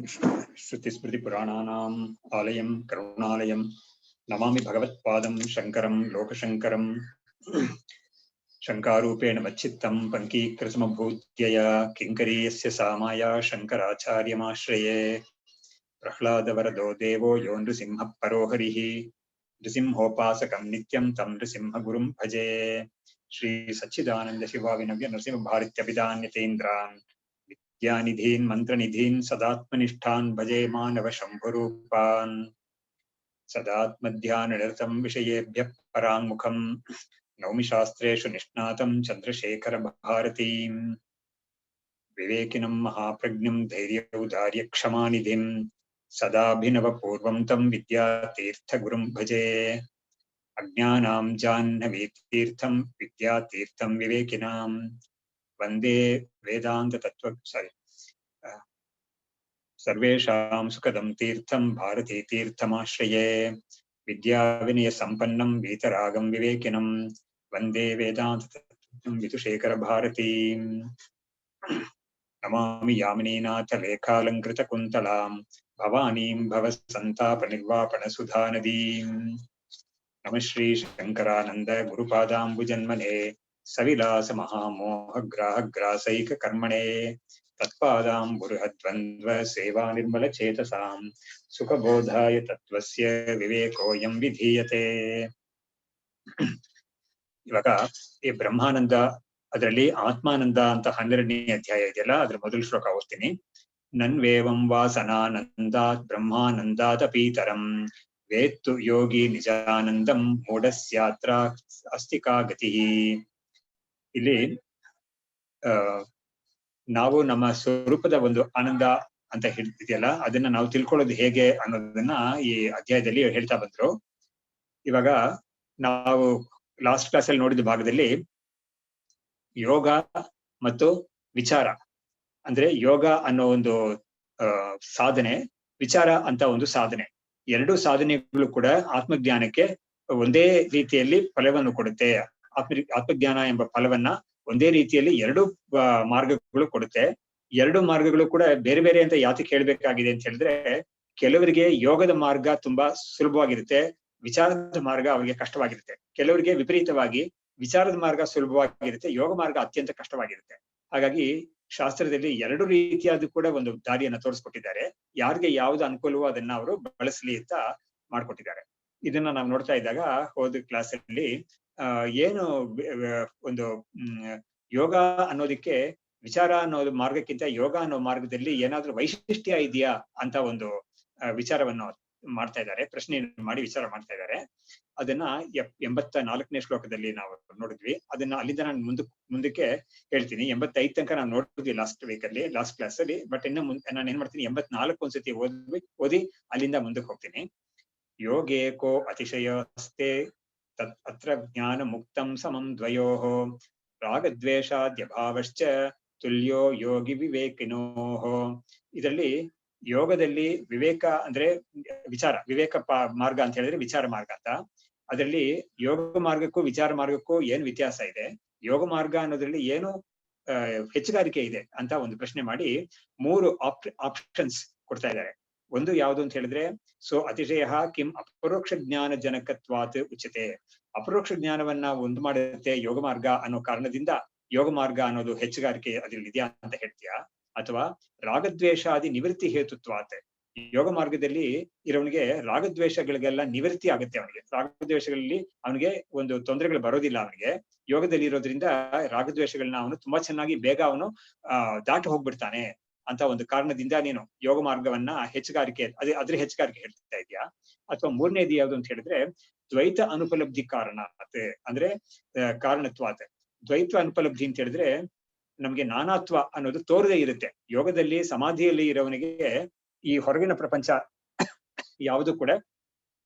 श्रुतिस्मृतिपुराणानाम् आलयं करुणालयं नमामि भगवत्पादं शङ्करं लोकशङ्करं शङ्कारूपेण मच्चित्तं पङ्कीकृतमभूत्यया किङ्करीयस्य सामाया शङ्कराचार्यमाश्रये प्रह्लादवरदो देवो यो नृसिंहः परो हरिः नृसिंहोपासकं नित्यं तं नृसिंहगुरुं भजे श्री सच्चिदानन्द शिवाविनव्य नृसिंहभारत्यभिधान्यतेन्द्रान् विद्यानिधीन् मन्त्रनिधीन् सदात्मनिष्ठान् भजे मानव शम्भुरूपान् सदात्मध्याननिरतं विषयेभ्यः पराङ्मुखं नौमि शास्त्रेषु निष्णातं चन्द्रशेखर भारतीं विवेकिनं महाप्रज्ञं धैर्यौदार्यक्षमानिधिं सदाभिनवपूर्वं तं विद्यातीर्थगुरुं भजे अज्ञानां जाह्नवीतीर्थं विद्यातीर्थं विवेकिनां वन्दे वेदान्ततत्त्व सर्वेषां सुखदं तीर्थं भारतीतीर्थमाश्रये विद्याविनयसम्पन्नं वीतरागं विवेकिनं वन्दे वेदान्ततत्त्वं विदुशेखरभारतीं नमामि यामिनीनाथलेखालङ्कृतकुन्तलां भवानीं भवसन्तापनिर्वापणसुधानदीं नमः श्रीशङ्करानन्द गुरुपादाम्बुजन्मने सविलासमहामोहग्राहग्रासैककर्मणे तत्पादाम्बुरुहद्वन्द्व सेवा निर्मलचेतसां सुखबोधाय तत्त्वस्य विवेकोऽयं विधीयते। ಇವಾಗ ಈ ಬ್ರಹ್ಮಾನಂದ ಅದರಲ್ಲಿ ಆತ್ಮಾನಂದ ಅಂತ 12ನೇ ಅಧ್ಯಾಯ ಇದೆಯಲ್ಲ, ಅದ್ರ ಮೊದಲ ಶ್ಲೋಕ ಓದ್ತೀನಿ. ನನ್ವೇವಂ ವಾಸನಾನಂದಾತ್ ಬ್ರಹ್ಮಾನಂದಾತ್ ಅಪೀತರಂ ವೇತ್ತು ಯೋಗಿ ನಿಜಾನಂದಂ ಮೂಢಸ್ಯಾತ್ರ ಅಸ್ತಿಕಾ ಗತಿ. ಇಲ್ಲಿ ನಾವು ನಮ್ಮ ಸ್ವರೂಪದ ಒಂದು ಆನಂದ ಅಂತ ಹೇಳ್ತಿದೆಯಲ್ಲ, ಅದನ್ನ ನಾವು ತಿಳ್ಕೊಳ್ಳೋದು ಹೇಗೆ ಅನ್ನೋದನ್ನ ಈ ಅಧ್ಯಾಯದಲ್ಲಿ ಹೇಳ್ತಾ ಬಂದ್ರು. ಇವಾಗ ನಾವು ಲಾಸ್ಟ್ ಕ್ಲಾಸ್ ಅಲ್ಲಿ ನೋಡಿದ ಭಾಗದಲ್ಲಿ ಯೋಗ ಮತ್ತು ವಿಚಾರ, ಅಂದ್ರೆ ಯೋಗ ಅನ್ನೋ ಒಂದು ಸಾಧನೆ, ವಿಚಾರ ಅಂತ ಒಂದು ಸಾಧನೆ, ಎರಡೂ ಸಾಧನೆಗಳು ಕೂಡ ಆತ್ಮಜ್ಞಾನಕ್ಕೆ ಒಂದೇ ರೀತಿಯಲ್ಲಿ ಫಲವನ್ನು ಕೊಡುತ್ತೆ. ಆತ್ಮಜ್ಞಾನ ಎಂಬ ಫಲವನ್ನ ಒಂದೇ ರೀತಿಯಲ್ಲಿ ಎರಡು ಮಾರ್ಗಗಳು ಕೊಡುತ್ತೆ. ಎರಡು ಮಾರ್ಗಗಳು ಕೂಡ ಬೇರೆ ಬೇರೆ ಅಂತ ಯಾತಕ್ಕೆ ಹೇಳ್ಬೇಕಾಗಿದೆ ಅಂತ ಹೇಳಿದ್ರೆ, ಕೆಲವರಿಗೆ ಯೋಗದ ಮಾರ್ಗ ತುಂಬಾ ಸುಲಭವಾಗಿರುತ್ತೆ, ವಿಚಾರದ ಮಾರ್ಗ ಅವರಿಗೆ ಕಷ್ಟವಾಗಿರುತ್ತೆ. ಕೆಲವರಿಗೆ ವಿಪರೀತವಾಗಿ ವಿಚಾರದ ಮಾರ್ಗ ಸುಲಭವಾಗಿರುತ್ತೆ, ಯೋಗ ಮಾರ್ಗ ಅತ್ಯಂತ ಕಷ್ಟವಾಗಿರುತ್ತೆ. ಹಾಗಾಗಿ ಶಾಸ್ತ್ರದಲ್ಲಿ ಎರಡು ರೀತಿಯಾದ ಕೂಡ ಒಂದು ದಾರಿಯನ್ನ ತೋರಿಸ್ಕೊಟ್ಟಿದ್ದಾರೆ. ಯಾರಿಗೆ ಯಾವ್ದು ಅನುಕೂಲವೋ ಅದನ್ನ ಅವರು ಬಳಸಲಿ ಅಂತ ಮಾಡ್ಕೊಟ್ಟಿದ್ದಾರೆ. ಇದನ್ನ ನಾವು ನೋಡ್ತಾ ಇದ್ದಾಗ ಹೋದ ಕ್ಲಾಸ್ ಅಲ್ಲಿ ಏನು ಒಂದು ಯೋಗ ಅನ್ನೋದಕ್ಕೆ ವಿಚಾರ ಅನ್ನೋದು ಮಾರ್ಗಕ್ಕಿಂತ ಯೋಗ ಅನ್ನೋ ಮಾರ್ಗದಲ್ಲಿ ಏನಾದ್ರೂ ವೈಶಿಷ್ಟ್ಯ ಇದೆಯಾ ಅಂತ ಒಂದು ವಿಚಾರವನ್ನು ಮಾಡ್ತಾ ಇದ್ದಾರೆ, ಪ್ರಶ್ನೆ ಮಾಡಿ ವಿಚಾರ ಮಾಡ್ತಾ ಇದ್ದಾರೆ. ಅದನ್ನ 84ನೇ ಶ್ಲೋಕದಲ್ಲಿ ನಾವು ನೋಡಿದ್ವಿ. ಅದನ್ನ ಅಲ್ಲಿಂದ ನಾನು ಮುಂದಕ್ಕೆ ಹೇಳ್ತೀನಿ. 85 ತನಕ ನಾವು ನೋಡಿದ್ವಿ ಲಾಸ್ಟ್ ವೀಕ್ ಅಲ್ಲಿ, ಲಾಸ್ಟ್ ಕ್ಲಾಸ್ ಅಲ್ಲಿ. ಬಟ್ ಇನ್ನು ನಾನು ಏನ್ ಮಾಡ್ತೀನಿ, 84 ಒಂದ್ಸತಿ ಓದಿ ಅಲ್ಲಿಂದ ಮುಂದಕ್ಕೆ ಹೋಗ್ತೀನಿ. ಯೋಗೇಕೋ ಅತಿಶಯಸ್ತೆ ತತ್ ಅತ್ರ ಜ್ಞಾನ ಮುಕ್ತಂ ಸಮಂ ದ್ವಯೋಃ ರಾಗದ್ವೇಷಾದ್ಯಭಾವಶ್ಚ ತುಲ್ಯೋ ಯೋಗಿ ವಿವೇಕಿನೋಃ. ಇದರಲ್ಲಿ ಯೋಗದಲ್ಲಿ ವಿವೇಕ ಅಂದ್ರೆ ವಿಚಾರ, ವಿವೇಕ ಮಾರ್ಗ ಅಂತ ಹೇಳಿದ್ರೆ ವಿಚಾರ ಮಾರ್ಗ ಅಂತ. ಅದರಲ್ಲಿ ಯೋಗ ಮಾರ್ಗಕ್ಕೂ ವಿಚಾರ ಮಾರ್ಗಕ್ಕೂ ಏನ್ ವ್ಯತ್ಯಾಸ ಇದೆ, ಯೋಗ ಮಾರ್ಗ ಅನ್ನೋದ್ರಲ್ಲಿ ಏನು ಹೆಚ್ಚುಗಾರಿಕೆ ಇದೆ ಅಂತ ಒಂದು ಪ್ರಶ್ನೆ ಮಾಡಿ 3 ಆಪ್ಷನ್ಸ್ ಕೊಡ್ತಾ ಇದ್ದಾರೆ. ಒಂದು ಯಾವುದು ಅಂತ ಹೇಳಿದ್ರೆ, ಅತಿಶಯ ಕಿಂ ಅಪರೋಕ್ಷ ಜ್ಞಾನ ಜನಕತ್ವಾತ್ ಉಚ್ಯತೆ. ಅಪರೋಕ್ಷ ಜ್ಞಾನವನ್ನ ಒಂದು ಮಾಡುತ್ತೆ ಯೋಗ ಮಾರ್ಗ ಅನ್ನೋ ಕಾರಣದಿಂದ ಯೋಗ ಮಾರ್ಗ ಅನ್ನೋದು ಹೆಚ್ಚುಗಾರಿಕೆ ಅದ್ರಲ್ಲಿ ಇದೆಯಾ ಅಂತ ಹೇಳ್ತೀಯಾ? ಅಥವಾ ರಾಗದ್ವೇಷಾದಿ ನಿವೃತ್ತಿ ಹೇತುತ್ವಾತ್, ಯೋಗ ಮಾರ್ಗದಲ್ಲಿ ಇರೋನಿಗೆ ರಾಗದ್ವೇಷಗಳಿಗೆಲ್ಲ ನಿವೃತ್ತಿ ಆಗುತ್ತೆ. ಅವನಿಗೆ ರಾಗದ್ವೇಷಗಳಲ್ಲಿ ಅವನಿಗೆ ಒಂದು ತೊಂದರೆಗಳು ಬರೋದಿಲ್ಲ. ಅವನಿಗೆ ಯೋಗದಲ್ಲಿ ಇರೋದ್ರಿಂದ ರಾಗದ್ವೇಷಗಳನ್ನ ಅವನು ತುಂಬಾ ಚೆನ್ನಾಗಿ ಬೇಗ ಅವನು ದಾಟಿ ಹೋಗ್ಬಿಡ್ತಾನೆ ಅಂತ ಒಂದು ಕಾರಣದಿಂದ ನೀನು ಯೋಗ ಮಾರ್ಗವನ್ನ ಹೆಚ್ಚುಗಾರಿಕೆ ಅದ್ರ ಹೆಚ್ಚುಗಾರಿಕೆ ಹೇಳ್ತಾ ಇದೆಯಾ? ಅಥವಾ ಮೂರನೇದು ಯಾವುದು ಅಂತ ಹೇಳಿದ್ರೆ ದ್ವೈತ ಅನುಪಲಬ್ಧಿ ಕಾರಣ ಅಂದ್ರೆ ಕಾರಣತ್ವಾತ್. ದ್ವೈತ ಅನುಪಲಬ್ಧಿ ಅಂತ ಹೇಳಿದ್ರೆ ನಮ್ಗೆ ನಾನಾತ್ವ ಅನ್ನೋದು ತೋರದೇ ಇರುತ್ತೆ. ಯೋಗದಲ್ಲಿ ಸಮಾಧಿಯಲ್ಲಿ ಇರೋವನಿಗೆ ಈ ಹೊರಗಿನ ಪ್ರಪಂಚ ಯಾವುದು ಕೂಡ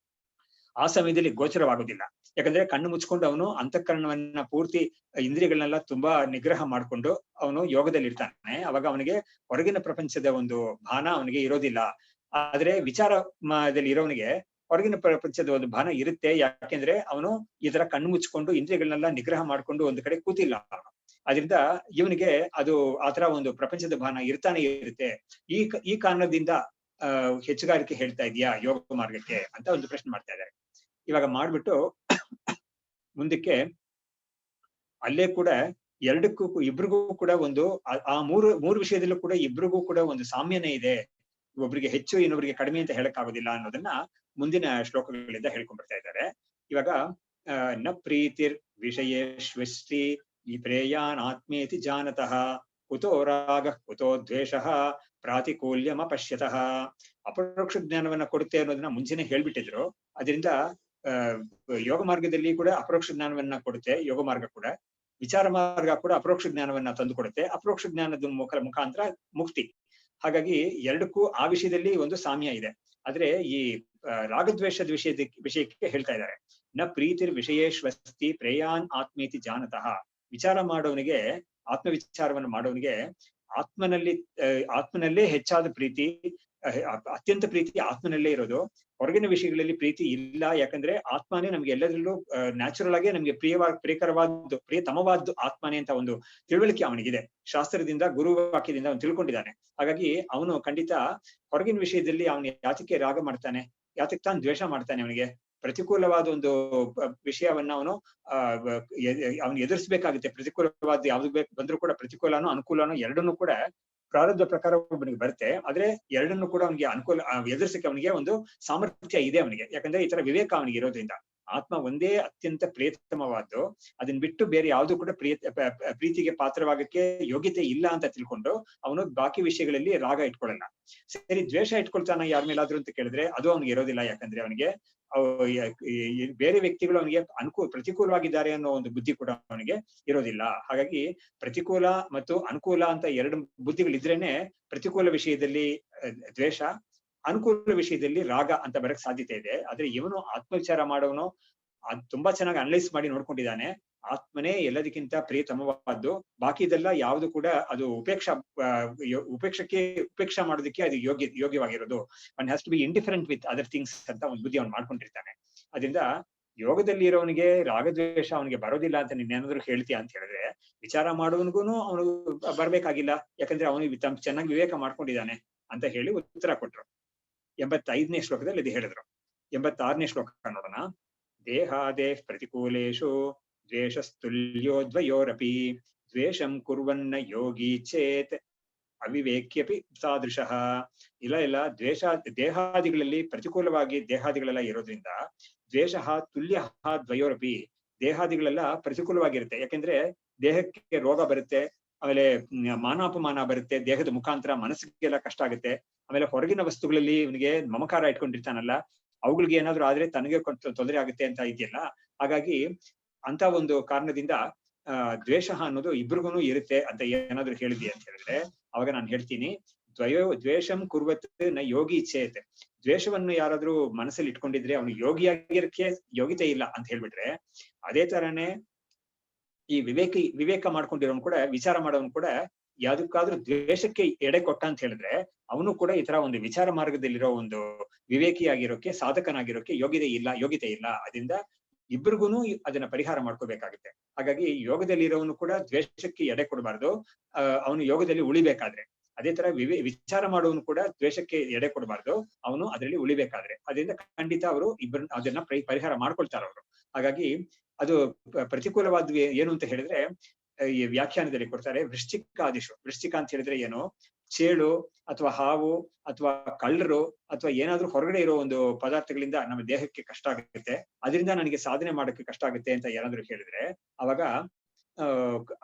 ಆ ಸಮಯದಲ್ಲಿ ಗೋಚರವಾಗುದಿಲ್ಲ. ಯಾಕಂದ್ರೆ ಕಣ್ಣು ಮುಚ್ಕೊಂಡು ಅವನು ಅಂತಃಕರಣವನ್ನ ಪೂರ್ತಿ ಇಂದ್ರಿಯಗಳನ್ನೆಲ್ಲ ತುಂಬಾ ನಿಗ್ರಹ ಮಾಡ್ಕೊಂಡು ಅವನು ಯೋಗದಲ್ಲಿ ಇರ್ತಾನೆ. ಅವಾಗ ಅವನಿಗೆ ಹೊರಗಿನ ಪ್ರಪಂಚದ ಒಂದು ಭಾನ ಅವನಿಗೆ ಇರೋದಿಲ್ಲ. ಆದ್ರೆ ವಿಚಾರದಲ್ಲಿ ಇರೋವನಿಗೆ ಹೊರಗಿನ ಪ್ರಪಂಚದ ಒಂದು ಭಾನ ಇರುತ್ತೆ. ಯಾಕೆಂದ್ರೆ ಅವನು ಈ ತರ ಕಣ್ಣು ಮುಚ್ಕೊಂಡು ಇಂದ್ರಿಯಗಳನ್ನೆಲ್ಲ ನಿಗ್ರಹ ಮಾಡ್ಕೊಂಡು ಒಂದು ಕಡೆ ಕೂತಿಲ್ಲ. ಅದರಿಂದ ಇವನಿಗೆ ಅದು ಆತರ ಒಂದು ಪ್ರಪಂಚದ ಭಾನ ಇರ್ತಾನೆ ಇರುತ್ತೆ. ಈ ಕಾರಣದಿಂದ ಹೆಚ್ಚುಗಾರಿಕೆ ಹೇಳ್ತಾ ಇದೆಯಾ ಯೋಗ ಮಾರ್ಗಕ್ಕೆ ಅಂತ ಒಂದು ಪ್ರಶ್ನೆ ಮಾಡ್ತಾ ಇದ್ದಾರೆ. ಇವಾಗ ಮಾಡ್ಬಿಟ್ಟು ಮುಂದಕ್ಕೆ ಅಲ್ಲೇ ಕೂಡ ಇಬ್ರಿಗೂ ಕೂಡ ಒಂದು ಆ ಮೂರು ವಿಷಯದಲ್ಲೂ ಕೂಡ ಇಬ್ರಿಗೂ ಕೂಡ ಒಂದು ಸಾಮ್ಯನೇ ಇದೆ. ಒಬ್ರಿಗೆ ಹೆಚ್ಚು ಇನ್ನೊಬ್ರಿಗೆ ಕಡಿಮೆ ಅಂತ ಹೇಳಕ್ ಆಗೋದಿಲ್ಲ ಅನ್ನೋದನ್ನ ಮುಂದಿನ ಶ್ಲೋಕಗಳಿಂದ ಹೇಳ್ಕೊಂಡ್ ಬರ್ತಾ ಇದ್ದಾರೆ. ಇವಾಗ ನ ಪ್ರೀತಿರ್ ವಿಷಯೇಶ್ವಸ್ತಿ ಈ ಪ್ರೇಯಾನ್ ಆತ್ಮೇತಿ ಜಾನತಃ ಕುತೋ ರಾಗ ಕುತೋ ದ್ವೇಷಃ ಪ್ರಾತಿಕೂಲ್ಯಮ ಪಶ್ಯತಃ. ಅಪರೋಕ್ಷ ಜ್ಞಾನವನ್ನ ಕೊಡುತ್ತೆ ಅನ್ನೋದನ್ನ ಮುಂಚೆನೆ ಹೇಳ್ಬಿಟ್ಟಿದ್ರು. ಅದರಿಂದ ಯೋಗ ಮಾರ್ಗದಲ್ಲಿ ಕೂಡ ಅಪರೋಕ್ಷ ಜ್ಞಾನವನ್ನ ಕೊಡುತ್ತೆ. ಯೋಗ ಮಾರ್ಗ ಕೂಡ ವಿಚಾರ ಮಾರ್ಗ ಕೂಡ ಅಪರೋಕ್ಷ ಜ್ಞಾನವನ್ನ ತಂದು ಕೊಡುತ್ತೆ. ಅಪರೋಕ್ಷ ಜ್ಞಾನದ ಮುಖಾಂತರ ಮುಕ್ತಿ. ಹಾಗಾಗಿ ಎರಡಕ್ಕೂ ಆ ವಿಷಯದಲ್ಲಿ ಒಂದು ಸಾಮ್ಯ ಇದೆ. ಆದ್ರೆ ಈ ರಾಗದ್ವೇಷದ ವಿಷಯಕ್ಕೆ ಹೇಳ್ತಾ ಇದ್ದಾರೆ. ನ ಪ್ರೀತಿರ್ ವಿಷಯೇಶ್ವಸ್ತಿ ಪ್ರೇಯಾನ್ ಆತ್ಮೇತಿ ಜಾನತಃ. ವಿಚಾರ ಮಾಡೋನಿಗೆ, ಆತ್ಮವಿಚಾರವನ್ನು ಮಾಡೋನಿಗೆ ಆತ್ಮನಲ್ಲೇ ಹೆಚ್ಚಾದ ಪ್ರೀತಿ, ಅತ್ಯಂತ ಪ್ರೀತಿ ಆತ್ಮನಲ್ಲೇ ಇರೋದು. ಹೊರಗಿನ ವಿಷಯಗಳಲ್ಲಿ ಪ್ರೀತಿ ಇಲ್ಲ. ಯಾಕಂದ್ರೆ ಆತ್ಮನೇ ನಮ್ಗೆ ಎಲ್ಲದರಲ್ಲೂ ನ್ಯಾಚುರಲ್ ಆಗಿ ನಮ್ಗೆ ಪ್ರಿಯತಮವಾದ್ದು ಪ್ರಿಯತಮವಾದ್ದು ಆತ್ಮನೇ ಅಂತ ಒಂದು ತಿಳುವಳಿಕೆ ಅವನಿಗಿದೆ. ಶಾಸ್ತ್ರದಿಂದ ಗುರು ವಾಕ್ಯದಿಂದ ಅವನು ತಿಳ್ಕೊಂಡಿದ್ದಾನೆ. ಹಾಗಾಗಿ ಅವನು ಖಂಡಿತ ಹೊರಗಿನ ವಿಷಯದಲ್ಲಿ ಅವನು ಯಾತಕ್ಕೆ ರಾಗ ಮಾಡ್ತಾನೆ, ಯಾತಕ್ಕೆ ತಾನು ದ್ವೇಷ ಮಾಡ್ತಾನೆ? ಅವನಿಗೆ ಪ್ರತಿಕೂಲವಾದ ಒಂದು ವಿಷಯವನ್ನ ಅವನು ಎದುರಿಸಬೇಕಾಗುತ್ತೆ. ಪ್ರತಿಕೂಲವಾದ ಯಾವ್ದು ಬಂದ್ರೂ ಕೂಡ ಪ್ರತಿಕೂಲನೋ ಅನುಕೂಲನೋ ಎರಡನ್ನೂ ಕೂಡ ಪ್ರಾರಬ್ಧ ಪ್ರಕಾರ ಒಬ್ಬನಿಗೆ ಬರುತ್ತೆ. ಆದ್ರೆ ಎರಡನ್ನೂ ಕೂಡ ಅವನಿಗೆ ಅನುಕೂಲ ಎದುರಿಸಕ್ಕೆ ಅವನಿಗೆ ಒಂದು ಸಾಮರ್ಥ್ಯ ಇದೆ ಅವನಿಗೆ. ಯಾಕಂದ್ರೆ ಈ ತರ ವಿವೇಕ ಅವನಿಗೆ ಇರೋದ್ರಿಂದ. ಆತ್ಮ ಒಂದೇ ಅತ್ಯಂತ ಪ್ರಿಯತಮವಾದ್ದು. ಅದನ್ನ ಬಿಟ್ಟು ಬೇರೆ ಯಾವ್ದು ಕೂಡ ಪ್ರೀತಿಗೆ ಪಾತ್ರವಾಗಕ್ಕೆ ಯೋಗ್ಯತೆ ಇಲ್ಲ ಅಂತ ತಿಳ್ಕೊಂಡು ಅವನು ಬಾಕಿ ವಿಷಯಗಳಲ್ಲಿ ರಾಗ ಇಟ್ಕೊಳ್ಳಲ್ಲ. ಸರಿ, ದ್ವೇಷ ಇಟ್ಕೊಳ್ತಾನ ಯಾರ ಮೇಲಾದ್ರೂ ಅಂತ ಕೇಳಿದ್ರೆ ಅದು ಅವನಿಗೆ ಇರೋದಿಲ್ಲ. ಯಾಕಂದ್ರೆ ಅವನಿಗೆ ಬೇರೆ ವ್ಯಕ್ತಿಗಳು ಅವನಿಗೆ ಪ್ರತಿಕೂಲವಾಗಿದ್ದಾರೆ ಅನ್ನೋ ಒಂದು ಬುದ್ಧಿ ಕೂಡ ಅವನಿಗೆ ಇರೋದಿಲ್ಲ. ಹಾಗಾಗಿ ಪ್ರತಿಕೂಲ ಮತ್ತು ಅನುಕೂಲ ಅಂತ ಎರಡು ಬುದ್ಧಿಗಳಿದ್ರೇನೆ ಪ್ರತಿಕೂಲ ವಿಷಯದಲ್ಲಿ ದ್ವೇಷ, ಅನುಕೂಲ ವಿಷಯದಲ್ಲಿ ರಾಗ ಅಂತ ಬರಕ್ ಸಾಧ್ಯತೆ ಇದೆ. ಆದ್ರೆ ಇವನು ಆತ್ಮವಿಚಾರ ಮಾಡೋನು ಅದ್ ತುಂಬಾ ಚೆನ್ನಾಗಿ ಅನಲೈಸ್ ಮಾಡಿ ನೋಡ್ಕೊಂಡಿದ್ದಾನೆ. ಆತ್ಮನೇ ಎಲ್ಲದಕ್ಕಿಂತ ಪ್ರಿಯತಮವಾದ್ದು. ಬಾಕಿ ಇದೆಲ್ಲ ಯಾವುದು ಕೂಡ ಅದು ಉಪೇಕ್ಷಾ ಮಾಡೋದಕ್ಕೆ ಅದು ಯೋಗ್ಯವಾಗಿರೋದು. One has to be indifferent with other things ಅಂತ ಒಂದು ಬುದ್ಧಿ ಅವನು ಮಾಡ್ಕೊಂಡಿರ್ತಾನೆ. ಅದರಿಂದ ಯೋಗದಲ್ಲಿ ಇರೋವನಿಗೆ ರಾಗದ್ವೇಷ ಅವನಿಗೆ ಬರೋದಿಲ್ಲ ಅಂತ ನೀನೇನಾದ್ರೂ ಹೇಳ್ತೀಯ ಅಂತ ಹೇಳಿದ್ರೆ ವಿಚಾರ ಮಾಡುವನಿಗೂ ಅವನು ಬರ್ಬೇಕಾಗಿಲ್ಲ. ಯಾಕಂದ್ರೆ ಅವನು ಚೆನ್ನಾಗಿ ವಿವೇಕ ಮಾಡ್ಕೊಂಡಿದ್ದಾನೆ ಅಂತ ಹೇಳಿ ಉತ್ತರ ಕೊಟ್ರು. 85ನೇ ಶ್ಲೋಕದಲ್ಲಿ ಇದು ಹೇಳಿದ್ರು. 86ನೇ ಶ್ಲೋಕ ನೋಡೋಣ. ದೇಹಾದೇ ಪ್ರತಿಕೂಲೇಶು ದ್ವೇಷಸ್ತುಲ್ಯೋದ್ವಯೋರಪಿ ದ್ವೇಷಂ ಕುರ್ವನ್ನ ಯೋಗಿ ಚೇತ್ ಅವಿವೇಕ್ಯಪಿ ತಾದೃಶಃ. ಇಲ್ಲ ದೇಹಾದಿಗಳಲ್ಲಿ ಪ್ರತಿಕೂಲವಾಗಿ ದೇಹಾದಿಗಳೆಲ್ಲ ಇರೋದ್ರಿಂದ ದ್ವೇಷ ತುಲ್ಯ ದ್ವಯೋರಪಿ, ದೇಹಾದಿಗಳೆಲ್ಲ ಪ್ರತಿಕೂಲವಾಗಿರುತ್ತೆ. ಯಾಕೆಂದ್ರೆ ದೇಹಕ್ಕೆ ರೋಗ ಬರುತ್ತೆ, ಆಮೇಲೆ ಮಾನಾಪಮಾನ ಬರುತ್ತೆ, ದೇಹದ ಮುಖಾಂತರ ಮನಸ್ಸಿಗೆಲ್ಲ ಕಷ್ಟ ಆಗುತ್ತೆ. ಆಮೇಲೆ ಹೊರಗಿನ ವಸ್ತುಗಳಲ್ಲಿ ಇವನಿಗೆ ಮಮಕಾರ ಇಟ್ಕೊಂಡಿರ್ತಾನಲ್ಲ, ಅವುಗಳಿಗೆ ಏನಾದ್ರು ಆದ್ರೆ ತನಗೆ ತೊಂದರೆ ಆಗುತ್ತೆ ಅಂತ ಇದೆಯಲ್ಲ. ಹಾಗಾಗಿ ಅಂತ ಒಂದು ಕಾರಣದಿಂದ ದ್ವೇಷ ಅನ್ನೋದು ಇಬ್ರಿಗೂ ಇರುತ್ತೆ ಅಂತ ಏನಾದ್ರು ಹೇಳಿದ್ಯಾ ಅಂತ ಹೇಳಿದ್ರೆ ಅವಾಗ ನಾನು ಹೇಳ್ತೀನಿ, ದ್ವೇಷಂ ಕುರ್ವತ್ ನ ಯೋಗಿ ಚೇತ್. ದ್ವೇಷವನ್ನು ಯಾರಾದ್ರೂ ಮನಸ್ಸಲ್ಲಿ ಇಟ್ಕೊಂಡಿದ್ರೆ ಅವನು ಯೋಗಿಯಾಗಿರಕ್ಕೆ ಯೋಗ್ಯತೆ ಇಲ್ಲ ಅಂತ ಹೇಳ್ಬಿಟ್ರೆ, ಅದೇ ತರನೇ ಈ ವಿವೇಕ ಮಾಡ್ಕೊಂಡಿರೋನು ಕೂಡ, ವಿಚಾರ ಮಾಡೋನು ಕೂಡ ಯಾವ್ದಕ್ಕಾದ್ರೂ ದ್ವೇಷಕ್ಕೆ ಎಡೆ ಕೊಟ್ಟ ಅಂತ ಹೇಳಿದ್ರೆ ಅವನು ಕೂಡ ಈ ತರ ಒಂದು ವಿಚಾರ ಮಾರ್ಗದಲ್ಲಿರೋ ಒಂದು ವಿವೇಕಿಯಾಗಿರೋಕೆ, ಸಾಧಕನಾಗಿರೋಕೆ ಯೋಗ್ಯತೆ ಇಲ್ಲ. ಅದರಿಂದ ಇಬ್ರಿಗೂನು ಅದನ್ನ ಪರಿಹಾರ ಮಾಡ್ಕೋಬೇಕಾಗುತ್ತೆ. ಹಾಗಾಗಿ ಯೋಗದಲ್ಲಿ ಇರೋನು ಕೂಡ ದ್ವೇಷಕ್ಕೆ ಎಡೆ ಕೊಡಬಾರ್ದು, ಅವನು ಯೋಗದಲ್ಲಿ ಉಳಿಬೇಕಾದ್ರೆ. ಅದೇ ತರ ವಿಚಾರ ಮಾಡುವನು ಕೂಡ ದ್ವೇಷಕ್ಕೆ ಎಡೆ ಕೊಡಬಾರ್ದು, ಅವನು ಅದರಲ್ಲಿ ಉಳಿಬೇಕಾದ್ರೆ. ಅದರಿಂದ ಖಂಡಿತ ಅವರು ಇಬ್ಬರು ಅದನ್ನ ಪರಿಹಾರ ಮಾಡ್ಕೊಳ್ತಾರ ಅವರು. ಹಾಗಾಗಿ ಅದು ಪ್ರತಿಕೂಲವಾದ ಏನು ಅಂತ ಹೇಳಿದ್ರೆ ಈ ವ್ಯಾಖ್ಯಾನದಲ್ಲಿ ಕೊಡ್ತಾರೆ. ವೃಶ್ಚಿಕಾದಿಶು. ವೃಶ್ಚಿಕ ಅಂತ ಹೇಳಿದ್ರೆ ಏನು? ಚೇಳು ಅಥವಾ ಹಾವು ಅಥವಾ ಕಳ್ಳರು ಅಥವಾ ಏನಾದ್ರೂ ಹೊರಗಡೆ ಇರೋ ಒಂದು ಪದಾರ್ಥಗಳಿಂದ ನಮ್ಮ ದೇಹಕ್ಕೆ ಕಷ್ಟ ಆಗುತ್ತೆ, ಅದರಿಂದ ನನಗೆ ಸಾಧನೆ ಮಾಡೋಕ್ಕೆ ಕಷ್ಟ ಆಗುತ್ತೆ ಅಂತ ಏನಾದ್ರು ಹೇಳಿದ್ರೆ ಅವಾಗ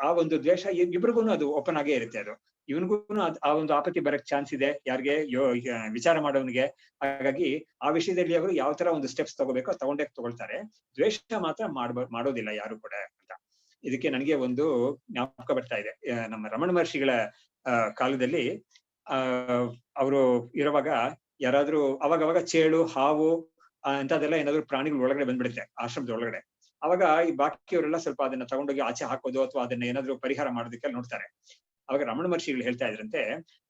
ಆ ಒಂದು ದ್ವೇಷ ಇಬ್ರಿಗೂ ಅದು ಓಪನ್ ಆಗೇ ಇರುತ್ತೆ. ಅದು ಇವನಿಗೂ ಆ ಒಂದು ಆಪತ್ತಿ ಬರಕ್ ಚಾನ್ಸ್ ಇದೆ, ಯಾರಿಗೆ ವಿಚಾರ ಮಾಡೋನಿಗೆ. ಹಾಗಾಗಿ ಆ ವಿಷಯದಲ್ಲಿ ಅವರು ಯಾವ ತರ ಒಂದು ಸ್ಟೆಪ್ಸ್ ತಗೋಬೇಕೋ ತಗೊಳ್ತಾರೆ. ದ್ವೇಷ ಮಾತ್ರ ಮಾಡೋದಿಲ್ಲ ಯಾರು ಕೂಡ ಅಂತ. ಇದಕ್ಕೆ ನನಗೆ ಒಂದು ಜ್ಞಾಪಕ ಬರ್ತಾ ಇದೆ. ನಮ್ಮ ರಮಣ ಮಹರ್ಷಿಗಳ ಕಾಲದಲ್ಲಿ ಅವರು ಇರುವಾಗ ಯಾರಾದ್ರೂ ಅವಾಗವಾಗ ಚೇಳು, ಹಾವು ಅಂತದೆಲ್ಲ ಏನಾದ್ರು ಪ್ರಾಣಿಗಳು ಒಳಗಡೆ ಬಂದ್ಬಿಡುತ್ತೆ ಆಶ್ರಮದ ಒಳಗಡೆ. ಅವಾಗ ಈ ಬಾಕಿಯವರೆಲ್ಲ ಸ್ವಲ್ಪ ಅದನ್ನ ತಗೊಂಡೋಗಿ ಆಚೆ ಹಾಕೋದು ಅಥವಾ ಅದನ್ನ ಏನಾದ್ರು ಪರಿಹಾರ ಮಾಡೋದಕ್ಕೆ ನೋಡ್ತಾರೆ. ಅವಾಗ ರಮಣ ಮಹರ್ಷಿಗಳು ಹೇಳ್ತಾ ಇದ್ರಂತೆ,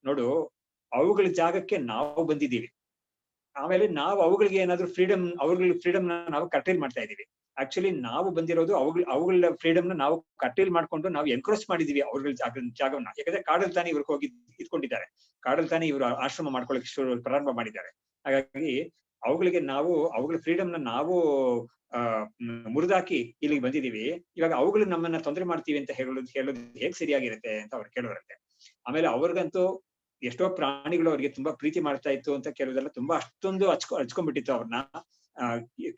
ನೋಡು, ಅವುಗಳ ಜಾಗಕ್ಕೆ ನಾವು ಬಂದಿದ್ದೀವಿ, ಆಮೇಲೆ ನಾವು ಅವುಗಳಿಗೆ ಏನಾದ್ರು ಅವ್ಗಳಿಗೆ ಫ್ರೀಡಮ್ ನಾವು ಕರ್ಟೈಲ್ ಮಾಡ್ತಾ ಇದೀವಿ. ಆಕ್ಚುಲಿ ನಾವು ಬಂದಿರೋದು ಅವುಗಳ ಫ್ರೀಡಮ್ ನಾವು ಕರ್ಟೈಲ್ ಮಾಡ್ಕೊಂಡು ನಾವು ಎನ್ಕ್ರೋಚ್ ಮಾಡಿದೀವಿ ಅವ್ರ ಜಾಗವನ್ನ. ಯಾಕಂದ್ರೆ ಕಾಡಲ್ಲಿ ತಾನೇ ಇವ್ರಿಗೆ ಹೋಗಿ ಇದ್ಕೊಂಡಿದ್ದಾರೆ, ಕಾಡಲ್ಲಿ ತಾನೇ ಇವರು ಆಶ್ರಮ ಮಾಡ್ಕೊಳ್ಳಿಕ್ಕೆ ಪ್ರಾರಂಭ ಮಾಡಿದ್ದಾರೆ. ಹಾಗಾಗಿ ಅವುಗಳ ಫ್ರೀಡಮ್ನ ನಾವು ಮುರಿದಾಕಿ ಇಲ್ಲಿಗೆ ಬಂದಿದೀವಿ. ಇವಾಗ ಅವುಗಳು ನಮ್ಮನ್ನ ತೊಂದರೆ ಮಾಡ್ತೀವಿ ಅಂತ ಹೇಳೋದು ಹೇಗ್ ಸರಿಯಾಗಿರುತ್ತೆ ಅಂತ ಅವ್ರು ಕೇಳೋರಂತೆ. ಆಮೇಲೆ ಅವ್ರಿಗಂತೂ ಎಷ್ಟೋ ಪ್ರಾಣಿಗಳು ಅವ್ರಿಗೆ ತುಂಬಾ ಪ್ರೀತಿ ಮಾಡ್ತಾ ಇತ್ತು ಅಂತ ಕೆಲವುದೆಲ್ಲ ತುಂಬಾ ಅಷ್ಟೊಂದು ಹಚ್ಕೊಂಡ್ಬಿಟ್ಟಿತ್ತು ಅವ್ರನ್ನ.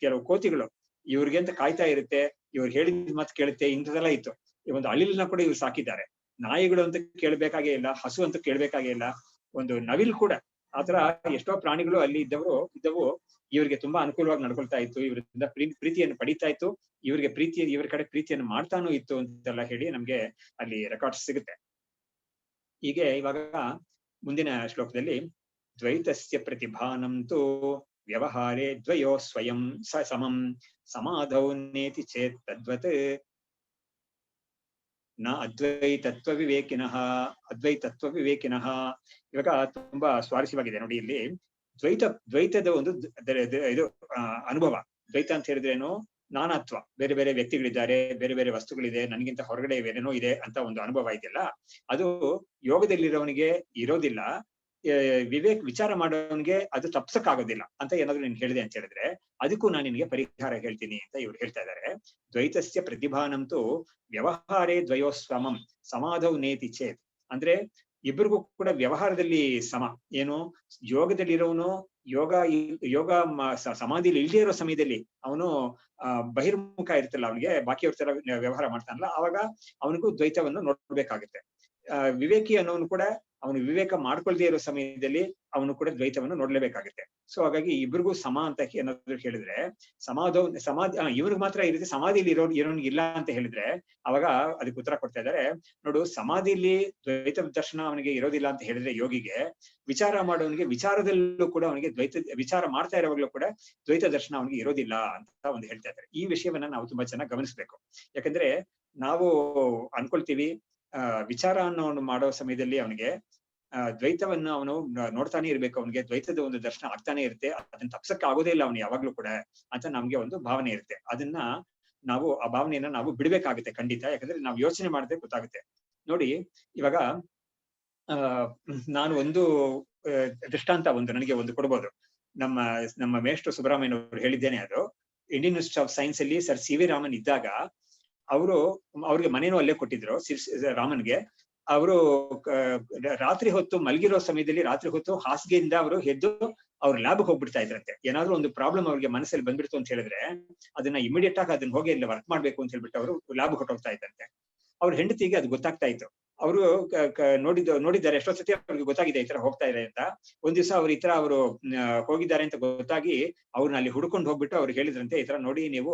ಕೆಲವು ಕೋತಿಗಳು ಇವ್ರಿಗೆ ಅಂತ ಕಾಯ್ತಾ ಇರುತ್ತೆ, ಇವ್ರು ಹೇಳಿದ ಮಾತು ಕೇಳುತ್ತೆ, ಇಂಥದೆಲ್ಲ ಇತ್ತು. ಈ ಒಂದು ಅಳಿಲನ್ನ ಕೂಡ ಇವ್ರು ಸಾಕಿದ್ದಾರೆ. ನಾಯಿಗಳು ಅಂತ ಕೇಳ್ಬೇಕಾಗೇ ಇಲ್ಲ, ಹಸು ಅಂತ ಕೇಳ್ಬೇಕಾಗೇ ಇಲ್ಲ, ಒಂದು ನವಿಲ್ ಕೂಡ. ಆತರ ಎಷ್ಟೋ ಪ್ರಾಣಿಗಳು ಅಲ್ಲಿ ಇದ್ದವು ಇವ್ರಿಗೆ ತುಂಬಾ ಅನುಕೂಲವಾಗಿ ನಡ್ಕೊಳ್ತಾ ಇತ್ತು, ಇವರಿಂದ ಪ್ರೀತಿಯನ್ನು ಪಡಿತಾ ಇತ್ತು, ಇವ್ರ ಕಡೆ ಪ್ರೀತಿಯನ್ನು ಮಾಡ್ತಾನೂ ಇತ್ತು ಅಂತೆಲ್ಲ ಹೇಳಿ ನಮ್ಗೆ ಅಲ್ಲಿ ರೆಕಾರ್ಡ್ಸ್ ಸಿಗುತ್ತೆ. ಹೀಗೆ ಇವಾಗ ಮುಂದಿನ ಶ್ಲೋಕದಲ್ಲಿ ದ್ವೈತಸ್ಯ ಪ್ರತಿಭಾನಂತೂ ವ್ಯವಹಾರೇ ದ್ವಯೋ ಸ್ವಯಂ ಸಮಂ ಸಮಾಧೌ ನೇತಿ ಚೇತ್ ತದ್ವತ್ ನ ಅದ್ವೈತತ್ವ ವಿವೇಕಿನಃ. ಇವಾಗ ತುಂಬಾ ಸ್ವಾರಸ್ಯವಾಗಿದೆ ನೋಡಿ. ಇಲ್ಲಿ ದ್ವೈತದ ಒಂದು ಇದು ಅನುಭವ. ದ್ವೈತ ಅಂತ ಹೇಳಿದ್ರೇನು? ನಾನಾತ್ವ, ಬೇರೆ ಬೇರೆ ವ್ಯಕ್ತಿಗಳಿದ್ದಾರೆ, ಬೇರೆ ಬೇರೆ ವಸ್ತುಗಳಿದೆ, ನನ್ಗಿಂತ ಹೊರಗಡೆ ಬೇರೆನೋ ಇದೆ ಅಂತ ಒಂದು ಅನುಭವ ಇದೆಯಲ್ಲ, ಅದು ಯೋಗದಲ್ಲಿರೋವನಿಗೆ ಇರೋದಿಲ್ಲ. ವಿಚಾರ ಮಾಡೋವನಿಗೆ ಅದು ತಪ್ಸಕ್ಕಾಗೋದಿಲ್ಲ ಅಂತ ಏನಾದ್ರು ನೀನ್ ಹೇಳಿದೆ ಅಂತ ಹೇಳಿದ್ರೆ ಅದಕ್ಕೂ ನಾನು ನಿನಗೆ ಪರಿಹಾರ ಹೇಳ್ತೀನಿ ಅಂತ ಇವ್ರು ಹೇಳ್ತಾ ಇದ್ದಾರೆ. ದ್ವೈತಸ್ಯ ಪ್ರತಿಭಾನಂತೂ ವ್ಯವಹಾರೇ ದ್ವಯೋಸ್ವಮಂ ಸಮಾಧೌ ನೇತಿ ಚೇತ್. ಅಂದ್ರೆ ಇಬ್ಬರಿಗೂ ಕೂಡ ವ್ಯವಹಾರದಲ್ಲಿ ಸಮ. ಏನು? ಯೋಗದಲ್ಲಿರೋನು ಯೋಗ ಸಮಾಧಿಲಿ ಇಲ್ದೇ ಇರೋ ಸಮಯದಲ್ಲಿ ಅವನು ಬಹಿರ್ಮುಖ ಇರ್ತಲ್ಲ, ಅವನಿಗೆ ಬಾಕಿಯವ್ರ ತರ ವ್ಯವಹಾರ ಮಾಡ್ತಾನಲ್ಲ, ಅವಾಗ ಅವನಿಗೂ ದ್ವೈತವನ್ನು ನೋಡ್ಬೇಕಾಗುತ್ತೆ. ವಿವೇಕಿ ಅನ್ನೋನು ಕೂಡ ಅವನು ವಿವೇಕ ಮಾಡ್ಕೊಳ್ದೇ ಇರೋ ಸಮಯದಲ್ಲಿ ಅವನು ಕೂಡ ದ್ವೈತವನ್ನು ನೋಡ್ಲೇಬೇಕಾಗುತ್ತೆ. ಸೊ ಹಾಗಾಗಿ ಇಬ್ರಿಗೂ ಸಮ ಅಂತ ಏನಾದ್ರು ಹೇಳಿದ್ರೆ ಸಮಾಧಿ ಇವ್ರಿಗೆ ಮಾತ್ರ ಈ ರೀತಿ ಸಮಾಧಿಯಲ್ಲಿ ಇರೋನಿಗೆ ಇಲ್ಲ ಅಂತ ಹೇಳಿದ್ರೆ ಅವಾಗ ಅದಕ್ಕೆ ಉತ್ತರ ಕೊಡ್ತಾ ಇದ್ದಾರೆ. ನೋಡು, ಸಮಾಧಿಯಲ್ಲಿ ದ್ವೈತ ದರ್ಶನ ಅವನಿಗೆ ಇರೋದಿಲ್ಲ ಅಂತ ಹೇಳಿದ್ರೆ ಯೋಗಿಗೆ, ವಿಚಾರ ಮಾಡೋನಿಗೆ ವಿಚಾರದಲ್ಲೂ ಕೂಡ ಅವನಿಗೆ ವಿಚಾರ ಮಾಡ್ತಾ ಇರೋವಾಗ್ಲೂ ಕೂಡ ದ್ವೈತ ದರ್ಶನ ಅವನಿಗೆ ಇರೋದಿಲ್ಲ ಅಂತ ಒಂದು ಹೇಳ್ತಾ ಇದ್ದಾರೆ. ಈ ವಿಷಯವನ್ನ ನಾವು ತುಂಬಾ ಚೆನ್ನಾಗಿ ಗಮನಿಸ್ಬೇಕು. ಯಾಕಂದ್ರೆ ನಾವು ಅನ್ಕೊಳ್ತೀವಿ ವಿಚಾರ ಅನ್ನೋನು ಮಾಡೋ ಸಮಯದಲ್ಲಿ ಅವನಿಗೆ ದ್ವೈತವನ್ನು ಅವನು ನೋಡ್ತಾನೆ ಇರ್ಬೇಕು, ಅವನಿಗೆ ದ್ವೈತದ ಒಂದು ದರ್ಶನ ಆಗ್ತಾನೆ ಇರುತ್ತೆ, ಅದನ್ನ ತಪ್ಸಕ್ಕೆ ಆಗೋದೇ ಇಲ್ಲ ಅವನು ಯಾವಾಗ್ಲೂ ಕೂಡ ಅಂತ ನಮ್ಗೆ ಒಂದು ಭಾವನೆ ಇರುತ್ತೆ. ಅದನ್ನ ಆ ಭಾವನೆಯನ್ನ ನಾವು ಬಿಡ್ಬೇಕಾಗುತ್ತೆ ಖಂಡಿತ. ಯಾಕಂದ್ರೆ ನಾವು ಯೋಚನೆ ಮಾಡದೆ ಗೊತ್ತಾಗುತ್ತೆ. ನೋಡಿ, ಇವಾಗ ನಾನು ಒಂದು ದೃಷ್ಟಾಂತ ನನಗೆ ಒಂದು ಕೊಡ್ಬೋದು. ನಮ್ಮ ಮೇಷ್ಟ್ರು ಸುಬ್ರಹ್ಮಣ್ಯ ಅವರು ಹೇಳಿದ್ದೇನೆ. ಅದು ಇಂಡಿಯನ್ ಇನ್ಸ್ಟಿಟ್ಯೂಟ್ ಆಫ್ ಸೈನ್ಸ್ ಅಲ್ಲಿ ಸರ್ ಸಿ ವಿ ರಾಮನ್ ಇದ್ದಾಗ ಅವ್ರಿಗೆ ಮನೇನೂ ಅಲ್ಲೇ ಕೊಟ್ಟಿದ್ರು ರಾಮನ್ಗೆ. ಅವರು ರಾತ್ರಿ ಹೊತ್ತು ಮಲಗಿರೋ ಸಮಯದಲ್ಲಿ ರಾತ್ರಿ ಹೊತ್ತು ಹಾಸಿಗೆಯಿಂದ ಅವರು ಎದ್ದು ಅವ್ರ ಲ್ಯಾಬ್ಗೆ ಹೋಗ್ಬಿಡ್ತಾ ಇದ್ರಂತೆ. ಏನಾದ್ರು ಒಂದು ಪ್ರಾಬ್ಲಮ್ ಅವ್ರಿಗೆ ಮನಸ್ಸಲ್ಲಿ ಬಂದ್ಬಿಡ್ತು ಅಂತ ಹೇಳಿದ್ರೆ ಅದನ್ನ ಇಮಿಡಿಯೇಟ್ ಆಗಿ ಅದನ್ನ ಹೋಗಿ ಅಲ್ಲಿ ವರ್ಕ್ ಮಾಡ್ಬೇಕು ಅಂತ ಹೇಳ್ಬಿಟ್ಟು ಅವರು ಲ್ಯಾಬ್ ಹೊಟ್ಟೋಗ್ತಾ ಇದ್ದಂತೆ. ಅವ್ರ ಹೆಂಡತಿಗೆ ಅದು ಗೊತ್ತಾಗ್ತಾ ಇತ್ತು. ಅವರು ನೋಡಿದ್ದಾರೆ, ಎಷ್ಟೋ ಸತಿ ಅವ್ರಿಗೆ ಗೊತ್ತಾಗಿದೆ ಈ ತರ ಹೋಗ್ತಾ ಇದೆ ಅಂತ. ಒಂದ್ ದಿವಸ ಅವ್ರು ಈ ತರ ಅವರು ಹೋಗಿದ್ದಾರೆ ಅಂತ ಗೊತ್ತಾಗಿ ಅವ್ರನ್ನ ಅಲ್ಲಿ ಹುಡ್ಕೊಂಡು ಹೋಗ್ಬಿಟ್ಟು ಅವ್ರಿಗೆ ಹೇಳಿದ್ರಂತೆ, ಈ ತರ ನೋಡಿ, ನೀವು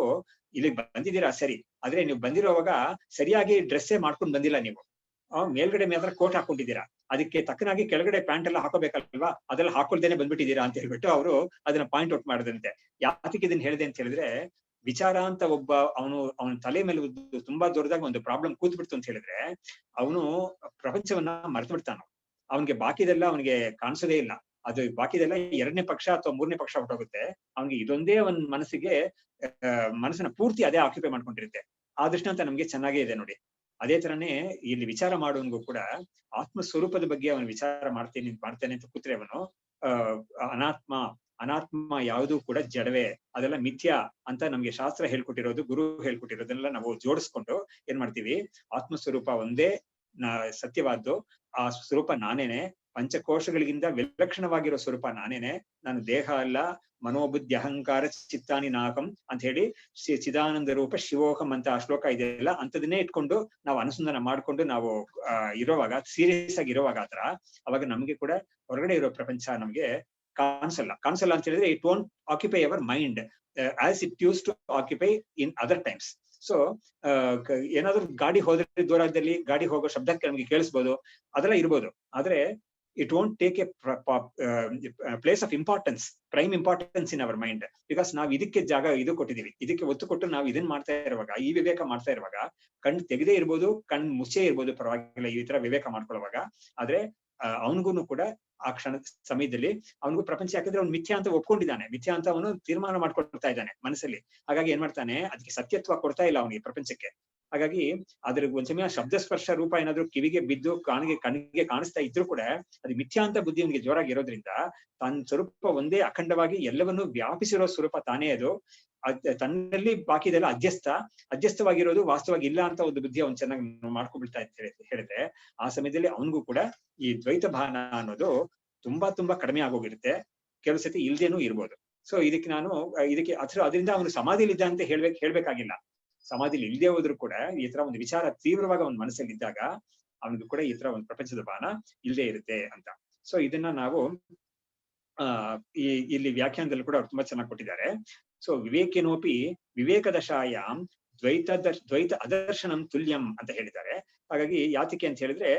ಇಲ್ಲಿಗೆ ಬಂದಿದ್ದೀರಾ ಸರಿ, ಆದ್ರೆ ನೀವು ಬಂದಿರೋವಾಗ ಸರಿಯಾಗಿ ಡ್ರೆಸ್ಸೇ ಮಾಡ್ಕೊಂಡು ಬಂದಿಲ್ಲ. ನೀವು ಮೇಲ್ಗಡೆ ಮಾತ್ರ ಕೋಟ್ ಹಾಕೊಂಡಿದ್ದೀರಾ, ಅದಕ್ಕೆ ತಕ್ಕನಾಗಿ ಕೆಳಗಡೆ ಪ್ಯಾಂಟ್ ಎಲ್ಲ ಹಾಕೋಬೇಕಲ್ವಾ, ಅದೆಲ್ಲ ಹಾಕೊಳ್ದೇನೆ ಬಂದ್ಬಿಟ್ಟಿದ್ದೀರಾ ಅಂತ ಹೇಳ್ಬಿಟ್ಟು ಅವರು ಅದನ್ನ ಪಾಯಿಂಟ್ ಔಟ್ ಮಾಡಿದಂತೆ. ಯಾತಕ್ಕೆ ಇದನ್ನ ಹೇಳಿದೆ ಅಂತ ಹೇಳಿದ್ರೆ, ವಿಚಾರ ಅಂತ ಅವನ ತಲೆ ಮೇಲೆ ತುಂಬಾ ದೊಡ್ಡದಾಗಿ ಒಂದು ಪ್ರಾಬ್ಲಮ್ ಕೂತ್ಬಿಡ್ತು ಅಂತ ಹೇಳಿದ್ರೆ ಅವನು ಪ್ರಪಂಚವನ್ನ ಮರ್ತು ಬಿಡ್ತಾನ. ಅವನಿಗೆ ಬಾಕಿದೆಲ್ಲ ಅವನಿಗೆ ಕಾಣಿಸೋದೇ ಇಲ್ಲ. ಅದು ಬಾಕಿದೆಲ್ಲ ಎರಡನೇ ಪಕ್ಷ ಅಥವಾ ಮೂರನೇ ಪಕ್ಷ ಹೊಟ್ಟೋಗುತ್ತೆ. ಅವನಿಗೆ ಇದೊಂದೇ ಒಂದ್ ಮನಸ್ಸನ್ನ ಪೂರ್ತಿ ಅದೇ ಆಕ್ಯುಪೈ ಮಾಡ್ಕೊಂಡಿರುತ್ತೆ. ಆ ದೃಷ್ಟಾಂತ ನಮ್ಗೆ ಚೆನ್ನಾಗೇ ಇದೆ ನೋಡಿ. ಅದೇ ತರನೇ ಇಲ್ಲಿ ವಿಚಾರ ಮಾಡುವವನಿಗೂ ಕೂಡ ಆತ್ಮ ಸ್ವರೂಪದ ಬಗ್ಗೆ ಅವನು ವಿಚಾರ ಮಾಡ್ತೇನೆ ಅಂತ ಕೂತ್ರೆ ಅವನು ಅನಾತ್ಮ ಯಾವುದೂ ಕೂಡ ಜಡವೇ, ಅದೆಲ್ಲ ಮಿಥ್ಯಾ ಅಂತ ನಮ್ಗೆ ಶಾಸ್ತ್ರ ಹೇಳ್ಕೊಟ್ಟಿರೋದು, ಗುರು ಹೇಳ್ಕೊಟ್ಟಿರೋದನ್ನೆಲ್ಲ ನಾವು ಜೋಡಿಸ್ಕೊಂಡು ಏನ್ ಮಾಡ್ತೀವಿ, ಆತ್ಮ ಸ್ವರೂಪ ಒಂದೇ ಸತ್ಯವಾದ್ದು, ಆ ಸ್ವರೂಪ ನಾನೇನೆ, ಪಂಚಕೋಶಗಳಿಗಿಂತ ವಿಲಕ್ಷಣವಾಗಿರೋ ಸ್ವರೂಪ ನಾನೇನೆ, ನಾನು ದೇಹ ಅಲ್ಲ, ಮನೋಬುದ್ಧಿ ಅಹಂಕಾರ ಚಿತ್ತಾನಿ ನಾಕಂ ಅಂತ ಹೇಳಿ ಚಿದಾನಂದ ರೂಪ ಶಿವೋಹಂ ಅಂತ ಆ ಶ್ಲೋಕ ಇದೆಯಲ್ಲ, ಅಂತದನ್ನೇ ಇಟ್ಕೊಂಡು ನಾವು ಅನುಸಂಧಾನ ಮಾಡ್ಕೊಂಡು ನಾವು ಇರೋವಾಗ, ಸೀರಿಯಸ್ ಆಗಿ ಇರೋವಾಗ ಆತರ, ಅವಾಗ ನಮ್ಗೆ ಕೂಡ ಹೊರಗಡೆ ಇರೋ ಪ್ರಪಂಚ ನಮ್ಗೆ ಕಾಣಿಸಲ್ಲ ಅಂತ ಹೇಳಿದ್ರೆ it won't occupy our mind as it used to occupy in other times. So ಏನಾದ್ರು ಗಾಡಿ ಹೋದ್ರೆ ದೂರದಲ್ಲಿ ಗಾಡಿ ಹೋಗೋ ಶಬ್ದಕ್ಕೆ ನಮ್ಗೆ ಕೇಳಿಸ್ಬೋದು, ಅದೆಲ್ಲ ಇರ್ಬೋದು, ಆದ್ರೆ it won't take A place of importance, prime importance in our mind. Because ನಾವು ಇದಕ್ಕೆ ಇದು ಕೊಟ್ಟಿದೀವಿ, ಇದಕ್ಕೆ ಒತ್ತು ಕೊಟ್ಟು ನಾವು ಇದನ್ನ ಮಾಡ್ತಾ ಇರುವಾಗ, ಈ ವಿವೇಕ ಮಾಡ್ತಾ ಇರುವಾಗ, ಕಣ್ಣು ತೆಗೆದೇ ಇರ್ಬೋದು, ಕಣ್ಣು ಮುಚ್ಚೇ ಇರ್ಬೋದು, ಪರವಾಗಿಲ್ಲ ಈ ತರ ವಿವೇಕ ಮಾಡ್ಕೊಳ್ಳುವಾಗ, ಆದ್ರೆ ಅವನಿಗೂ ಕೂಡ ಆ ಕ್ಷಣ ಸಮಯದಲ್ಲಿ ಅವನಿಗೂ ಪ್ರಪಂಚ, ಯಾಕಂದ್ರೆ ಅವ್ನು ಮಿಥ್ಯಾ ಅಂತ ಒಪ್ಕೊಂಡಿದ್ದಾನೆ, ಮಿಥ್ಯಾ ಅಂತ ಅವನು ತೀರ್ಮಾನ ಮಾಡ್ಕೊಳ್ತಾ ಇದ್ದಾನೆ ಮನಸ್ಸಲ್ಲಿ. ಹಾಗಾಗಿ ಏನ್ ಮಾಡ್ತಾನೆ, ಅದಕ್ಕೆ ಸತ್ಯತ್ವ ಕೊಡ್ತಾ ಇಲ್ಲ ಅವನಿಗೆ ಪ್ರಪಂಚಕ್ಕೆ. ಹಾಗಾಗಿ ಅದ್ರ ಒಂದ್ ಸಮಯ ಶಬ್ದ ಸ್ಪರ್ಶ ರೂಪ ಏನಾದ್ರು ಕಿವಿಗೆ ಬಿದ್ದು ಕಣ್ಣಿಗೆ ಕಾಣಿಸ್ತಾ ಇದ್ರು ಕೂಡ ಅದು ಮಿಥ್ಯಾ ಅಂತ ಬುದ್ಧಿ ಅವನಿಗೆ ಜೋರಾಗಿ ಇರೋದ್ರಿಂದ ತನ್ನ ಸ್ವರೂಪ ಒಂದೇ ಅಖಂಡವಾಗಿ ಎಲ್ಲವನ್ನೂ ವ್ಯಾಪಿಸಿರೋ ಸ್ವರೂಪ ತಾನೇ ಅದು. ತನ್ನಲ್ಲಿ ಬಾಕಿ ಇದೆಲ್ಲ ಅಧ್ಯಸ್ಥವಾಗಿರೋದು ವಾಸ್ತವವಾಗಿ ಇಲ್ಲ ಅಂತ ಒಂದು ಬುದ್ಧಿ ಅವ್ನು ಚೆನ್ನಾಗಿ ಮಾಡ್ಕೊಂಡ್ಬಿಡ್ತಾ ಅಂತ ಹೇಳಿದ್ರೆ ಆ ಸಮಯದಲ್ಲಿ ಅವನಿಗೂ ಕೂಡ ಈ ದ್ವೈತ ಭಾನ ಅನ್ನೋದು ತುಂಬಾ ಕಡಿಮೆ ಆಗೋಗಿರುತ್ತೆ, ಕೆಲವು ಸತಿ ಇಲ್ದೇನೂ ಇರ್ಬೋದು. ಸೊ ಇದಕ್ಕೆ ಅದರಿಂದ ಅವನು ಸಮಾಧಿಲಿದ್ದ ಅಂತ ಹೇಳ್ಬೇಕಾಗಿಲ್ಲ. ಸಮಾಧಿಲಿ ಇಲ್ಲದೆ ಹೋದ್ರು ಕೂಡ ಈ ತರ ಒಂದು ವಿಚಾರ ತೀವ್ರವಾಗಿ ಅವನ ಮನಸ್ಸಲ್ಲಿ ಇದ್ದಾಗ ಅವನಿಗೂ ಕೂಡ ಈ ತರ ಒಂದು ಪ್ರಪಂಚದ ಭಾನ ಇಲ್ಲದೆ ಇರುತ್ತೆ ಅಂತ. ಸೊ ಇದನ್ನ ನಾವು ಇಲ್ಲಿ ವ್ಯಾಖ್ಯಾನದಲ್ಲಿ ಕೂಡ ಅವ್ರು ತುಂಬಾ ಚೆನ್ನಾಗಿ ಕೊಟ್ಟಿದ್ದಾರೆ. ಸೊ ವಿವೇಕಿನೋಪಿ ವಿವೇಕದಶಾಯಾಮ್ ದ್ವೈತ ಅದರ್ಶನಂ ತುಲ್ಯಂ ಅಂತ ಹೇಳಿದ್ದಾರೆ. ಹಾಗಾಗಿ ಯಾತಿಕೆ ಅಂತ ಹೇಳಿದ್ರೆ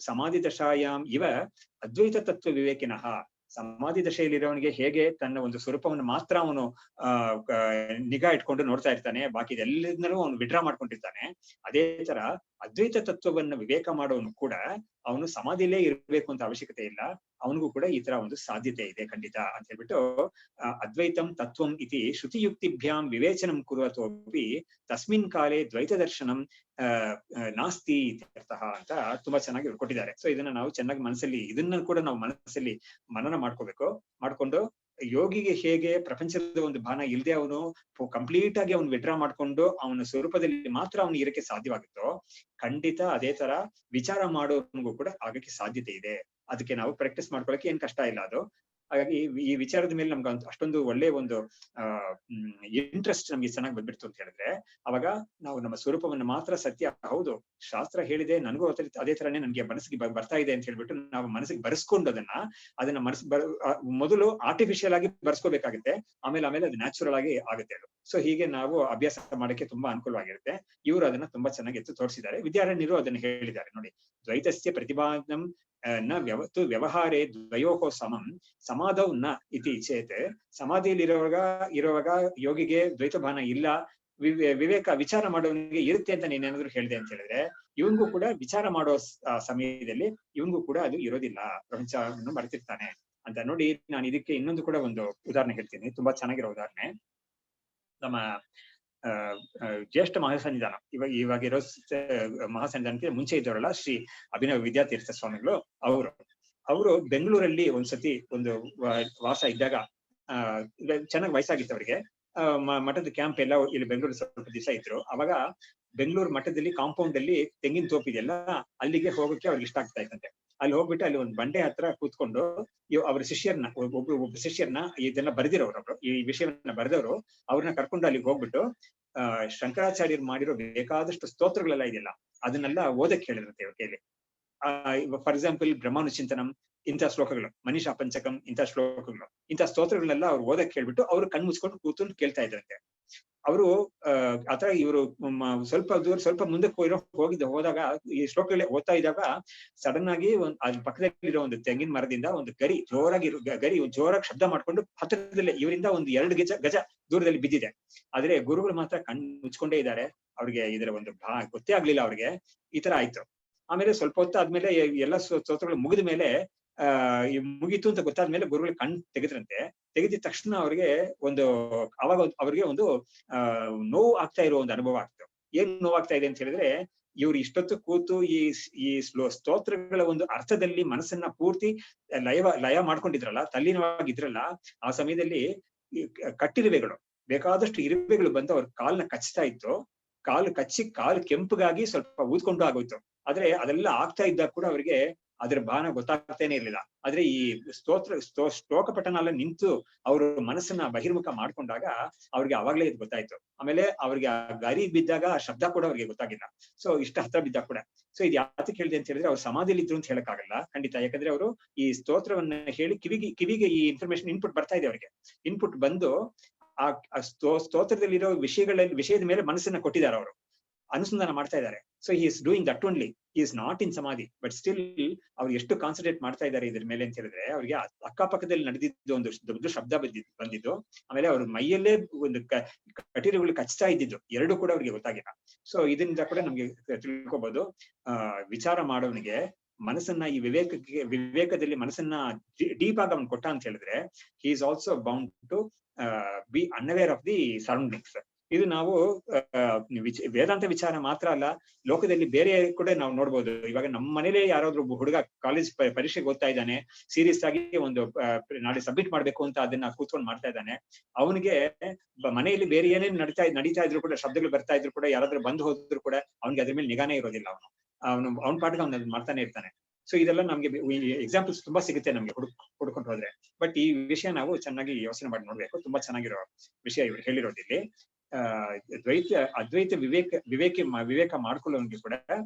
ಸಮಾಧಿ ದಶಾಯಾಮ್ ಇವ ಅದ್ವೈತ ತತ್ವ ವಿವೇಕಿನಃ, ಸಮಾಧಿ ದಶೆಯಲ್ಲಿರೋವನಿಗೆ ಹೇಗೆ ತನ್ನ ಒಂದು ಸ್ವರೂಪವನ್ನು ಮಾತ್ರ ಅವನು ನಿಗಾ ಇಟ್ಕೊಂಡು ನೋಡ್ತಾ ಇರ್ತಾನೆ, ಬಾಕಿ ಇದೆಲ್ಲದನ್ನೂ ಅವನು ವಿಡ್ರಾ ಮಾಡ್ಕೊಂಡಿರ್ತಾನೆ, ಅದೇ ತರ ಅದ್ವೈತ ತತ್ವವನ್ನು ವಿವೇಕ ಮಾಡೋನು ಕೂಡ ಅವನು ಸಮಾಧಿಲೇ ಇರಬೇಕು ಅಂತ ಅವಶ್ಯಕತೆ ಇಲ್ಲ, ಅವನಿಗೂ ಕೂಡ ಈ ತರ ಒಂದು ಸಾಧ್ಯತೆ ಇದೆ ಖಂಡಿತ ಅಂತ ಹೇಳ್ಬಿಟ್ಟು ಅದ್ವೈತಂ ತತ್ವಂ ಇತಿ ಶ್ರುತಿಯುಕ್ತಿಭ್ಯಾಂ ವಿವೇಚನಂ ಕುರುವತೋಪಿ ತಸ್ಮಿನ್ ಕಾಲೇ ದ್ವೈತ ದರ್ಶನಂ ನಾಸ್ತಿ ಇತ್ಯರ್ಥಃ ಅಂತ ತುಂಬಾ ಚೆನ್ನಾಗಿ ಕೊಟ್ಟಿದ್ದಾರೆ. ಸೊ ಇದನ್ನ ನಾವು ಚೆನ್ನಾಗಿ ಮನಸ್ಸಲ್ಲಿ ಇದನ್ನ ಕೂಡ ನಾವು ಮನಸ್ಸಲ್ಲಿ ಮನನ ಮಾಡ್ಕೊಂಡು ಯೋಗಿಗೆ ಹೇಗೆ ಪ್ರಪಂಚದ ಒಂದು ಭಾನ ಇಲ್ಲದೆ ಅವನು ಕಂಪ್ಲೀಟ್ ಆಗಿ ಅವನು ವಿಡ್ರಾ ಮಾಡ್ಕೊಂಡು ಅವನ ಸ್ವರೂಪದಲ್ಲಿ ಮಾತ್ರ ಅವನು ಇರಕ್ಕೆ ಸಾಧ್ಯವಾಗುತ್ತೋ, ಖಂಡಿತ ಅದೇ ತರ ವಿಚಾರ ಮಾಡೋನಿಗೂ ಕೂಡ ಆಗಕ್ಕೆ ಸಾಧ್ಯತೆ ಇದೆ. ಅದಕ್ಕೆ ನಾವು ಪ್ರಾಕ್ಟೀಸ್ ಮಾಡ್ಕೊಳಕ್ಕೆ ಏನ್ ಕಷ್ಟ ಇಲ್ಲ ಅದು. ಹಾಗಾಗಿ ಈ ವಿಚಾರದ ಮೇಲೆ ನಮ್ಗೆ ಅಷ್ಟೊಂದು ಒಳ್ಳೆ ಒಂದು ಇಂಟ್ರೆಸ್ಟ್ ನಮ್ಗೆ ಚೆನ್ನಾಗಿ ಬಂದ್ಬಿಡ್ತು ಅಂತ ಹೇಳಿದ್ರೆ ಅವಾಗ ನಾವು ನಮ್ಮ ಸ್ವರೂಪವನ್ನು ಮಾತ್ರ ಸತ್ಯ, ಹೌದು ಶಾಸ್ತ್ರ ಹೇಳಿದೆ, ನನಗೂ ಅದೇ ತರನೇ ನನ್ಗೆ ಮನಸ್ಸಿಗೆ ಬರ್ತಾ ಇದೆ ಅಂತ ಹೇಳ್ಬಿಟ್ಟು ನಾವು ಮನಸ್ಸಿಗೆ ಬರೆಸ್ಕೊಂಡು ಅದನ್ನ ಮೊದಲು ಆರ್ಟಿಫಿಷಿಯಲ್ ಆಗಿ ಬರ್ಸ್ಕೋಬೇಕಾಗುತ್ತೆ, ಆಮೇಲೆ ಅದು ನ್ಯಾಚುರಲ್ ಆಗಿ ಆಗುತ್ತೆ ಅದು. ಸೊ ಹೀಗೆ ನಾವು ಅಭ್ಯಾಸ ಮಾಡಕ್ಕೆ ತುಂಬಾ ಅನುಕೂಲವಾಗಿರುತ್ತೆ. ಇವರು ಅದನ್ನ ತುಂಬಾ ಚೆನ್ನಾಗಿ ಎತ್ತು ತೋರಿಸಿದ್ದಾರೆ. ವಿದ್ಯಾರಣ್ಯರು ಅದನ್ನ ಹೇಳಿದ್ದಾರೆ ನೋಡಿ, ದ್ವೈತಸ್ಯ ಪ್ರತಿಪಾದನಂ ನ ವ್ಯವಹಾರೇ ದ್ವಯೋಹೋ ಸಮಂ ಸಮಾಧೌ ನ ಇತಿ ಚೇತ್, ಸಮಾಧಿಯಲ್ಲಿ ಇರುವಾಗ ಯೋಗಿಗೆ ದ್ವೈತ ಭಾನ ಇಲ್ಲ, ವಿಚಾರ ಮಾಡೋನಿಗೆ ಇರುತ್ತೆ ಅಂತ ನೀನೇನಾದ್ರು ಹೇಳಿದೆ ಅಂತ ಹೇಳಿದ್ರೆ ಇವನ್ಗೂ ಕೂಡ ವಿಚಾರ ಮಾಡೋ ಸಮಯದಲ್ಲಿ ಇವನ್ಗೂ ಕೂಡ ಅದು ಇರೋದಿಲ್ಲ, ಪ್ರಪಂಚವನ್ನು ಮರೆತಿರ್ತಾನೆ ಅಂತ. ನೋಡಿ, ನಾನು ಇದಕ್ಕೆ ಇನ್ನೊಂದು ಕೂಡ ಒಂದು ಉದಾಹರಣೆ ಹೇಳ್ತೀನಿ, ತುಂಬಾ ಚೆನ್ನಾಗಿರೋ ಉದಾಹರಣೆ. ನಮ್ಮ ಜ್ಯೇಷ್ಠ ಮಹಾಸನ್ನಿಧಾನ ಇವಾಗಿರೋ ಮಹಾಸನ್ನಿಧಾನಕ್ಕೆ ಮುಂಚೆ ಇದ್ದವರಲ್ಲ, ಶ್ರೀ ಅಭಿನವ ವಿದ್ಯಾತೀರ್ಥ ಸ್ವಾಮಿಗಳು, ಅವರು ಬೆಂಗಳೂರಲ್ಲಿ ಒಂದ್ಸತಿ ಒಂದು ವಾಸ ಇದ್ದಾಗ ಚೆನ್ನಾಗಿ ವಯಸ್ಸಾಗಿತ್ತು ಅವರಿಗೆ. ಮಠದ ಕ್ಯಾಂಪ್ ಎಲ್ಲ ಇಲ್ಲಿ ಬೆಂಗಳೂರು ಸ್ವಲ್ಪ ದಿವಸ ಇದ್ರು. ಅವಾಗ ಬೆಂಗಳೂರು ಮಠದಲ್ಲಿ ಕಾಂಪೌಂಡ್ ಅಲ್ಲಿ ತೆಂಗಿನ ತೋಪಿದೆಯಲ್ಲ, ಅಲ್ಲಿಗೆ ಹೋಗಕ್ಕೆ ಅವ್ರಿಗೆ ಇಷ್ಟ ಆಗ್ತಾ ಇತ್ತಂತೆ. ಅಲ್ಲಿ ಹೋಗ್ಬಿಟ್ಟು ಅಲ್ಲಿ ಒಂದು ಬಂಡೆ ಹತ್ರ ಕೂತ್ಕೊಂಡು ಅವ್ರ ಶಿಷ್ಯರನ್ನ ಒಬ್ಬ ಶಿಷ್ಯರನ್ನ ಇದನ್ನ ಬರೆದಿರೋರು, ಈ ವಿಷಯವನ್ನ ಬರೆದವರು, ಅವ್ರನ್ನ ಕರ್ಕೊಂಡು ಅಲ್ಲಿಗೆ ಹೋಗ್ಬಿಟ್ಟು ಶಂಕರಾಚಾರ್ಯರು ಮಾಡಿರೋ ಬೇಕಾದಷ್ಟು ಸ್ತೋತ್ರಗಳೆಲ್ಲ ಇದೆಯಲ್ಲ ಅದನ್ನೆಲ್ಲ ಓದಕ್ಕೆ ಹೇಳಿದ್ರಂತೆ ಅವ್ರ ಕೈಲಿ. ಫಾರ್ ಎಕ್ಸಾಂಪಲ್ ಬ್ರಹ್ಮಾನುಚಿಂತನಂ ಇಂಥ ಶ್ಲೋಕಗಳು, ಮನೀಷಾ ಪಂಚಕಂ ಇಂಥ ಶ್ಲೋಕಗಳು, ಇಂಥ ಸ್ತೋತ್ರಗಳನ್ನೆಲ್ಲ ಅವ್ರು ಓದಕ್ಕೆ ಹೇಳ್ಬಿಟ್ಟು ಅವ್ರು ಕಣ್ ಮುಚ್ಕೊಂಡು ಕೂತ್ಕೊಂಡು ಕೇಳ್ತಾ ಇದ್ರಂತೆ. ಅವರು ಆತರ ಇವರು ಸ್ವಲ್ಪ ಮುಂದಕ್ಕೆ ಹೋದಾಗ ಈ ಶ್ಲೋಕಗಳೇ ಓದ್ತಾ ಇದ್ದಾಗ ಸಡನ್ ಆಗಿ ಅದ್ರ ಪಕ್ಕದಲ್ಲಿರೋ ಒಂದು ತೆಂಗಿನ ಮರದಿಂದ ಒಂದು ಗರಿ ಜೋರಾಗಿ ಶಬ್ದ ಮಾಡ್ಕೊಂಡು ಹತ್ತಿರದಲ್ಲೇ ಇವರಿಂದ ಒಂದು 2 ಗಜ ದೂರದಲ್ಲಿ ಬಿದ್ದಿದೆ. ಆದ್ರೆ ಗುರುಗಳು ಮಾತ್ರ ಕಣ್ ಮುಚ್ಕೊಂಡೇ ಇದ್ದಾರೆ. ಅವ್ರಿಗೆ ಇದರ ಒಂದು ಗೊತ್ತೇ ಆಗ್ಲಿಲ್ಲ ಅವ್ರಿಗೆ. ಈ ತರ ಆಯ್ತು. ಆಮೇಲೆ ಸ್ವಲ್ಪ ಹೊತ್ತಾದ್ಮೇಲೆ ಎಲ್ಲ ಸ್ತೋತ್ರಗಳು ಮುಗಿದ ಮೇಲೆ ಮುಗೀತು ಅಂತ ಗೊತ್ತಾದ್ಮೇಲೆ ಗುರುಗಳು ಕಣ್ ತೆಗೆದಿದ ತಕ್ಷಣ ಅವ್ರಿಗೆ ಅವ್ರಿಗೆ ಒಂದು ನೋವು ಆಗ್ತಾ ಇರೋ ಒಂದು ಅನುಭವ ಆಗ್ತು. ಏನ್ ನೋವಾಗ್ತಾ ಇದೆ ಅಂತ ಹೇಳಿದ್ರೆ, ಇವ್ರು ಇಷ್ಟೊತ್ತು ಕೂತು ಈ ಸ್ತೋತ್ರಗಳ ಒಂದು ಅರ್ಥದಲ್ಲಿ ಮನಸ್ಸನ್ನ ಪೂರ್ತಿ ಲಯ ಮಾಡ್ಕೊಂಡಿದ್ರಲ್ಲ, ತಲ್ಲೀನವಾಗಿದ್ರಲ್ಲ, ಆ ಸಮಯದಲ್ಲಿ ಕಟ್ಟಿರುವೆಗಳು, ಬೇಕಾದಷ್ಟು ಇರುವೆಗಳು ಬಂದು ಅವ್ರ ಕಾಲ್ನ ಕಚ್ತಾ ಇತ್ತು. ಕಾಲು ಕೆಂಪಗಾಗಿ ಸ್ವಲ್ಪ ಊದ್ಕೊಂಡು ಆಗೋಯ್ತು. ಆದ್ರೆ ಅದೆಲ್ಲ ಆಗ್ತಾ ಇದ್ದಾಗ ಕೂಡ ಅವ್ರಿಗೆ ಅದ್ರ ಭಾನ ಗೊತ್ತಾಗ್ತೇನೆ ಇರ್ಲಿಲ್ಲ. ಆದ್ರೆ ಈ ಶ್ಲೋಕ ಪಠಣ ಎಲ್ಲ ನಿಂತು ಅವರು ಮನಸ್ಸನ್ನ ಬಹಿರ್ಮುಖ ಮಾಡ್ಕೊಂಡಾಗ ಅವ್ರಿಗೆ ಅವಾಗ್ಲೇ ಇದು ಗೊತ್ತಾಯ್ತು. ಆಮೇಲೆ ಅವ್ರಿಗೆ ಆ ಗರಿ ಬಿದ್ದಾಗ ಆ ಶಬ್ದ ಕೂಡ ಅವ್ರಿಗೆ ಗೊತ್ತಾಗಿಲ್ಲ. ಸೊ ಇಷ್ಟ ಹತ್ರ ಬಿದ್ದಾಗ ಕೂಡ. ಸೊ ಇದು ಯಾತಕ್ಕೆ ಹೇಳಿದೆ ಅಂತ ಹೇಳಿದ್ರೆ, ಅವ್ರು ಸಮಾಧಿಯಲ್ಲಿ ಇದ್ರು ಅಂತ ಹೇಳಕ್ಕಾಗಲ್ಲ ಖಂಡಿತ. ಯಾಕಂದ್ರೆ ಅವರು ಈ ಸ್ತೋತ್ರವನ್ನ ಹೇಳಿ ಕಿವಿಗೆ ಈ ಇನ್ಫಾರ್ಮೇಶನ್ ಇನ್ಪುಟ್ ಬರ್ತಾ ಇದೆ ಅವ್ರಿಗೆ. ಇನ್ಪುಟ್ ಬಂದು ಆ ಸ್ತೋತ್ರದಲ್ಲಿರೋ ವಿಷಯದ ಮೇಲೆ ಮನಸ್ಸನ್ನ ಕೊಟ್ಟಿದ್ದಾರೆ, ಅವರು ಅನುಸಂಧಾನ ಮಾಡ್ತಾ ಇದ್ದಾರೆ. So he is doing that only, he is not in ಸಮಾಧಿ, ಬಟ್ ಸ್ಟಿಲ್ ಅವ್ರು ಎಷ್ಟು ಕಾನ್ಸಂಟ್ರೇಟ್ ಮಾಡ್ತಾ ಇದ್ದಾರೆ ಇದ್ರ ಮೇಲೆ ಅಂತ ಹೇಳಿದ್ರೆ, ಅವ್ರಿಗೆ ಅಕ್ಕಪಕ್ಕದಲ್ಲಿ ನಡೆದಿದ್ದು ಒಂದು ದೊಡ್ಡ ಶಬ್ದ ಬಂದಿದ್ದು, ಆಮೇಲೆ ಅವ್ರ ಮೈಯಲ್ಲೇ ಒಂದು ಕಟೀರುಗಳು ಕಚ್ತಾ ಇದ್ದಿದ್ದು, ಎರಡು ಕೂಡ ಅವ್ರಿಗೆ ಗೊತ್ತಾಗಿಲ್ಲ. ಸೊ ಇದರಿಂದ ಕೂಡ ನಮ್ಗೆ ತಿಳ್ಕೊಬಹುದು, ವಿಚಾರ ಮಾಡೋನಿಗೆ ಮನಸ್ಸನ್ನ ಈ ವಿವೇಕದಲ್ಲಿ ಮನಸ್ಸನ್ನ ಡೀಪ್ ಆಗಿ ಅವ್ನು ಕೊಟ್ಟ ಅಂತ ಹೇಳಿದ್ರೆ he is also bound to be unaware of the surroundings. ಇದು ನಾವು ವೇದಾಂತ ವಿಚಾರ ಮಾತ್ರ ಅಲ್ಲ, ಲೋಕದಲ್ಲಿ ಬೇರೆ ಕೂಡ ನಾವು ನೋಡ್ಬೋದು. ಇವಾಗ ನಮ್ಮ ಮನೇಲಿ ಯಾರಾದ್ರೂ ಹುಡುಗ ಕಾಲೇಜ್ ಪರೀಕ್ಷೆಗೆ ಓದ್ತಾ ಇದ್ದಾನೆ, ಸೀರಿಯಸ್ ಆಗಿ ಒಂದು ನಾಳೆ ಸಬ್ಮಿಟ್ ಮಾಡ್ಬೇಕು ಅಂತ ಅದನ್ನ ಕೂತ್ಕೊಂಡು ಮಾಡ್ತಾ ಇದ್ದಾನೆ. ಅವನಿಗೆ ಮನೆಯಲ್ಲಿ ಬೇರೆ ಏನೇನು ನಡೀತಾ ಇದ್ರು ಕೂಡ, ಶಬ್ದಗಳು ಬರ್ತಾ ಇದ್ರು ಕೂಡ, ಯಾರಾದ್ರೂ ಬಂದು ಹೋದ್ರು ಕೂಡ ಅವನಿಗೆ ಅದ್ರ ಮೇಲೆ ನಿಗಾನೇ ಇರೋದಿಲ್ಲ. ಅವನ ಪಾಠಕ್ಕೆ ಅವ್ನು ಮಾಡ್ತಾನೆ ಇರ್ತಾನೆ. ಸೊ ಇದೆಲ್ಲ ನಮ್ಗೆ ಎಕ್ಸಾಂಪಲ್ಸ್ ತುಂಬಾ ಸಿಗುತ್ತೆ ನಮ್ಗೆ ಹುಡ್ಕೊಂಡು ಹೋದ್ರೆ. ಬಟ್ ಈ ವಿಷಯ ನಾವು ಚೆನ್ನಾಗಿ ಯೋಚನೆ ಮಾಡಿ ನೋಡ್ಬೇಕು. ತುಂಬಾ ಚೆನ್ನಾಗಿರೋ ವಿಷಯ ಇವ್ರು ಹೇಳಿರೋದಿಲ್ಲಿ. ಅದ್ವೈತ ವಿವೇಕ ಮಾಡ್ಕೊಳ್ಳೋನ್ಗೆ ಕೂಡ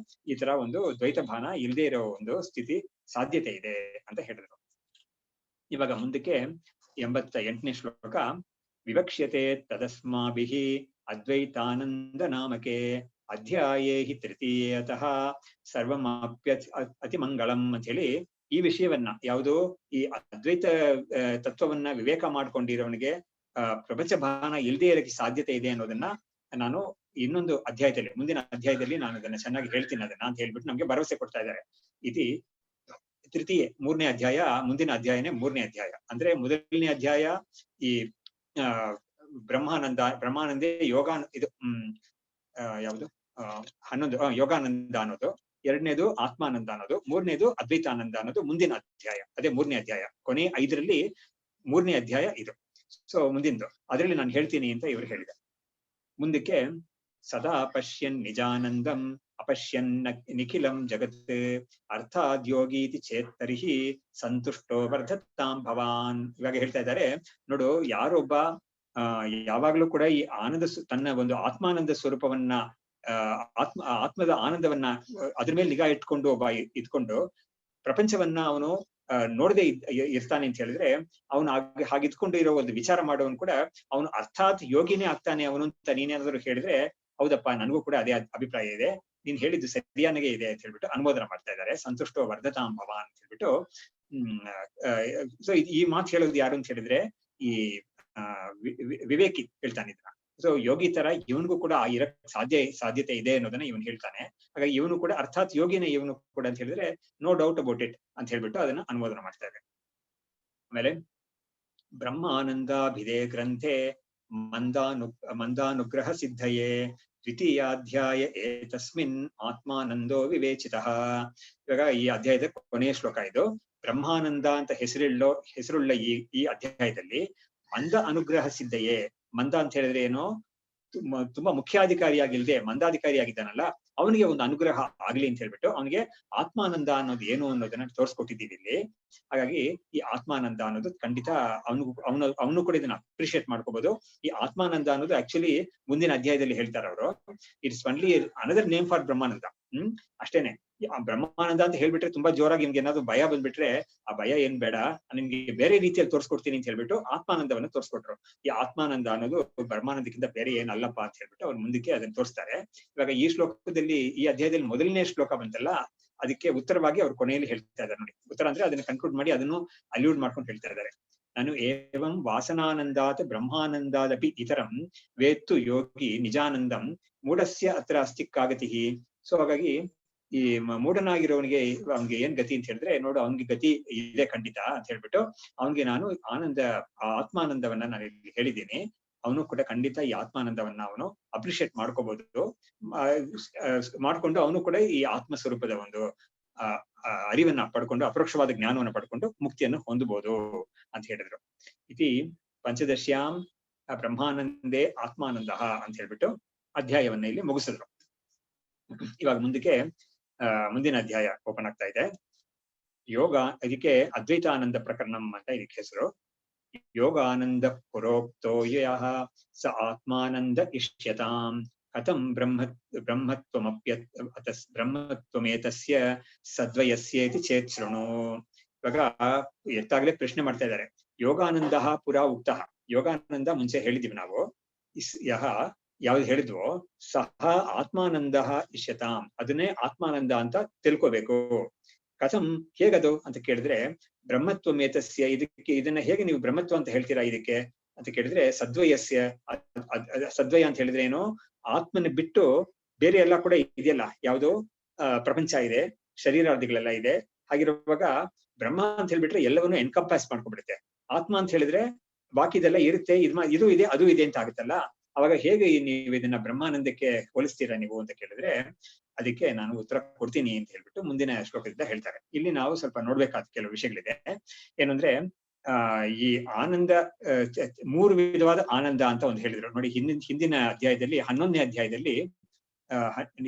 ಈ ತರ ಒಂದು ದ್ವೈತ ಭಾನ ಇಲ್ಲದೆ ಇರೋ ಒಂದು ಸ್ಥಿತಿ ಸಾಧ್ಯತೆ ಇದೆ ಅಂತ ಹೇಳಿದ್ರು. ಇವಾಗ ಮುಂದಕ್ಕೆ 88ನೇ ಶ್ಲೋಕ. ವಿವಕ್ಷ್ಯತೆ ತದಸ್ಮಾಭಿಃ ಅದ್ವೈತಾನಂದ ನಾಮಕೆ ಅಧ್ಯಾಯೇ ಹಿ ತೃತೀಯತಃ ಸರ್ವಮಾಪ್ಯ ಅತಿಮಂಗಳಂ ಅಂತ ಹೇಳಿ ಈ ವಿಷಯವನ್ನ, ಯಾವುದು ಈ ಅದ್ವೈತ ತತ್ವವನ್ನ ವಿವೇಕ ಮಾಡ್ಕೊಂಡಿರೋನಿಗೆ ಪ್ರಪಂಚ ಭಾನ ಇಲ್ಲದೆ ಇರಕ್ಕೆ ಸಾಧ್ಯತೆ ಇದೆ ಅನ್ನೋದನ್ನ ನಾನು ಇನ್ನೊಂದು ಅಧ್ಯಾಯದಲ್ಲಿ, ಮುಂದಿನ ಅಧ್ಯಾಯದಲ್ಲಿ ನಾನು ಅದನ್ನ ಚೆನ್ನಾಗಿ ಹೇಳ್ತೀನಿ ಅದನ್ನ ಅಂತ ಹೇಳ್ಬಿಟ್ಟು ನಮ್ಗೆ ಭರವಸೆ ಕೊಡ್ತಾ ಇದ್ದಾರೆ. ಇದು ತೃತೀಯ 3ನೇ ಅಧ್ಯಾಯ, ಮುಂದಿನ ಅಧ್ಯಾಯನೇ 3ನೇ ಅಧ್ಯಾಯ. ಅಂದ್ರೆ ಮೊದಲನೇ ಅಧ್ಯಾಯ ಈ ಬ್ರಹ್ಮಾನಂದೇ ಇದು ಯಾವುದು 11 ಯೋಗಾನಂದ ಅನ್ನೋದು, 2ನೇದು ಆತ್ಮಾನಂದ ಅನ್ನೋದು, 3ನೇದು ಅದ್ವೈತಾನಂದ ಅನ್ನೋದು ಮುಂದಿನ ಅಧ್ಯಾಯ. ಅದೇ 3ನೇ ಅಧ್ಯಾಯ, ಕೊನೆ 5ರಲ್ಲಿ 3ನೇ ಅಧ್ಯಾಯ ಇದು. ಸೊ ಮುಂದಿಂದು ಅದರಲ್ಲಿ ನಾನು ಹೇಳ್ತೀನಿ ಅಂತ ಇವರು ಹೇಳಿದ. ಮುಂದಕ್ಕೆ ಸದಾ ಪಶ್ಯನ್ ನಿಜಾನಂದಂ ಅಪಶ್ಯನ್ ನಿಖಿಲಂ ಜಗತ್ ಅರ್ಥಾದ್ಯೋಗೀತಿ ಚೇತ್ತರಿಹಿ ಸಂತುಷ್ಟೋ ವರ್ಧತಾಂ ಭವಾನ್. ಇವಾಗ ಹೇಳ್ತಾ ಇದ್ದಾರೆ, ನೋಡು, ಯಾರೊಬ್ಬ ಯಾವಾಗ್ಲೂ ಕೂಡ ಈ ತನ್ನ ಒಂದು ಆತ್ಮಾನಂದ ಸ್ವರೂಪವನ್ನ, ಆತ್ಮದ ಆನಂದವನ್ನ ಅದ್ರ ಮೇಲೆ ನಿಗಾ ಇಟ್ಕೊಂಡು ಪ್ರಪಂಚವನ್ನ ಅವನು ನೋಡದೆ ಇರ್ತಾನೆ ಅಂತ ಹೇಳಿದ್ರೆ, ಅವನು ಹಾಗಿದ್ಕೊಂಡು ಇರೋ ಒಂದು ವಿಚಾರ ಮಾಡೋವನು ಕೂಡ ಅವನು ಅರ್ಥಾತ್ ಯೋಗಿನೇ ಆಗ್ತಾನೆ ಅವನು ಅಂತ ನೀನೇನಾದ್ರು ಹೇಳಿದ್ರೆ, ಹೌದಪ್ಪ ನನಗೂ ಕೂಡ ಅದೇ ಅಭಿಪ್ರಾಯ ಇದೆ, ನೀನ್ ಹೇಳಿದ್ದು ಸರಿಯಾನಗೆ ಇದೆ ಅಂತ ಹೇಳ್ಬಿಟ್ಟು ಅನುಮೋದನೆ ಮಾಡ್ತಾ ಇದ್ದಾರೆ. ಸಂತುಷ್ಟೋ ವರ್ಧತಾಂ ಭವಾನ್ ಅಂತ ಹೇಳ್ಬಿಟ್ಟು. ಸೊ ಈ ಮಾತು ಹೇಳೋದು ಯಾರು ಅಂತ ಹೇಳಿದ್ರೆ ಈ ವಿವೇಕಿ ಹೇಳ್ತಾನಿದ್ರ. ಸೊ ಯೋಗಿ ತರ ಇವನಿಗೂ ಕೂಡ ಇರಕ್ ಸಾಧ್ಯತೆ ಇದೆ ಅನ್ನೋದನ್ನ ಇವನು ಹೇಳ್ತಾನೆ. ಹಾಗಾಗಿ ಇವನು ಕೂಡ ಅರ್ಥಾತ್ ಯೋಗಿನೇ ಇವನು ಕೂಡ ಅಂತ ಹೇಳಿದ್ರೆ ನೋ ಡೌಟ್ ಅಬೌಟ್ ಇಟ್ ಅಂತ ಹೇಳ್ಬಿಟ್ಟು ಅದನ್ನ ಅನುಮೋದನೆ ಮಾಡ್ತಾ ಇದ್ದಾರೆ. ಆಮೇಲೆ ಬ್ರಹ್ಮಾನಂದಾಭಿಧೇ ಗ್ರಂಥೆ ಮಂದಾನುಗ್ರಹ ಸಿದ್ಧಯೇ ದ್ವಿತೀಯಾಧ್ಯಾಯ ಏತಸ್ಮಿನ್ ಆತ್ಮಾನಂದೋ ವಿವೇಚಿತಃ. ಇವಾಗ ಈ ಅಧ್ಯಾಯದ ಕೊನೆಯ ಶ್ಲೋಕ ಇದು. ಬ್ರಹ್ಮಾನಂದ ಅಂತ ಹೆಸರುಳ್ಳ ಈ ಅಧ್ಯಾಯದಲ್ಲಿ ಮಂದ ಅನುಗ್ರಹ ಸಿದ್ಧಯೇ. ಮಂದ ಅಂತ ಹೇಳಿದ್ರೆ ಏನು, ತುಂಬಾ ಮುಖ್ಯಾಧಿಕಾರಿಯಾಗಿಲ್ದೆ ಮಂದಾಧಿಕಾರಿಯಾಗಿದ್ದಾನಲ್ಲ, ಅವನಿಗೆ ಒಂದು ಅನುಗ್ರಹ ಆಗ್ಲಿ ಅಂತ ಹೇಳ್ಬಿಟ್ಟು ಅವನಿಗೆ ಆತ್ಮಾನಂದ ಅನ್ನೋದು ಏನು ಅನ್ನೋದನ್ನ ತೋರಿಸ್ಕೊಟ್ಟಿದ್ದೀವಿ ಇಲ್ಲಿ. ಹಾಗಾಗಿ ಈ ಆತ್ಮಾನಂದ ಅನ್ನೋದು ಖಂಡಿತ ಅವನು ಕೂಡ ಇದನ್ನ ಅಪ್ರಿಶಿಯೇಟ್ ಮಾಡ್ಕೋಬಹುದು. ಈ ಆತ್ಮಾನಂದ ಅನ್ನೋದು ಆಕ್ಚುಲಿ ಮುಂದಿನ ಅಧ್ಯಾಯದಲ್ಲಿ ಹೇಳ್ತಾರೆ ಅವರು, it's only another name for Brahmananda. ಅಷ್ಟೇನೆ. ಬ್ರಹ್ಮಾನಂದ ಅಂತ ಹೇಳ್ಬಿಟ್ರೆ ತುಂಬಾ ಜೋರಾಗಿ ನಿಮ್ಗೆ ಏನಾದ್ರು ಭಯ ಬಂದ್ಬಿಟ್ರೆ, ಆ ಭಯ ಏನ್ ಬೇಡ, ನಿಮ್ಗೆ ಬೇರೆ ರೀತಿಯಲ್ಲಿ ತೋರಿಸ್ಕೊಡ್ತೀನಿ ಅಂತ ಹೇಳ್ಬಿಟ್ಟು ಆತ್ಮಾನಂದವನ್ನ ತೋರಿಸ್ಕೊಟ್ರು. ಈ ಆತ್ಮಾನಂದ ಅನ್ನೋದು ಬ್ರಹ್ಮಾನಂದಕ್ಕಿಂತ ಬೇರೆ ಏನಲ್ಲಪ್ಪ ಅಂತ ಹೇಳ್ಬಿಟ್ಟು ಅವ್ರು ಮುಂದಕ್ಕೆ ಅದನ್ನ ತೋರಿಸ್ತಾರೆ. ಇವಾಗ ಈ ಶ್ಲೋಕದಲ್ಲಿ, ಈ ಅಧ್ಯಾಯದಲ್ಲಿ ಮೊದಲನೇ ಶ್ಲೋಕ ಬಂತಲ್ಲ, ಅದಕ್ಕೆ ಉತ್ತರವಾಗಿ ಅವ್ರು ಕೊನೆಯಲ್ಲಿ ಹೇಳ್ತಾ ಇದ್ದಾರೆ ನೋಡಿ. ಉತ್ತರ ಅಂದ್ರೆ ಅದನ್ನ ಕನ್ಕ್ಲೂಡ್ ಮಾಡಿ ಅದನ್ನು ಅಲ್ಯೂಡ್ ಮಾಡ್ಕೊಂಡು ಹೇಳ್ತಾ ಇದ್ದಾರೆ. ನಾನು ಏವಂ ವಾಸನಾನಂದಾತ್ ಬ್ರಹ್ಮಾನಂದಾದಪಿ ಇತರಂ ವೇತ್ತು ಯೋಗಿ ನಿಜಾನಂದಂ ಮೂಢಸ್ಯ ಅತ್ರ ಅಸ್ತಿಕ್ಕಾಗತಿ. ಸೊ ಹಾಗಾಗಿ ಈ ಮೂಢನಾಗಿರೋನಿಗೆ ಅವನಿಗೆ ಏನ್ ಗತಿ ಅಂತ ಹೇಳಿದ್ರೆ, ನೋಡು ಅವನಿಗೆ ಗತಿ ಇದೆ ಖಂಡಿತ ಅಂತ ಹೇಳ್ಬಿಟ್ಟು ಅವನಿಗೆ ನಾನು ಆತ್ಮಾನಂದವನ್ನ ನಾನು ಇಲ್ಲಿ ಹೇಳಿದ್ದೀನಿ. ಅವನು ಕೂಡ ಖಂಡಿತ ಈ ಆತ್ಮಾನಂದವನ್ನ ಅವನು ಅಪ್ರಿಶಿಯೇಟ್ ಮಾಡ್ಕೋಬಹುದು. ಮಾಡ್ಕೊಂಡು ಅವನು ಕೂಡ ಈ ಆತ್ಮ ಸ್ವರೂಪದ ಒಂದು ಅರಿವನ್ನ ಪಡ್ಕೊಂಡು, ಅಪರೋಕ್ಷವಾದ ಜ್ಞಾನವನ್ನು ಪಡ್ಕೊಂಡು ಮುಕ್ತಿಯನ್ನು ಹೊಂದಬಹುದು ಅಂತ ಹೇಳಿದ್ರು. ಇತಿ ಪಂಚದಶ್ಯಾಂ ಬ್ರಹ್ಮಾನಂದೇ ಆತ್ಮಾನಂದ ಅಂತ ಹೇಳ್ಬಿಟ್ಟು ಅಧ್ಯಾಯವನ್ನ ಇಲ್ಲಿ ಮುಗಿಸಿದ್ರು. ಇವಾಗ ಮುಂದಕ್ಕೆ ಮುಂದಿನ ಅಧ್ಯಾಯ ಓಪನ್ ಆಗ್ತಾ ಇದೆ. ಯೋಗ, ಇದಕ್ಕೆ ಅದ್ವೈತಾನಂದ ಪ್ರಕರಣಂ ಅಂತ ಇದಕ್ಕೆ ಹೆಸರು. ಯೋಗಾನಂದ ಪುರೋಕ್ತೋ ಯಃ ಸ ಆತ್ಮಾನಂದ ಇಷ್ಯತಾಂ ಕಥಂ ಬ್ರಹ್ಮತ್ವಮೇತಸ್ಯ ಸದ್ವಯಸ್ಯೇತಿ ಚೇತ್ ಶೃಣು. ಇವಾಗ ಎತ್ತಾಗ್ಲೇ ಪ್ರಶ್ನೆ ಮಾಡ್ತಾ ಇದ್ದಾರೆ. ಯೋಗಾನಂದ ಪುರಾ ಉಕ್ತಃ, ಯೋಗಾನಂದ ಮುಂಚೆ ಹೇಳಿದೀವಿ ನಾವು. ಯಾವ್ದು ಹೇಳಿದ್ವೋ ಸಹ ಆತ್ಮಾನಂದ ಇಷ್ಯತಾಂ, ಅದನ್ನೇ ಆತ್ಮಾನಂದ ಅಂತ ತಿಳ್ಕೋಬೇಕು. ಕಥಂ, ಹೇಗದು ಅಂತ ಕೇಳಿದ್ರೆ, ಬ್ರಹ್ಮತ್ವಮೇತಸ್ಯ, ಇದನ್ನ ಹೇಗೆ ನೀವು ಬ್ರಹ್ಮತ್ವ ಅಂತ ಹೇಳ್ತೀರಾ ಇದಕ್ಕೆ ಅಂತ ಕೇಳಿದ್ರೆ, ಸದ್ವಯಸ್ಯ, ಸದ್ವಯ ಅಂತ ಹೇಳಿದ್ರೆ ಏನು, ಆತ್ಮನ ಬಿಟ್ಟು ಬೇರೆ ಎಲ್ಲ ಕೂಡ ಇದೆಯಲ್ಲ, ಯಾವುದು ಪ್ರಪಂಚ ಇದೆ, ಶರೀರಾದಿಗಳೆಲ್ಲ ಇದೆ. ಹಾಗಿರುವಾಗ ಬ್ರಹ್ಮ ಅಂತ ಹೇಳ್ಬಿಟ್ರೆ ಎಲ್ಲವನ್ನೂ ಎನ್ಕಂಪಾಸ್ ಮಾಡ್ಕೊಂಡ್ಬಿಡುತ್ತೆ. ಆತ್ಮ ಅಂತ ಹೇಳಿದ್ರೆ ಬಾಕಿದೆಲ್ಲ ಇರುತ್ತೆ, ಇದು ಇದೆ ಅದು ಇದೆ ಅಂತ ಆಗುತ್ತಲ್ಲ. ಅವಾಗ ಹೇಗೆ ನೀವು ಇದನ್ನ ಬ್ರಹ್ಮಾನಂದಕ್ಕೆ ಹೋಲಿಸ್ತೀರಾ ನೀವು ಅಂತ ಕೇಳಿದ್ರೆ ಅದಕ್ಕೆ ನಾನು ಉತ್ತರ ಕೊಡ್ತೀನಿ ಅಂತ ಹೇಳ್ಬಿಟ್ಟು ಮುಂದಿನ ಶ್ಲೋಕದಿಂದ ಹೇಳ್ತಾರೆ. ಇಲ್ಲಿ ನಾವು ಸ್ವಲ್ಪ ನೋಡ್ಬೇಕಾದ ಕೆಲವು ವಿಷಯಗಳಿದೆ. ಏನಂದ್ರೆ ಈ ಆನಂದ ಮೂರು ವಿಧವಾದ ಆನಂದ ಅಂತ ಒಂದು ಹೇಳಿದ್ರು ನೋಡಿ. ಹಿಂದಿನ ಅಧ್ಯಾಯದಲ್ಲಿ 11ನೇ ಅಧ್ಯಾಯದಲ್ಲಿ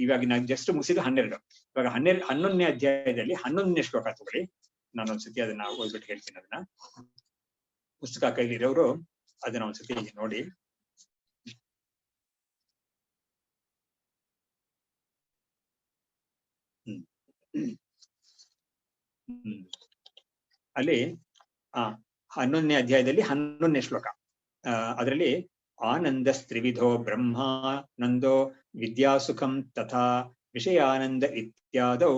ಇವಾಗ ನಾನು ಜಸ್ಟ್ ಮುಗಿಸಿದ್ದು 12. ಇವಾಗ 11ನೇ ಅಧ್ಯಾಯದಲ್ಲಿ 11ನೇ ಶ್ಲೋಕ ತಗೊಳ್ಳಿ. ನಾನೊಂದ್ಸತಿ ಅದನ್ನ ಓದ್ಬಿಟ್ಟು ಹೇಳ್ತೀನಿ. ಅದನ್ನ ಪುಸ್ತಕ ಕೈಲಿರೋರು ಅದನ್ನ ಒಂದ್ಸತಿ ನೋಡಿ. ಅಲ್ಲಿ 11ನೇ ಅಧ್ಯಾಯದಲ್ಲಿ 11ನೇ ಶ್ಲೋಕ. ಅದರಲ್ಲಿ ಆನಂದಸ್ತ್ರಿವಿಧೋ ಬ್ರಹ್ಮಾನಂದೋ ವಿದ್ಯಾಸುಖಂ ತಥಾ ವಿಷಯಾನಂದ ಇತ್ಯಾದೌ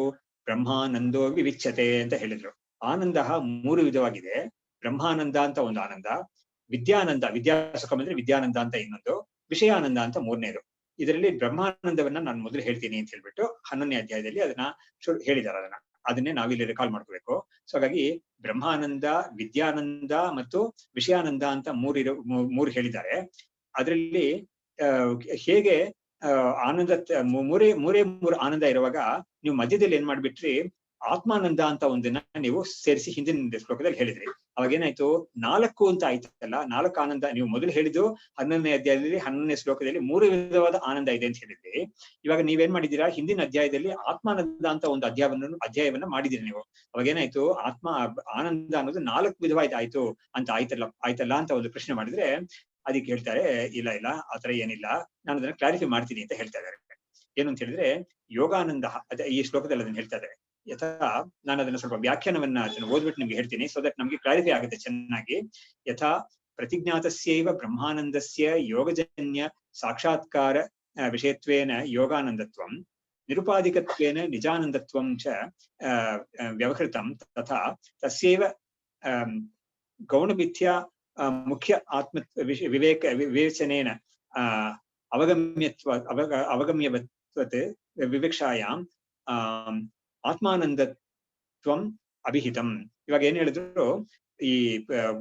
ಬ್ರಹ್ಮಾನಂದೋ ವಿವಿಚ್ಯತೆ ಅಂತ ಹೇಳಿದ್ರು. ಆನಂದ 3 ವಿಧವಾಗಿದೆ. ಬ್ರಹ್ಮಾನಂದ ಅಂತ ಒಂದು ಆನಂದ, ವಿದ್ಯಾನಂದ, ವಿದ್ಯಾಸುಖಂ ಅಂದ್ರೆ ವಿದ್ಯಾನಂದ ಅಂತ ಇನ್ನೊಂದು, ವಿಷಯಾನಂದ ಅಂತ 3ನೇದು. ಇದರಲ್ಲಿ ಬ್ರಹ್ಮಾನಂದವನ್ನ ನಾನು ಮೊದಲು ಹೇಳ್ತೀನಿ ಅಂತ ಹೇಳ್ಬಿಟ್ಟು 11ನೇ ಅಧ್ಯಾಯದಲ್ಲಿ ಅದನ್ನ ಹೇಳಿದ್ದಾರೆ. ಅದನ್ನೇ ನಾವಿಲ್ಲಿ ರಿಕಾಲ್ ಮಾಡ್ಕೋಬೇಕು. ಸೊ ಹಾಗಾಗಿ ಬ್ರಹ್ಮಾನಂದ, ವಿದ್ಯಾನಂದ ಮತ್ತು ವಿಷಯಾನಂದ ಅಂತ ಮೂರು ಹೇಳಿದ್ದಾರೆ. ಅದರಲ್ಲಿ ಹೇಗೆ ಆನಂದ ಮೂರೇ ಆನಂದ ಇರುವಾಗ ನೀವು ಮಧ್ಯದಲ್ಲಿ ಏನ್ ಮಾಡ್ಬಿಟ್ರಿ, ಆತ್ಮಾನಂದ ಅಂತ ಒಂದನ್ನ ನೀವು ಸೇರಿಸಿ ಹಿಂದಿನ ಶ್ಲೋಕದಲ್ಲಿ ಹೇಳಿದ್ರಿ. ಅವಾಗ ಏನಾಯ್ತು, 4 ಅಂತ ಆಯ್ತಲ್ಲ. 4 ಆನಂದ ನೀವು ಮೊದಲು ಹೇಳಿದ್ದು 11ನೇ ಅಧ್ಯಾಯದಲ್ಲಿ 11ನೇ ಶ್ಲೋಕದಲ್ಲಿ 3 ವಿಧವಾದ ಆನಂದ ಇದೆ ಅಂತ ಹೇಳಿದ್ರಿ. ಇವಾಗ ನೀವೇನ್ ಮಾಡಿದ್ದೀರಾ, ಹಿಂದಿನ ಅಧ್ಯಾಯದಲ್ಲಿ ಆತ್ಮಾನಂದ ಅಂತ ಒಂದು ಅಧ್ಯಾಯವನ್ನ ಮಾಡಿದಿರಿ ನೀವು. ಅವಾಗ ಏನಾಯ್ತು, ಆನಂದ ಅನ್ನೋದು 4 ವಿಧವಾಯ್ತು ಆಯ್ತಲ್ಲ ಅಂತ ಒಂದು ಪ್ರಶ್ನೆ ಮಾಡಿದ್ರೆ ಅದಕ್ಕೆ ಹೇಳ್ತಾರೆ, ಇಲ್ಲ ಆತರ ಏನಿಲ್ಲ, ನಾನು ಅದನ್ನ ಕ್ಲಾರಿಫೈ ಮಾಡ್ತೀನಿ ಅಂತ ಹೇಳ್ತಾ ಇದ್ದಾರೆ. ಏನು ಅಂತ ಹೇಳಿದ್ರೆ, ಯೋಗಾನಂದ ಈ ಶ್ಲೋಕದಲ್ಲಿ ಅದನ್ನ ಹೇಳ್ತಾ ಇದ್ದಾರೆ. ಯಥಾ ನಾನು ಅದನ್ನ ಸ್ವಲ್ಪ ವ್ಯಾಖ್ಯಾನವನ್ನ ಅದನ್ನ ಓದ್ಬಿಟ್ಟು ನಿಮ್ಗೆ ಹೇಳ್ತೀನಿ, ಸೊ ದಟ್ ನಮ್ಗೆ ಕ್ಲಾರಿಫೈ ಆಗುತ್ತೆ ಚೆನ್ನಾಗಿ. ಯಥಾ ಪ್ರತಿಜ್ಞಾತಸ್ಯೈವ ಬ್ರಹ್ಮಾನಂದಸ್ಯ ಯೋಗಜನ್ಯ ಸಾಕ್ಷಾತ್ಕಾರ ವಿಷಯತ್ವೇನ ಯೋಗಾನಂದತ್ವಂ ನಿರುಪಾಧಿಕತ್ವೇನ ನಿಜಾನಂದತ್ವಂ ಚ ವ್ಯವಹೃತಂ ತಥಾ ತಸ್ಯೈವ ಗೌಣಮಿಥ್ಯಾ ಮುಖ್ಯ ಆತ್ಮ ವಿವೇಚನೇನ ಅವಗಮ್ಯವತ್ವತ್ ವಿವಕ್ಷಾಯಾಂ ಆತ್ಮಾನಂದತ್ವಂ ಅಭಿಹಿತಂ. ಇವಾಗ ಏನ್ ಹೇಳಿದ್ರು, ಈ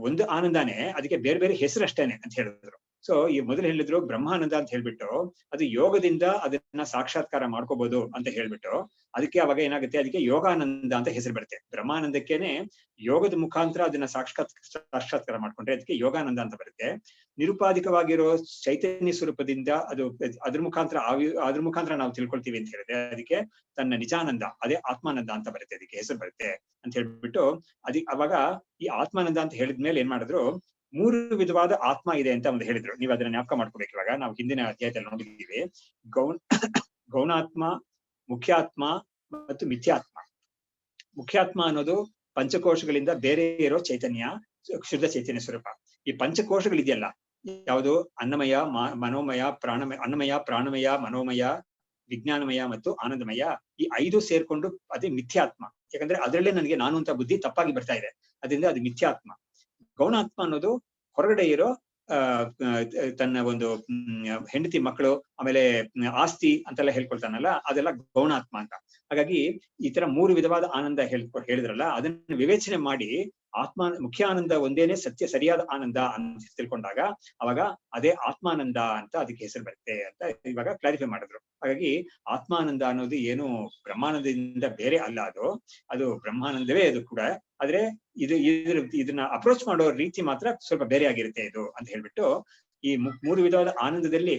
ಒಂದು ಆನಂದಾನೇ, ಅದಕ್ಕೆ ಬೇರೆ ಬೇರೆ ಹೆಸರು ಅಷ್ಟೇನೆ ಅಂತ ಹೇಳಿದ್ರು. ಸೊ ಈ ಮೊದಲು ಹೇಳಿದ್ರು ಬ್ರಹ್ಮಾನಂದ ಅಂತ ಹೇಳ್ಬಿಟ್ಟು ಅದು ಯೋಗದಿಂದ ಅದನ್ನ ಸಾಕ್ಷಾತ್ಕಾರ ಮಾಡ್ಕೋಬಹುದು ಅಂತ ಹೇಳ್ಬಿಟ್ಟು, ಅದಕ್ಕೆ ಅವಾಗ ಏನಾಗುತ್ತೆ, ಅದಕ್ಕೆ ಯೋಗಾನಂದ ಅಂತ ಹೆಸರು ಬರುತ್ತೆ. ಬ್ರಹ್ಮಾನಂದಕ್ಕೇನೆ ಯೋಗದ ಮುಖಾಂತರ ಅದನ್ನ ಸಾಕ್ಷಾತ್ಕಾರ ಮಾಡ್ಕೊಂಡ್ರೆ ಅದಕ್ಕೆ ಯೋಗಾನಂದ ಅಂತ ಬರುತ್ತೆ. ನಿರುಪಾಧಿಕವಾಗಿರೋ ಚೈತನ್ಯ ಸ್ವರೂಪದಿಂದ ಅದ್ರ ಮುಖಾಂತರ ನಾವು ತಿಳ್ಕೊಳ್ತೀವಿ ಅಂತ ಹೇಳಿದ್ರೆ ಅದಕ್ಕೆ ತನ್ನ ನಿಜಾನಂದ, ಅದೇ ಆತ್ಮಾನಂದ ಅಂತ ಬರುತ್ತೆ, ಅದಕ್ಕೆ ಹೆಸರು ಬರುತ್ತೆ ಅಂತ ಹೇಳ್ಬಿಟ್ಟು ಅವಾಗ ಈ ಆತ್ಮಾನಂದ ಅಂತ ಹೇಳಿದ್ಮೇಲೆ ಏನ್ ಮಾಡಿದ್ರು, 3 ವಿಧವಾದ ಆತ್ಮ ಇದೆ ಅಂತ ಒಂದು ಹೇಳಿದ್ರು. ನೀವು ಅದನ್ನ ಜ್ಞಾಪಕ ಮಾಡ್ಕೋಬೇಕು. ಇವಾಗ ನಾವು ಹಿಂದಿನ ಅಧ್ಯಾಯದಲ್ಲಿ ನೋಡಿದ್ದೀವಿ, ಗೌಣಾತ್ಮ, ಮುಖ್ಯಾತ್ಮ ಮತ್ತು ಮಿಥ್ಯಾತ್ಮ. ಮುಖ್ಯಾತ್ಮ ಅನ್ನೋದು ಪಂಚಕೋಶಗಳಿಂದ ಬೇರೆ ಇರೋ ಚೈತನ್ಯ, ಶುದ್ಧ ಚೈತನ್ಯ ಸ್ವರೂಪ. ಈ ಪಂಚಕೋಶಗಳಿದೆಯಲ್ಲ, ಯಾವುದು ಅನ್ನಮಯ, ಮನೋಮಯ, ಅನ್ನಮಯ, ಪ್ರಾಣಮಯ, ಮನೋಮಯ, ವಿಜ್ಞಾನಮಯ ಮತ್ತು ಆನಂದಮಯ, ಈ 5 ಸೇರ್ಕೊಂಡು ಅದೇ ಮಿಥ್ಯಾತ್ಮ. ಯಾಕಂದ್ರೆ ಅದರಲ್ಲೇ ನನಗೆ ನಾನು ಅಂತ ಬುದ್ಧಿ ತಪ್ಪಾಗಿ ಬರ್ತಾ ಇದೆ, ಅದರಿಂದ ಅದು ಮಿಥ್ಯಾತ್ಮ. ಗೌಣಾತ್ಮ ಅನ್ನೋದು ಹೊರಗಡೆ ಇರೋ ತನ್ನ ಒಂದು ಹೆಂಡತಿ, ಮಕ್ಕಳು, ಆಮೇಲೆ ಆಸ್ತಿ ಅಂತೆಲ್ಲ ಹೇಳ್ಕೊಳ್ತಾನಲ್ಲ, ಅದೆಲ್ಲ ಗೌಣಾತ್ಮ ಅಂತ. ಹಾಗಾಗಿ ಈ ತರ 3 ವಿಧವಾದ ಆನಂದ ಹೇಳಿದ್ರಲ್ಲ, ಅದನ್ನ ವಿವೇಚನೆ ಮಾಡಿ ಮುಖ್ಯ ಆನಂದ ಒಂದೇನೆ ಸತ್ಯ ಸರಿಯಾದ ಆನಂದ ಅಂತ ತಿಳ್ಕೊಂಡಾಗ ಅವಾಗ ಅದೇ ಆತ್ಮಾನಂದ ಅಂತ ಅದಕ್ಕೆ ಹೆಸರು ಬರುತ್ತೆ ಅಂತ ಇವಾಗ ಕ್ಲಾರಿಫೈ ಮಾಡಿದ್ರು. ಹಾಗಾಗಿ ಆತ್ಮಾನಂದ ಅನ್ನೋದು ಏನು ಬ್ರಹ್ಮಾನಂದದಿಂದ ಬೇರೆ ಅಲ್ಲ, ಅದು ಬ್ರಹ್ಮಾನಂದವೇ ಅದು ಕೂಡ. ಆದ್ರೆ ಇದನ್ನ ಅಪ್ರೋಚ್ ಮಾಡೋ ರೀತಿ ಮಾತ್ರ ಸ್ವಲ್ಪ ಬೇರೆ ಆಗಿರುತ್ತೆ ಇದು ಅಂತ ಹೇಳ್ಬಿಟ್ಟು, ಈ 3 ವಿಧವಾದ ಆನಂದದಲ್ಲಿ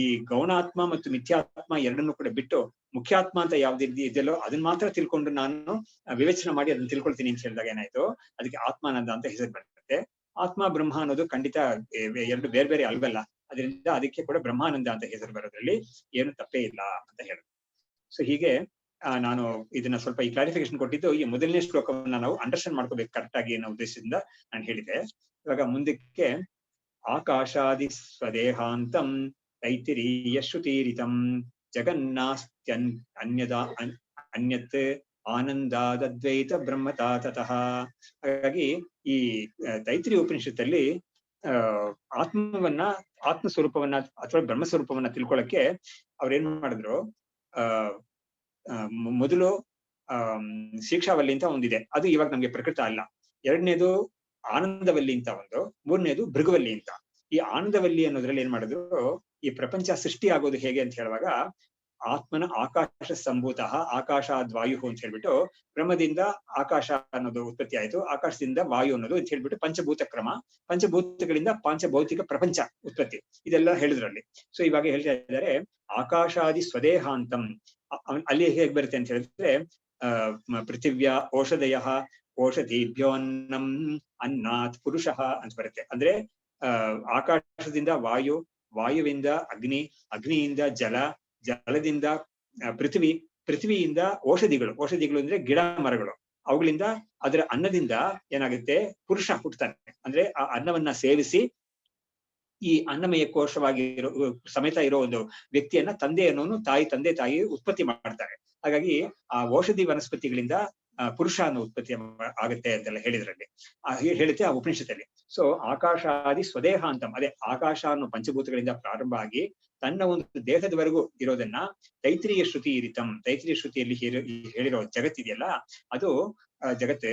ಈ ಗೌಣಾತ್ಮ ಮತ್ತು ಮಿಥ್ಯಾತ್ಮ ಎರಡನ್ನೂ ಕೂಡ ಬಿಟ್ಟು ಮುಖ್ಯಾತ್ಮ ಅಂತ ಯಾವ್ದು ಇದೆಯಲ್ಲೋ ಅದನ್ನ ಮಾತ್ರ ತಿಳ್ಕೊಂಡು ನಾನು ವಿವೇಚನೆ ಮಾಡಿ ಅದನ್ನ ತಿಳ್ಕೊಳ್ತೀನಿ ಅಂತ ಹೇಳಿದಾಗ ಏನಾಯ್ತು, ಅದಕ್ಕೆ ಆತ್ಮಾನಂದ ಅಂತ ಹೆಸರು ಬರುತ್ತೆ. ಆತ್ಮ ಬ್ರಹ್ಮ ಅನ್ನೋದು ಖಂಡಿತ 2 ಬೇರೆ ಬೇರೆ ಅಲ್ವಲ್ಲ, ಅದರಿಂದ ಅದಕ್ಕೆ ಕೂಡ ಬ್ರಹ್ಮಾನಂದ ಅಂತ ಹೆಸರು ಬರೋದ್ರಲ್ಲಿ ಏನು ತಪ್ಪೇ ಇಲ್ಲ ಅಂತ ಹೇಳಿದ್ರು. ಸೊ ಹೀಗೆ ನಾನು ಇದನ್ನ ಸ್ವಲ್ಪ ಈ ಕ್ಲಾರಿಫಿಕೇಶನ್ ಕೊಟ್ಟಿದ್ದು ಈ ಮೊದಲನೇ ಶ್ಲೋಕವನ್ನ ನಾವು ಅಂಡರ್ಸ್ಟ್ಯಾಂಡ್ ಮಾಡ್ಕೋಬೇಕು ಕರೆಕ್ಟ್ ಆಗಿ ಅನ್ನೋ ಉದ್ದೇಶದಿಂದ ನಾನು ಹೇಳಿದೆ. ಇವಾಗ ಮುಂದಕ್ಕೆ ಆಕಾಶಾದಿ ಸ್ವದೇಹಾಂತಂ ತೈತಿರೀಯ ಶ್ರುತೀರಿತಂ ಅನ್ಯತ್ ಆನಂದಾದ್ವೈತ ಬ್ರಹ್ಮತಾ ತತಃ. ಹಾಗಾಗಿ ಈ ತೈತ್ರಿಯ ಉಪನಿಷತ್ತಲ್ಲಿ ಆತ್ಮ ಸ್ವರೂಪವನ್ನ ಅಥವಾ ಬ್ರಹ್ಮ ಸ್ವರೂಪವನ್ನ ತಿಳ್ಕೊಳಕ್ಕೆ ಅವ್ರೇನ್ ಮಾಡಿದ್ರು, ಮೊದಲು ಶಿಕ್ಷಾವಲ್ಲಿ ಅಂತ ಒಂದಿದೆ, ಅದು ಇವಾಗ ನಮ್ಗೆ ಪ್ರಕೃತ ಅಲ್ಲ. ಎರಡನೇದು ಆನಂದವಲ್ಲಿ ಅಂತ ಒಂದು, ಮೂರನೇದು ಭೃಗುವಲ್ಲಿ ಅಂತ. ಈ ಆನಂದವಲ್ಲಿ ಅನ್ನೋದ್ರಲ್ಲಿ ಏನ್ ಮಾಡಿದ್ರು, ಈ ಪ್ರಪಂಚ ಸೃಷ್ಟಿ ಆಗೋದು ಹೇಗೆ ಅಂತ ಹೇಳುವಾಗ ಆತ್ಮನ ಆಕಾಶ ಸಂಭೂತ ಆಕಾಶಾದ್ವಾಯು ಅಂತ ಹೇಳ್ಬಿಟ್ಟು ಬ್ರಹ್ಮದಿಂದ ಆಕಾಶ ಅನ್ನೋದು ಉತ್ಪತ್ತಿ ಆಯ್ತು, ಆಕಾಶದಿಂದ ವಾಯು ಅನ್ನೋದು ಅಂತ ಹೇಳ್ಬಿಟ್ಟು ಪಂಚಭೂತ ಕ್ರಮ, ಪಂಚಭೂತಗಳಿಂದ ಪಂಚಭೌತಿಕ ಪ್ರಪಂಚ ಉತ್ಪತ್ತಿ, ಇದೆಲ್ಲ ಹೇಳಿದ್ರಲ್ಲಿ. ಸೊ ಇವಾಗ ಹೇಳ್ತಾ ಇದ್ದಾರೆ ಆಕಾಶಾದಿ ಸ್ವದೇಹಾಂತಂ. ಅಲ್ಲಿ ಹೇಗ್ ಬರುತ್ತೆ ಅಂತ ಹೇಳಿದ್ರೆ ಪೃಥಿವ್ಯ ಓಷಧಯ ಓಷಧಿಭ್ಯೋನ್ನಂ ಅನ್ನಾತ್ ಪುರುಷಃ ಅಂತ ಬರುತ್ತೆ. ಅಂದ್ರೆ ಆಕಾಶದಿಂದ ವಾಯು, ವಾಯುವಿಂದ ಅಗ್ನಿ, ಅಗ್ನಿಯಿಂದ ಜಲ, ಜಲದಿಂದ ಪೃಥ್ವಿ, ಪೃಥ್ವಿಯಿಂದ ಔಷಧಿಗಳು, ಔಷಧಿಗಳು ಅಂದ್ರೆ ಗಿಡ ಮರಗಳು, ಅವುಗಳಿಂದ ಅದರ ಅನ್ನದಿಂದ ಏನಾಗುತ್ತೆ ಪುರುಷ ಹುಟ್ಟುತ್ತಾನೆ. ಅಂದ್ರೆ ಆ ಅನ್ನವನ್ನ ಸೇವಿಸಿ ಈ ಅನ್ನಮಯ ಕೋಶವಾಗಿರೋ ಸಮೇತ ಇರೋ ಒಂದು ವ್ಯಕ್ತಿಯನ್ನ ತಂದೆ ಅನ್ನೋನು ತಂದೆ ತಾಯಿ ಉತ್ಪತ್ತಿ ಮಾಡ್ತಾರೆ. ಹಾಗಾಗಿ ಆ ಔಷಧಿ ವನಸ್ಪತಿಗಳಿಂದ ಪುರುಷ ಅನ್ನೋ ಉತ್ಪತ್ತಿ ಆಗುತ್ತೆ ಅಂತೆಲ್ಲ ಹೇಳಿದ್ರಲ್ಲಿ ಹೇಳುತ್ತೆ ಆ ಉಪನಿಷತ್ತಲ್ಲಿ. ಸೊ ಆಕಾಶಾದಿ ಸ್ವದೇಹ ಅಂತ, ಅದೇ ಆಕಾಶ ಅನ್ನೋ ಪಂಚಭೂತಗಳಿಂದ ಪ್ರಾರಂಭ ಆಗಿ ತನ್ನ ಒಂದು ದೇಹದವರೆಗೂ ಇರೋದನ್ನ ತೈತ್ರಿಯ ಶ್ರುತಿ ಇರಿತಂ, ತೈತ್ರಿಯ ಶ್ರುತಿಯಲ್ಲಿ ಹೇಳಿರೋ ಜಗತ್ತಿದೆಯಲ್ಲ, ಅದು ಜಗತ್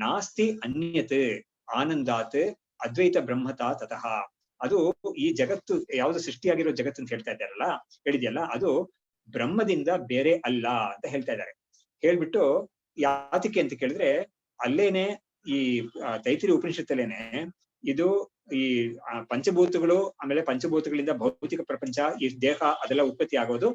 ನಾಸ್ತಿ ಅನ್ಯತ್ ಆನಂದಾತ್ ಅದ್ವೈತ ಬ್ರಹ್ಮತಾ ತತಃ. ಅದು ಈ ಜಗತ್ತು ಯಾವ್ದು ಸೃಷ್ಟಿಯಾಗಿರೋ ಜಗತ್ತು ಅಂತ ಹೇಳ್ತಾ ಇದ್ದಾರಲ್ಲ, ಹೇಳಿದ್ಯಲ್ಲ, ಅದು ಬ್ರಹ್ಮದಿಂದ ಬೇರೆ ಅಲ್ಲ ಅಂತ ಹೇಳ್ತಾ ಇದ್ದಾರೆ. ಹೇಳ್ಬಿಟ್ಟು ಯಾತಕ್ಕೆ ಅಂತ ಕೇಳಿದ್ರೆ ಅಲ್ಲೇನೆ ಈ ತೈತ್ರಿ ಉಪನಿಷತ್ತಲ್ಲೇನೆ ಇದು ಈ ಪಂಚಭೂತಗಳು, ಆಮೇಲೆ ಪಂಚಭೂತಗಳಿಂದ ಭೌತಿಕ ಪ್ರಪಂಚ, ಈ ದೇಹ ಅದೆಲ್ಲ ಉತ್ಪತ್ತಿ ಆಗೋದು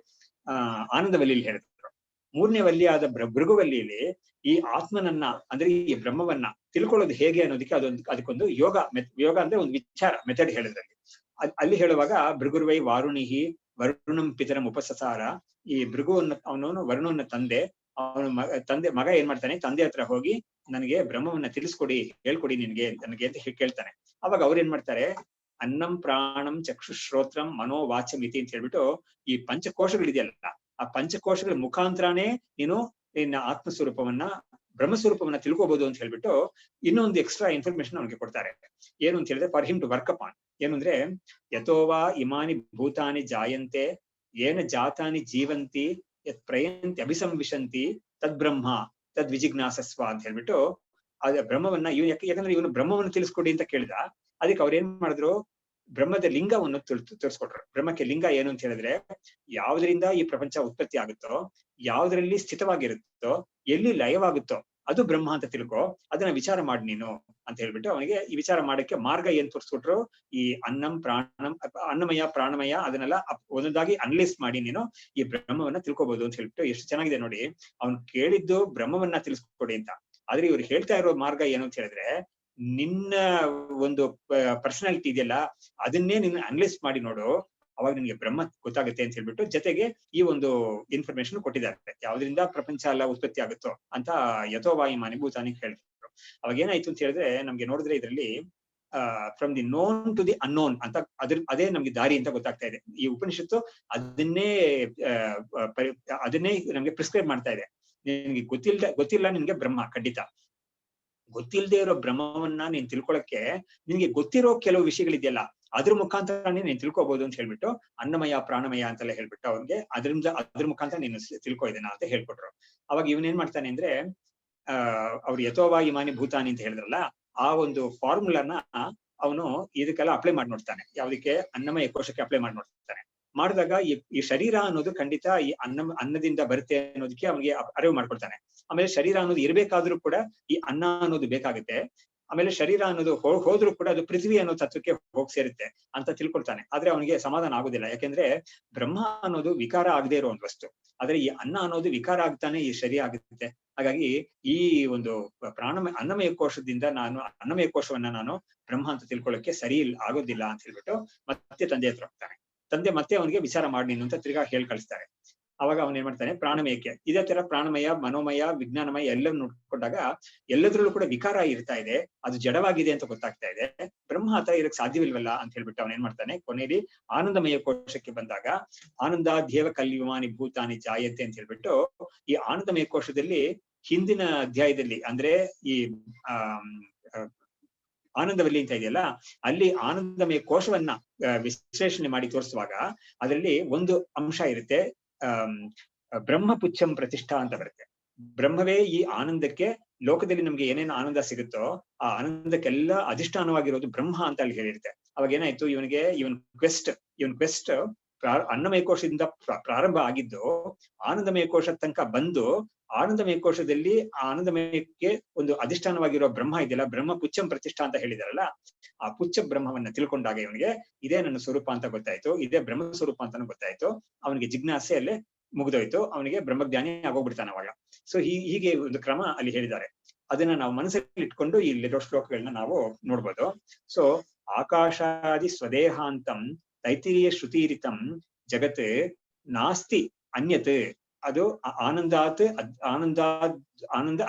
ಆನಂದವಲ್ಲಿಯಲ್ಲಿ ಹೇಳಿದ್ರು. ಮೂರನೇ ವಲ್ಲಿ ಆದ ಭೃಗುವಲ್ಲಿಯಲ್ಲಿ ಈ ಆತ್ಮನನ್ನ ಅಂದ್ರೆ ಈ ಬ್ರಹ್ಮವನ್ನ ತಿಳ್ಕೊಳ್ಳೋದು ಹೇಗೆ ಅನ್ನೋದಕ್ಕೆ ಅದಕ್ಕೊಂದು ಯೋಗ ಅಂದ್ರೆ ಒಂದು ವಿಚಾರ ಮೆಥಡ್ ಹೇಳಿದ್ರಲ್ಲಿ. ಅಲ್ಲಿ ಹೇಳುವಾಗ ಭೃಗುರ್ವೈ ವಾರುಣಿಹಿ ವರುಣಂ ಪಿತರಂ ಉಪಸಸಾರ. ಈ ಭೃಗುವನ್ನ ಅವನು ವರುಣನ ತಂದೆ, ಅವನು ಮಗ ಏನ್ ಮಾಡ್ತಾನೆ, ತಂದೆ ಹತ್ರ ಹೋಗಿ ನನಗೆ ಬ್ರಹ್ಮವನ್ನ ತಿಳಿಸ್ಕೊಡಿ, ಹೇಳ್ಕೊಡಿ ನನಗೆ ಅಂತ ಕೇಳ್ತಾನೆ. ಅವಾಗ ಅವ್ರು ಏನ್ ಮಾಡ್ತಾರೆ, ಅನ್ನಂ ಪ್ರಾಣಂ ಚಕ್ಷುಶ್ರೋತ್ರಂ ಮನೋವಾಚಮಿತಿ ಅಂತ ಹೇಳ್ಬಿಟ್ಟು ಈ ಪಂಚಕೋಶಗಳಿದೆಯಲ್ಲ, ಆ ಪಂಚಕೋಶಗಳ ಮುಖಾಂತರನೇ ನೀನು ನಿನ್ನ ಆತ್ಮಸ್ವರೂಪವನ್ನ ಬ್ರಹ್ಮಸ್ವರೂಪವನ್ನ ತಿಳ್ಕೋಬಹುದು ಅಂತ ಹೇಳ್ಬಿಟ್ಟು ಇನ್ನೊಂದು ಎಕ್ಸ್ಟ್ರಾ ಇನ್ಫಾರ್ಮೇಶನ್ ಅವ್ನಿಗೆ ಕೊಡ್ತಾರೆ. ಏನು ಅಂತ ಹೇಳಿದ್ರೆ for him to work upon. ಏನು ಅಂದ್ರೆ ಯಥೋವಾ ಇಮಾನಿ ಭೂತಾನಿ ಜಾಯಂತೆ ಏನ ಜಾತಾನಿ ಜೀವಂತಿ ಯತ್ ಪ್ರಯಂತಿ ಅಭಿಸಂವಿಶಂತಿ ತದ್ ಬ್ರಹ್ಮ ತದ್ ವಿಜಿಜ್ಞಾಸಸ್ವ ಅಂತ ಹೇಳ್ಬಿಟ್ಟು ಅದ ಬ್ರಹ್ಮವನ್ನ ಯಾಕಂದ್ರೆ ಇವನು ಬ್ರಹ್ಮವನ್ನು ತಿಳಿಸ್ಕೊಡಿ ಅಂತ ಕೇಳಿದ. ಅದಕ್ಕೆ ಅವ್ರು ಏನ್ ಮಾಡಿದ್ರು, ಬ್ರಹ್ಮದ ಲಿಂಗವನ್ನು ತೋರಿಸ್ಕೊಟ್ರು. ಬ್ರಹ್ಮಕ್ಕೆ ಲಿಂಗ ಏನು ಅಂತ ಹೇಳಿದ್ರೆ ಯಾವ್ದ್ರಿಂದ ಈ ಪ್ರಪಂಚ ಉತ್ಪತ್ತಿ ಆಗುತ್ತೋ, ಯಾವ್ದ್ರಲ್ಲಿ ಸ್ಥಿತವಾಗಿರುತ್ತೋ, ಎಲ್ಲಿ ಲಯವಾಗುತ್ತೋ ಅದು ಬ್ರಹ್ಮ ಅಂತ ತಿಳ್ಕೊ, ಅದನ್ನ ವಿಚಾರ ಮಾಡಿ ನೀನು ಅಂತ ಹೇಳ್ಬಿಟ್ಟು ಅವನಿಗೆ ಈ ವಿಚಾರ ಮಾಡಕ್ಕೆ ಮಾರ್ಗ ಏನ್ ತೋರಿಸ್ಕೊಟ್ರು, ಈ ಅನ್ನಮಯ ಪ್ರಾಣಮಯ ಅದನ್ನೆಲ್ಲ ಒಂದೊಂದಾಗಿ ಅನಲೈಸ್ ಮಾಡಿ ನೀನು ಈ ಬ್ರಹ್ಮವನ್ನ ತಿಳ್ಕೊಬಹುದು ಅಂತ ಹೇಳ್ಬಿಟ್ಟು. ಎಷ್ಟು ಚೆನ್ನಾಗಿದೆ ನೋಡಿ, ಅವ್ನು ಕೇಳಿದ್ದು ಬ್ರಹ್ಮವನ್ನ ತಿಳಿಸ್ಕೊಡಿ ಅಂತ, ಆದ್ರೆ ಇವ್ರು ಹೇಳ್ತಾ ಇರೋ ಮಾರ್ಗ ಏನು ಅಂತ ಹೇಳಿದ್ರೆ ನಿನ್ನ ಒಂದು ಪರ್ಸನಾಲಿಟಿ ಇದೆಯಲ್ಲ ಅದನ್ನೇ ನೀನು ಅನಲೈಸ್ ಮಾಡಿ ನೋಡು, ಅವಾಗ ನಿನ್ಗೆ ಬ್ರಹ್ಮ ಗೊತ್ತಾಗುತ್ತೆ ಅಂತ ಹೇಳ್ಬಿಟ್ಟು ಜೊತೆಗೆ ಈ ಒಂದು ಇನ್ಫಾರ್ಮೇಶನ್ ಕೊಟ್ಟಿದ್ದಾರೆ, ಯಾವ್ದ್ರಿಂದ ಪ್ರಪಂಚ ಎಲ್ಲ ಉತ್ಪತ್ತಿ ಆಗುತ್ತೋ ಅಂತ ಯಥೋವಾಯಿ ಮಾನಿ ಭೂತಾನಿ ಹೇಳ್ತಿದ್ರು. ಅವಾಗ ಏನಾಯ್ತು ಅಂತ ಹೇಳಿದ್ರೆ ನಮ್ಗೆ ನೋಡಿದ್ರೆ ಇದರಲ್ಲಿ from the known to the unknown ಅಂತ ಅದೇ ನಮ್ಗೆ ದಾರಿ ಅಂತ ಗೊತ್ತಾಗ್ತಾ ಇದೆ. ಈ ಉಪನಿಷತ್ತು ಅದನ್ನೇ ನಮ್ಗೆ ಪ್ರಿಸ್ಕ್ರೈಬ್ ಮಾಡ್ತಾ ಇದೆ. ನಿನ್ಗೆ ಗೊತ್ತಿಲ್ಲ ನಿನ್ಗೆ ಬ್ರಹ್ಮ ಖಂಡಿತ ಗೊತ್ತಿಲ್ಲದೆ ಇರೋ ಬ್ರಹ್ಮವನ್ನ ನೀನ್ ತಿಳ್ಕೊಳಕ್ಕೆ ನಿನ್ಗೆ ಗೊತ್ತಿರೋ ಕೆಲವು ವಿಷಯಗಳಿದೆಯಲ್ಲ ಅದ್ರ ಮುಖಾಂತರನೇ ನೀನ್ ತಿಳ್ಕೊಬಹುದು ಅಂತ ಹೇಳ್ಬಿಟ್ಟು ಅನ್ನಮಯ ಪ್ರಾಣಮಯ ಅಂತೆಲ್ಲ ಹೇಳ್ಬಿಟ್ಟು ಅವ್ನಿಗೆ ಅದ್ರ ಮುಖಾಂತರ ನೀನು ತಿಳ್ಕೊ ಇದನ್ನ ಅಂತ ಹೇಳ್ಕೊಟ್ರು. ಅವಾಗ ಇವನೇನ್ ಮಾಡ್ತಾನೆ ಅಂದ್ರೆ ಅವ್ರು ಯಥೋವಾ ಇಮಾನಿ ಭೂತಾನಿ ಅಂತ ಹೇಳಿದ್ರಲ್ಲ, ಆ ಒಂದು ಫಾರ್ಮುಲಾನ ಅವನು ಇದಕ್ಕೆಲ್ಲ ಅಪ್ಲೈ ಮಾಡಿ ನೋಡ್ತಾನೆ. ಯಾವ್ದಕ್ಕೆ, ಅನ್ನಮಯ ಕೋಶಕ್ಕೆ ಅಪ್ಲೈ ಮಾಡಿ ನೋಡ್ತಾನೆ. ಮಾಡಿದಾಗ ಈ ಶರೀರ ಅನ್ನೋದು ಖಂಡಿತ ಈ ಅನ್ನದಿಂದ ಬರುತ್ತೆ ಅನ್ನೋದಕ್ಕೆ ಅವನಿಗೆ ಅರಿವು ಮಾಡ್ಕೊಳ್ತಾನೆ. ಆಮೇಲೆ ಶರೀರ ಅನ್ನೋದು ಇರ್ಬೇಕಾದ್ರೂ ಕೂಡ ಈ ಅನ್ನ ಅನ್ನೋದು ಬೇಕಾಗುತ್ತೆ. ಆಮೇಲೆ ಶರೀರ ಅನ್ನೋದು ಹೋದ್ರೂ ಕೂಡ ಅದು ಪೃಥ್ವಿ ಅನ್ನೋ ತತ್ವಕ್ಕೆ ಹೋಗಿ ಸೇರುತ್ತೆ ಅಂತ ತಿಳ್ಕೊಳ್ತಾನೆ. ಆದ್ರೆ ಅವನಿಗೆ ಸಮಾಧಾನ ಆಗುದಿಲ್ಲ, ಯಾಕೆಂದ್ರೆ ಬ್ರಹ್ಮ ಅನ್ನೋದು ವಿಕಾರ ಆಗದೆ ಇರೋ ಒಂದು ವಸ್ತು, ಆದ್ರೆ ಈ ಅನ್ನ ಅನ್ನೋದು ವಿಕಾರ ಆಗ್ತಾನೆ ಈ ಶರೀರ ಆಗುತ್ತೆ. ಹಾಗಾಗಿ ಈ ಒಂದು ಅನ್ನಮಯ ಕೋಶದಿಂದ ಅನ್ನಮಯ ಕೋಶವನ್ನ ನಾನು ಬ್ರಹ್ಮ ಅಂತ ತಿಳ್ಕೊಳ್ಳೋಕೆ ಸರಿ ಆಗೋದಿಲ್ಲ ಅಂತ ಹೇಳ್ಬಿಟ್ಟು ಮತ್ತೆ ತಂದೆ ಹತ್ರ ಹೋಗ್ತಾನೆ. ತಂದೆ ಮತ್ತೆ ಅವನಿಗೆ ವಿಚಾರ ಮಾಡಿ ನೀನು ಅಂತ ತಿರ್ಗಾ ಹೇಳಿ ಕಳಿಸ್ತಾರೆ. ಅವಾಗ ಅವನ್ ಏನ್ ಮಾಡ್ತಾನೆ, ಪ್ರಾಣಮಯಕ್ಕೆ ಇದೇ ತರ ಪ್ರಾಣಮಯ ಮನೋಮಯ ವಿಜ್ಞಾನಮಯ ಎಲ್ಲ ನೋಡ್ಕೊಂಡಾಗ ಎಲ್ಲದ್ರಲ್ಲೂ ಕೂಡ ವಿಕಾರ ಇರ್ತಾ ಇದೆ, ಅದು ಜಡವಾಗಿದೆ ಅಂತ ಗೊತ್ತಾಗ್ತಾ ಇದೆ. ಬ್ರಹ್ಮ ಆತರ ಇರಕ್ ಸಾಧ್ಯವಿಲ್ವಲ್ಲ ಅಂತ ಹೇಳ್ಬಿಟ್ಟು ಅವನ್ ಏನ್ ಮಾಡ್ತಾನೆ, ಕೊನೆಯಲ್ಲಿ ಆನಂದಮಯ ಕೋಶಕ್ಕೆ ಬಂದಾಗ ಆನಂದಾಧ್ಯೇವ ಕಲ್ಯುಮಾನಿ ಭೂತಾನಿ ಜಾಯತೆ ಅಂತ ಹೇಳ್ಬಿಟ್ಟು ಈ ಆನಂದಮಯ ಕೋಶದಲ್ಲಿ ಹಿಂದಿನ ಅಧ್ಯಾಯದಲ್ಲಿ ಅಂದ್ರೆ ಈ ಆನಂದವಲ್ಲಿ ಅಂತ ಇದೆಯಲ್ಲ, ಅಲ್ಲಿ ಆನಂದಮಯ ಕೋಶವನ್ನ ವಿಶ್ಲೇಷಣೆ ಮಾಡಿ ತೋರಿಸುವಾಗ ಅದರಲ್ಲಿ ಒಂದು ಅಂಶ ಇರುತ್ತೆ, ಬ್ರಹ್ಮಪುಚ್ಛಂ ಪ್ರತಿಷ್ಠಾ ಅಂತ ಬರುತ್ತೆ. ಬ್ರಹ್ಮವೇ ಈ ಆನಂದಕ್ಕೆ, ಲೋಕದಲ್ಲಿ ನಮ್ಗೆ ಏನೇನು ಆನಂದ ಸಿಗುತ್ತೋ ಆ ಆನಂದಕ್ಕೆಲ್ಲ ಅಧಿಷ್ಠಾನವಾಗಿರೋದು ಬ್ರಹ್ಮ ಅಂತ ಅಲ್ಲಿ ಹೇಳಿರುತ್ತೆ. ಅವಾಗ ಏನಾಯ್ತು, ಇವನ್ ಕ್ವೆಸ್ಟ್ ಅನ್ನಮಯ ಕೋಶದಿಂದ ಪ್ರಾರಂಭ ಆಗಿದ್ದು ಆನಂದಮಯ ಕೋಶದ ತನಕ ಬಂದು, ಆನಂದಮಯ ಕೋಶದಲ್ಲಿ ಆ ಆನಂದಮಯಕ್ಕೆ ಒಂದು ಅಧಿಷ್ಠಾನವಾಗಿರೋ ಬ್ರಹ್ಮ ಇದೆಯಲ್ಲ, ಬ್ರಹ್ಮ ಪುಚ್ಚಂ ಪ್ರತಿಷ್ಠಾ ಅಂತ ಹೇಳಿದಾರಲ್ಲ, ಆ ಪುಚ್ಚ ಬ್ರಹ್ಮವನ್ನ ತಿಳ್ಕೊಂಡಾಗ ಇವನಿಗೆ ಇದೇ ನನ್ನ ಸ್ವರೂಪ ಅಂತ ಗೊತ್ತಾಯ್ತು, ಇದೇ ಬ್ರಹ್ಮ ಸ್ವರೂಪ ಅಂತಾನು ಗೊತ್ತಾಯ್ತು. ಅವನಿಗೆ ಜಿಜ್ಞಾಸೆ ಅಲ್ಲೇ ಮುಗಿದೋಯ್ತು, ಅವನಿಗೆ ಬ್ರಹ್ಮಜ್ಞಾನಿ ಆಗೋಗ್ಬಿಡ್ತಾನೆ ಅವಾಗ. ಸೊ ಹೀಗೆ ಒಂದು ಕ್ರಮ ಅಲ್ಲಿ ಹೇಳಿದ್ದಾರೆ. ಅದನ್ನ ನಾವು ಮನಸ್ಸಲ್ಲಿ ಇಟ್ಕೊಂಡು ಇಲ್ಲಿರೋ ಶ್ಲೋಕಗಳನ್ನ ನಾವು ನೋಡ್ಬೋದು. ಸೊ ಆಕಾಶಾದಿ ಸ್ವದೇಹಾಂತಂ ತೈತಿರೀಯ ಶ್ರುತಿರಿತಂ ಜಗತ್ ನಾಸ್ತಿ ಅನ್ಯತ್, ಅದು ಆನಂದ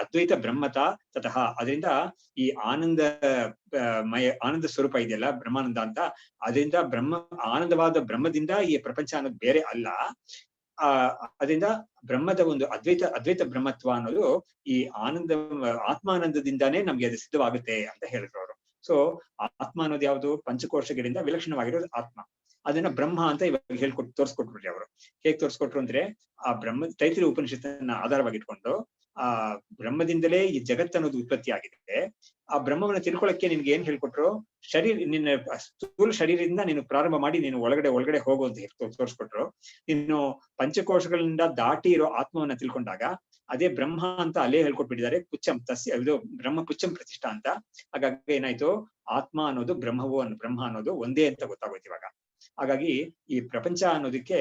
ಅದ್ವೈತ ಬ್ರಹ್ಮತ ತತಃ. ಅದರಿಂದ ಈ ಆನಂದ ಸ್ವರೂಪ ಇದೆಯಲ್ಲ ಬ್ರಹ್ಮಾನಂದ ಅಂತ, ಅದರಿಂದ ಆನಂದವಾದ ಬ್ರಹ್ಮದಿಂದ ಈ ಪ್ರಪಂಚ ಅನ್ನೋದು ಬೇರೆ ಅಲ್ಲ. ಅದರಿಂದ ಬ್ರಹ್ಮದ ಒಂದು ಅದ್ವೈತ ಬ್ರಹ್ಮತ್ವ ಅನ್ನೋದು ಈ ಆತ್ಮಾನಂದದಿಂದಾನೇ ನಮ್ಗೆ ಅದು ಸಿದ್ಧವಾಗುತ್ತೆ ಅಂತ ಹೇಳಿದ್ರು ಅವರು. ಸೊ ಆತ್ಮ ಅನ್ನೋದು ಯಾವುದು, ಪಂಚಕೋಶಗಳಿಂದ ವಿಲಕ್ಷಣವಾಗಿರೋದು ಆತ್ಮ. ಅದನ್ನ ಬ್ರಹ್ಮ ಅಂತ ಇವಾಗ ತೋರ್ಸ್ಕೊಟ್ಬಿಟ್ರಿ ಅವರು. ಹೇಗ್ ತೋರ್ಸ್ಕೊಟ್ರು ಅಂದ್ರೆ, ಆ ತೈತ್ರಿಯ ಉಪನಿಷತ್ತನ್ನ ಆಧಾರವಾಗಿಟ್ಕೊಂಡು ಆ ಬ್ರಹ್ಮದಿಂದಲೇ ಈ ಜಗತ್ತು ಅನ್ನೋದು ಉತ್ಪತ್ತಿ ಆಗಿದೆ. ಆ ಬ್ರಹ್ಮವನ್ನ ತಿಳ್ಕೊಳಕ್ಕೆ ನಿನ್ಗೆ ಏನ್ ಹೇಳ್ಕೊಟ್ರು, ನಿನ್ನ ಸ್ಥೂಲ ಶರೀರದಿಂದ ನೀನು ಪ್ರಾರಂಭ ಮಾಡಿ ನೀನು ಒಳಗಡೆ ಹೋಗು ಅಂತ ತೋರ್ಸ್ಕೊಟ್ರು. ನೀನು ಪಂಚಕೋಶಗಳಿಂದ ದಾಟಿ ಇರೋ ಆತ್ಮವನ್ನ ತಿಳ್ಕೊಂಡಾಗ ಅದೇ ಬ್ರಹ್ಮ ಅಂತ ಅಲ್ಲೇ ಹೇಳ್ಕೊಟ್ಬಿಟ್ಟಿದ್ದಾರೆ. ಇದು ಬ್ರಹ್ಮ ಪುಚ್ಚಂ ಪ್ರತಿಷ್ಠಾ ಅಂತ. ಹಾಗಾಗಿ ಏನಾಯ್ತು, ಆತ್ಮ ಅನ್ನೋದು ಬ್ರಹ್ಮ ಅನ್ನೋದು ಒಂದೇ ಅಂತ ಗೊತ್ತಾಗೋಯ್ತು ಇವಾಗ. ಹಾಗಾಗಿ ಈ ಪ್ರಪಂಚ ಅನ್ನೋದಕ್ಕೆ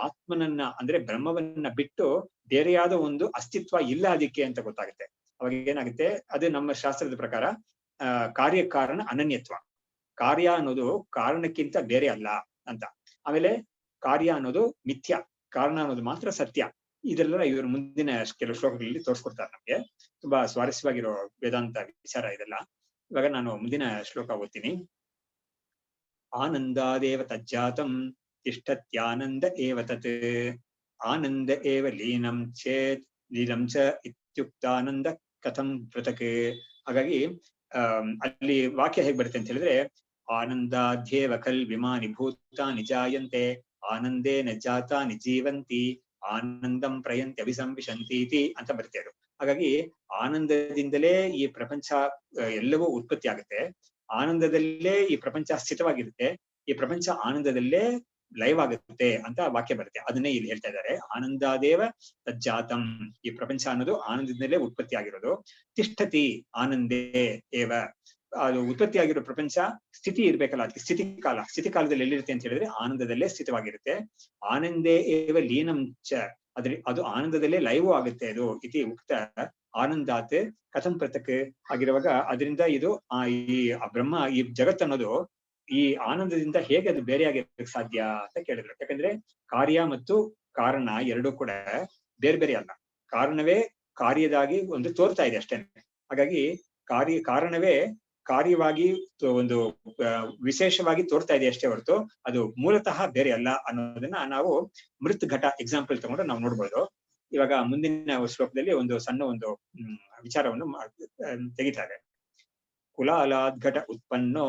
ಆತ್ಮನನ್ನ ಅಂದ್ರೆ ಬ್ರಹ್ಮವನ್ನ ಬಿಟ್ಟು ಬೇರೆಯಾದ ಒಂದು ಅಸ್ತಿತ್ವ ಇಲ್ಲ ಅದಕ್ಕೆ ಅಂತ ಗೊತ್ತಾಗುತ್ತೆ. ಅವಾಗ ಏನಾಗುತ್ತೆ, ಅದು ನಮ್ಮ ಶಾಸ್ತ್ರದ ಪ್ರಕಾರ ಕಾರ್ಯಕಾರಣ ಅನನ್ಯತ್ವ. ಕಾರ್ಯ ಅನ್ನೋದು ಕಾರಣಕ್ಕಿಂತ ಬೇರೆ ಅಲ್ಲ ಅಂತ. ಆಮೇಲೆ ಕಾರ್ಯ ಅನ್ನೋದು ಮಿಥ್ಯ, ಕಾರಣ ಅನ್ನೋದು ಮಾತ್ರ ಸತ್ಯ. ಇದೆಲ್ಲ ಇವರು ಮುಂದಿನ ಕೆಲವು ಶ್ಲೋಕಗಳಲ್ಲಿ ತೋರಿಸ್ಕೊಡ್ತಾರೆ ನಮ್ಗೆ. ತುಂಬಾ ಸ್ವಾರಸ್ಯವಾಗಿರೋ ವೇದಾಂತ ವಿಚಾರ ಇದೆಲ್ಲ. ಇವಾಗ ನಾನು ಮುಂದಿನ ಶ್ಲೋಕ ಓದ್ತೀನಿ. ಆನಂದಾದೇವ ತಜ್ಜಾತಂ ತಿಷ್ಠತ್ಯಾನಂದ ಏವ ತತ್ ಆನಂದ ಏವ ಲೀನಂ ಚೇತ್ ಲೀನಂ ಚ ಇತ್ಯುಕ್ತಾನಂದ ಕಥಂ ಪೃಥಕ್. ಹಾಗಾಗಿ ಅಲ್ಲಿ ವಾಕ್ಯ ಹೇಗ್ ಬರುತ್ತೆ ಅಂತ ಹೇಳಿದ್ರೆ, ಆನಂದಾಧ್ಯೇವ ಖಲ್ ವಿಮಾನಿ ಭೂತಾನಿ ಜಾಯಂತೆ ಆನಂದೇನ ಜಾತಾನಿ ಜೀವಂತಿ ಆನಂದಂ ಪ್ರಯಂತಿ ಅಭಿಸಂವಿಶಂತೀತಿ ಅಂತ ಬರುತ್ತೆ ಅದು. ಹಾಗಾಗಿ ಆನಂದದಿಂದಲೇ ಈ ಪ್ರಪಂಚ ಎಲ್ಲವೂ ಉತ್ಪತ್ತಿ ಆಗುತ್ತೆ, ಆನಂದದಲ್ಲೇ ಈ ಪ್ರಪಂಚ ಸ್ಥಿತವಾಗಿರುತ್ತೆ, ಈ ಪ್ರಪಂಚ ಆನಂದದಲ್ಲೇ ಲೈವ್ ಆಗುತ್ತೆ ಅಂತ ವಾಕ್ಯ ಬರುತ್ತೆ. ಅದನ್ನೇ ಇಲ್ಲಿ ಹೇಳ್ತಾ ಇದ್ದಾರೆ. ಆನಂದಾದೇವ ತಜ್ಜಾತಂ, ಈ ಪ್ರಪಂಚ ಅನ್ನೋದು ಆನಂದದಿಂದಲೇ ಉತ್ಪತ್ತಿ ಆಗಿರೋದು. ತಿಷ್ಠತಿ ಆನಂದೇ ಏವ, ಅದು ಉತ್ಪತ್ತಿ ಆಗಿರೋ ಪ್ರಪಂಚ ಸ್ಥಿತಿ ಇರ್ಬೇಕಲ್ಲ, ಅದಕ್ಕೆ ಸ್ಥಿತಿ ಕಾಲದಲ್ಲಿ ಎಲ್ಲಿರುತ್ತೆ ಅಂತ ಹೇಳಿದ್ರೆ ಆನಂದದಲ್ಲೇ ಸ್ಥಿತವಾಗಿರುತ್ತೆ. ಆನಂದೇ ಏವ ಲೀನಂ ಚ, ಅದು ಆನಂದದಲ್ಲೇ ಲೈವ್ ಆಗುತ್ತೆ ಅದು. ಇತಿ ಉಕ್ತ ಆನಂದಾತ್ ಕಥಂ ಪೃಥಕ್ ಆಗಿರುವಾಗ, ಅದರಿಂದ ಇದು ಈ ಬ್ರಹ್ಮ ಈ ಜಗತ್ ಅನ್ನೋದು ಈ ಆನಂದದಿಂದ ಹೇಗೆ ಅದು ಬೇರೆಯಾಗಿರಕ್ಕೆ ಸಾಧ್ಯ ಅಂತ ಕೇಳಿದ್ರು. ಯಾಕಂದ್ರೆ ಕಾರ್ಯ ಮತ್ತು ಕಾರಣ ಎರಡೂ ಕೂಡ ಬೇರೆ ಬೇರೆ ಅಲ್ಲ. ಕಾರಣವೇ ಕಾರ್ಯದಾಗಿ ಒಂದು ತೋರ್ತಾ ಇದೆ ಅಷ್ಟೇ. ಹಾಗಾಗಿ ಕಾರಣವೇ ಕಾರ್ಯವಾಗಿ ಒಂದು ವಿಶೇಷವಾಗಿ ತೋರ್ತಾ ಇದೆ ಅಷ್ಟೇ ಹೊರತು ಅದು ಮೂಲತಃ ಬೇರೆ ಅಲ್ಲ ಅನ್ನೋದನ್ನ ನಾವು ಮೃತ್ ಘಟ ಎಕ್ಸಾಂಪಲ್ ತಗೊಂಡು ನಾವು ನೋಡ್ಬೋದು. ಇವಾಗ ಮುಂದಿನ ಶ್ಲೋಕದಲ್ಲಿ ಒಂದು ಸಣ್ಣ ಒಂದು ವಿಚಾರವನ್ನು ತೆಗಿತಾರೆ. ಕುಲಾಲಾದ್ ಘಟ ಉತ್ಪನ್ನೋ